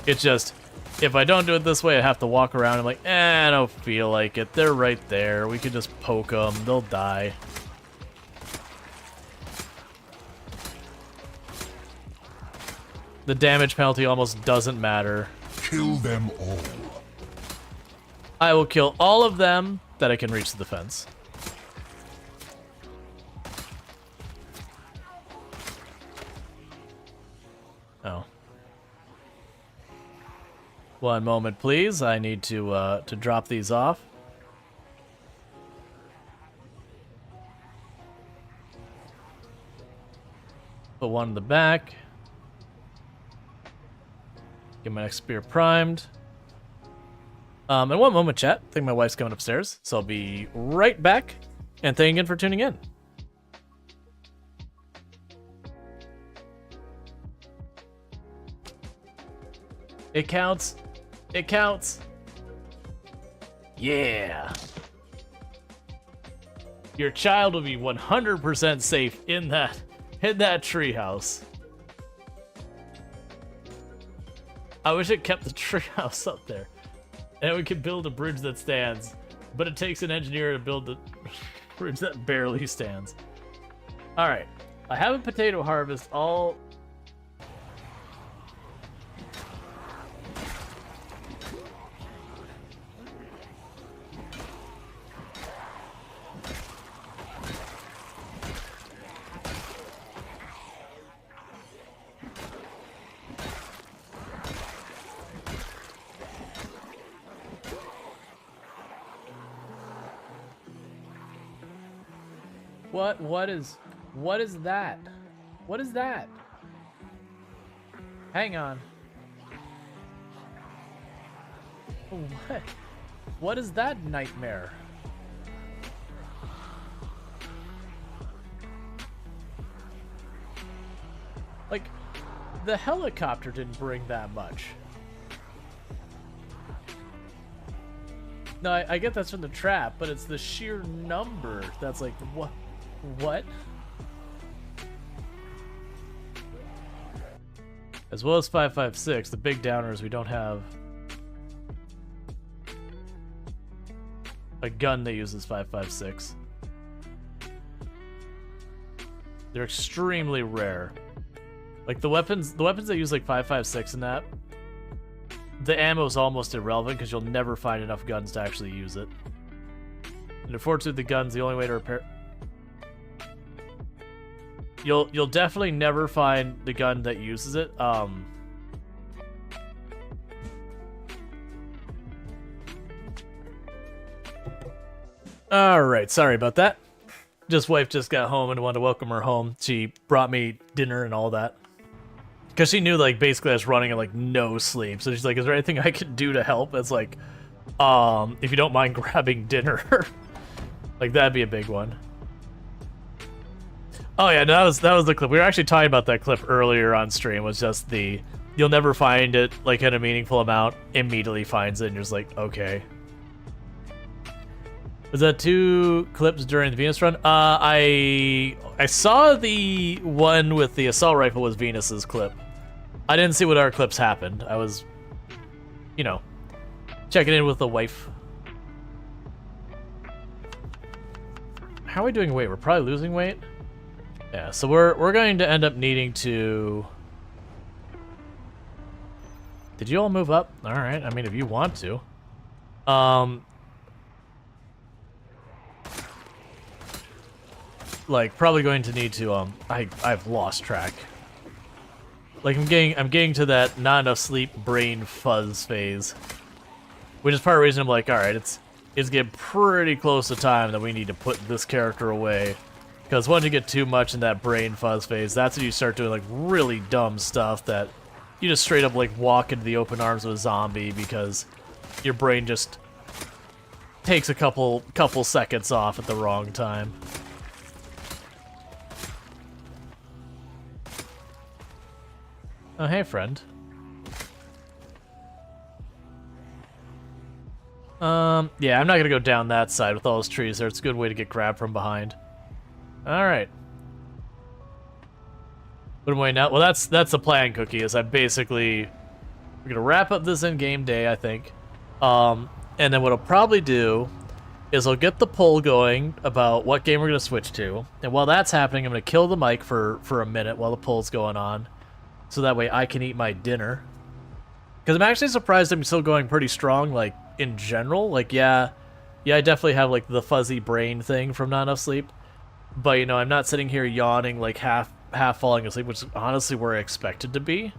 It's just, if I don't do it this way, I have to walk around and like, I don't feel like it. They're right there. We could just poke them. They'll die. The damage penalty almost doesn't matter. Kill them all. I will kill all of them that I can reach the fence. Oh. One moment, please. I need to drop these off. Put one in the back. Get my next spear primed. In one moment, chat. I think my wife's coming upstairs, so I'll be right back. And thank you again for tuning in. It counts. It counts. Yeah. Your child will be 100% safe in that treehouse. I wish it kept the treehouse up there. And we could build a bridge that stands. But it takes an engineer to build the bridge that barely stands. Alright. I have a potato harvest all... What is that? What is that? Hang on. What is that nightmare? Like, the helicopter didn't bring that much. No, I get that's from the trap, but it's the sheer number that's like, what? What? As well as 556, the big downer is we don't have a gun that uses 556. They're extremely rare. Like the weapons that use like 556 in that, the ammo is almost irrelevant because you'll never find enough guns to actually use it. And unfortunately, the gun's the only way to repair. You'll definitely never find the gun that uses it. Alright, sorry about that. Wife just got home and wanted to welcome her home. She brought me dinner and all that. Because she knew, like, basically I was running at, like, no sleep. So she's like, is there anything I can do to help? It's like, if you don't mind grabbing dinner. Like, that'd be a big one. Oh yeah, that was the clip. We were actually talking about that clip earlier on stream. Was just the you'll never find it like in a meaningful amount. Immediately finds it, and you're just like, okay. Was that 2 clips during the Venus run? I saw the one with the assault rifle was Venus's clip. I didn't see what our clips happened. I was, you know, checking in with the wife. How are we doing weight? We're probably losing weight. Yeah, so we're going to end up needing to... Did you all move up? Alright, I mean, if you want to. Like, probably going to need to, I've lost track. Like, I'm getting to that not enough sleep brain fuzz phase. Which is part of the reason I'm like, alright, it's getting pretty close to time that we need to put this character away. Because once you get too much in that brain fuzz phase, that's when you start doing like really dumb stuff that you just straight up like walk into the open arms of a zombie because your brain just takes a couple seconds off at the wrong time. Oh, hey, friend. Yeah, I'm not gonna go down that side with all those trees there. It's a good way to get grabbed from behind. Alright. What am I now? Well, that's the plan, Cookie, is we're gonna wrap up this in-game day, I think. And then what I'll probably do is I'll get the poll going about what game we're gonna switch to. And while that's happening, I'm gonna kill the mic for a minute while the poll's going on. so that way I can eat my dinner. Because I'm actually surprised I'm still going pretty strong, like, in general. Like, yeah, I definitely have, like, the fuzzy brain thing from not enough sleep. But, you know, I'm not sitting here yawning, like, half falling asleep, which is honestly where I expected to be.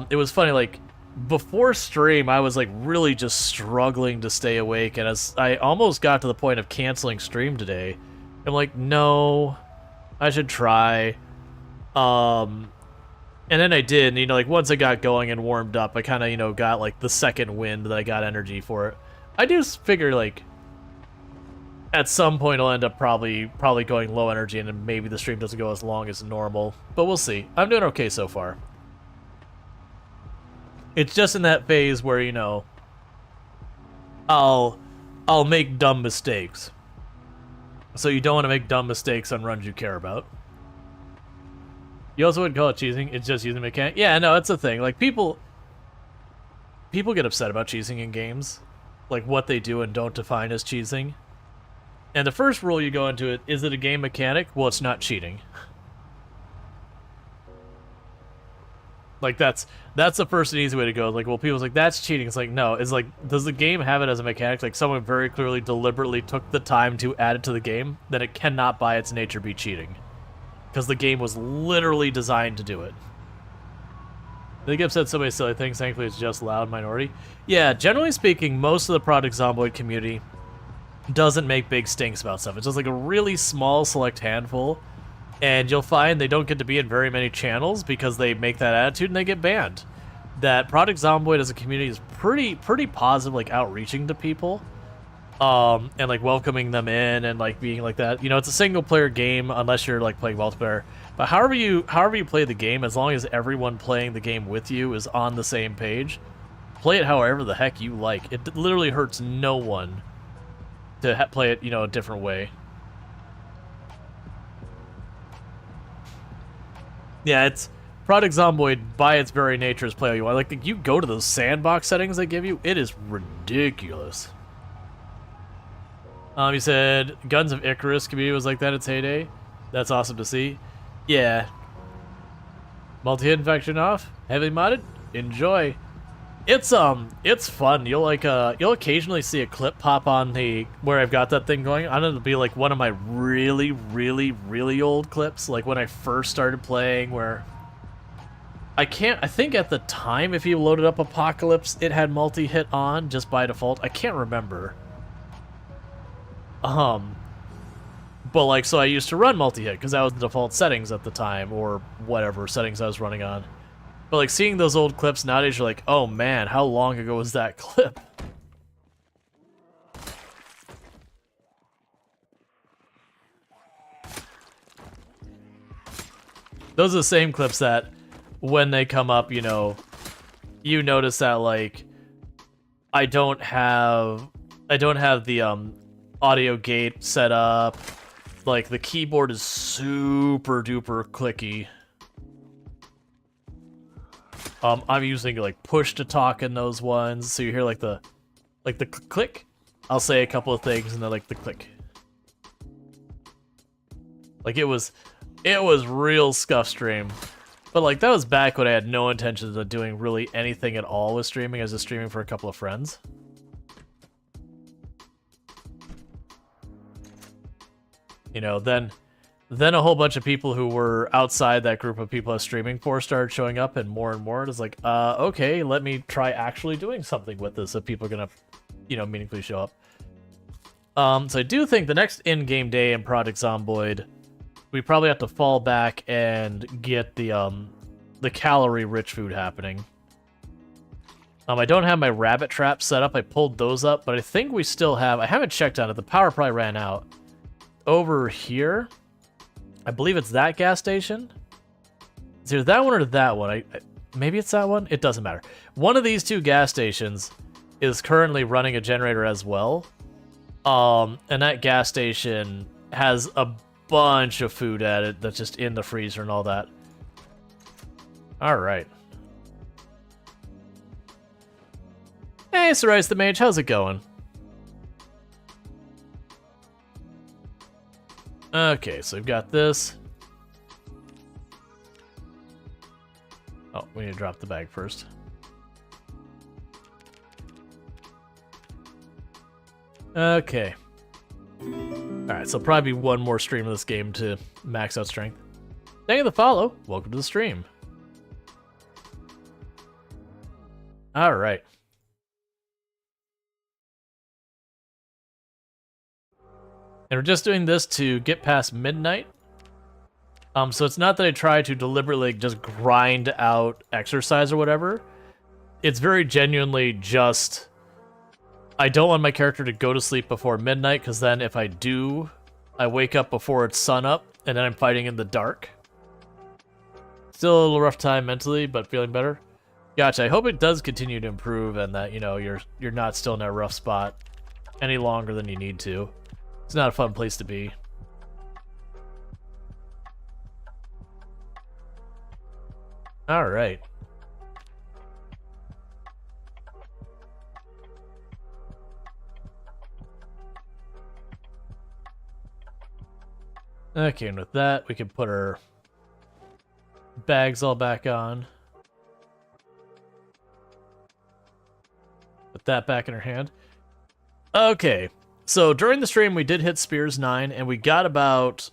It was funny, like, before stream, I was, like, really just struggling to stay awake, and as I almost got to the point of canceling stream today, I'm like, no, I should try. And then I did, and, you know, like, once I got going and warmed up, I kind of, you know, got, like, the second wind that I got energy for it. I do figure, like, at some point I'll end up probably going low energy, and then maybe the stream doesn't go as long as normal. But we'll see. I'm doing okay so far. It's just in that phase where, you know, I'll make dumb mistakes. So you don't want to make dumb mistakes on runs you care about. You also wouldn't call it cheesing, it's just using mechanic. Yeah, no, it's a thing. Like, people get upset about cheesing in games. Like, what they do and don't define as cheesing. And the first rule you go into it, is it a game mechanic? Well, it's not cheating. Like, that's the first and easy way to go. Like, well, people's like, that's cheating. It's like, no. It's like, does the game have it as a mechanic? Like, someone very clearly, deliberately took the time to add it to the game, then it cannot by its nature be cheating. Because the game was literally designed to do it. They get upset so many silly things. Thankfully, it's just loud minority. Yeah, generally speaking, most of the Project Zomboid community doesn't make big stinks about stuff. It's just like a really small, select handful. And you'll find they don't get to be in very many channels because they make that attitude and they get banned. That Project Zomboid as a community is pretty positive, like outreaching to people. And like welcoming them in and like being like that. You know, it's a single player game unless you're like playing multiplayer. But however you play the game, as long as everyone playing the game with you is on the same page, play it however the heck you like. It literally hurts no one to play it, you know, a different way. Yeah, it's Project Zomboid by its very nature is play how you want. Like, you go to those sandbox settings they give you, it is ridiculous. You said Guns of Icarus community was like that in its heyday. That's awesome to see. Yeah. Multi-hit infection off. Heavily modded. Enjoy. It's fun. You'll like you'll occasionally see a clip pop on the where I've got that thing going. I don't know, it'll be like one of my really old clips, like when I first started playing, where I think at the time if you loaded up Apocalypse it had multi-hit on just by default. I can't remember. But like, so I used to run multi-hit because that was the default settings at the time, or whatever settings I was running on. But like, seeing those old clips nowadays, you're like, oh man, how long ago was that clip? Those are the same clips that, when they come up, you know, you notice that like, I don't have the audio gate set up. Like, the keyboard is super duper clicky. I'm using like push to talk in those ones, so you hear like the click. I'll say a couple of things and then like the click. Like, it was real scuff stream. But like, that was back when I had no intentions of doing really anything at all with streaming. I was just streaming for a couple of friends. You know, then a whole bunch of people who were outside that group of people I was streaming for started showing up, and more. It's like, okay, let me try actually doing something with this if people are gonna, you know, meaningfully show up. So I do think the next in-game day in Project Zomboid, we probably have to fall back and get the calorie-rich food happening. I don't have my rabbit traps set up. I pulled those up, but I think we still have... I haven't checked on it. The power probably ran out. Over here, I believe it's that gas station. It's either that one or that one. Maybe it's that one? It doesn't matter. One of these two gas stations is currently running a generator as well. And that gas station has a bunch of food at it that's just in the freezer and all that. Alright. Hey, Sirius the Mage, how's it going? Okay, so we've got this. we need to drop the bag first. Okay. Alright, so probably one more stream of this game to max out strength. Thank you for the follow. Welcome to the stream. Alright. And we're just doing this to get past midnight. So it's not that I try to deliberately just grind out exercise or whatever. It's very genuinely just... I don't want my character to go to sleep before midnight, because then if I do, I wake up before it's sun up, and then I'm fighting in the dark. Still a little rough time mentally, but feeling better. Gotcha. I hope it does continue to improve, and that, you know, you're not still in that rough spot any longer than you need to. It's not a fun place to be. All right. Okay, and with that, we can put our bags all back on. Put that back in her hand. Okay, so during the stream, we did hit Spears 9, and we got about,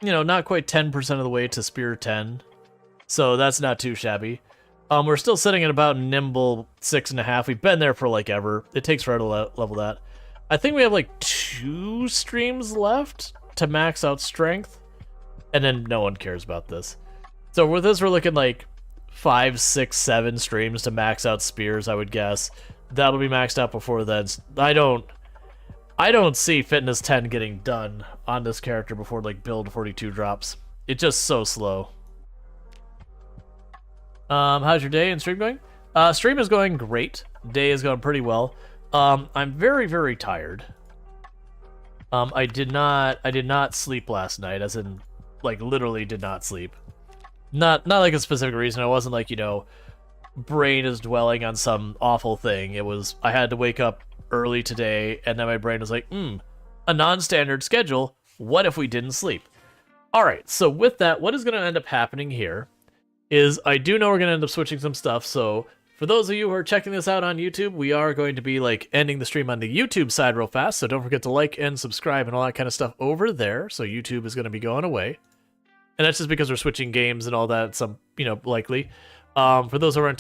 you know, not quite 10% of the way to Spear 10. So that's not too shabby. We're still sitting at about Nimble 6.5. We've been there for like ever. It takes forever to level that. I think we have like 2 streams left to max out strength, and then no one cares about this. So with this, we're looking like 5, 6, 7 streams to max out spears, I would guess. That'll be maxed out before then. I don't see Fitness 10 getting done on this character before like build 42 drops. It's just so slow. How's your day and stream going? Stream is going great. Day is going pretty well. I'm very, very tired. I did not sleep last night, as in, like, literally did not sleep. Not like a specific reason. I wasn't like, you know, brain is dwelling on some awful thing. It was, I had to wake up early today, and then my brain was like, a non-standard schedule. What if we didn't sleep? Alright, so with that, what is going to end up happening here is I do know we're going to end up switching some stuff, so for those of you who are checking this out on YouTube, we are going to be like ending the stream on the YouTube side real fast, so don't forget to like and subscribe and all that kind of stuff over there. So YouTube is going to be going away. And that's just because we're switching games and all that, some, you know, likely. For those who are on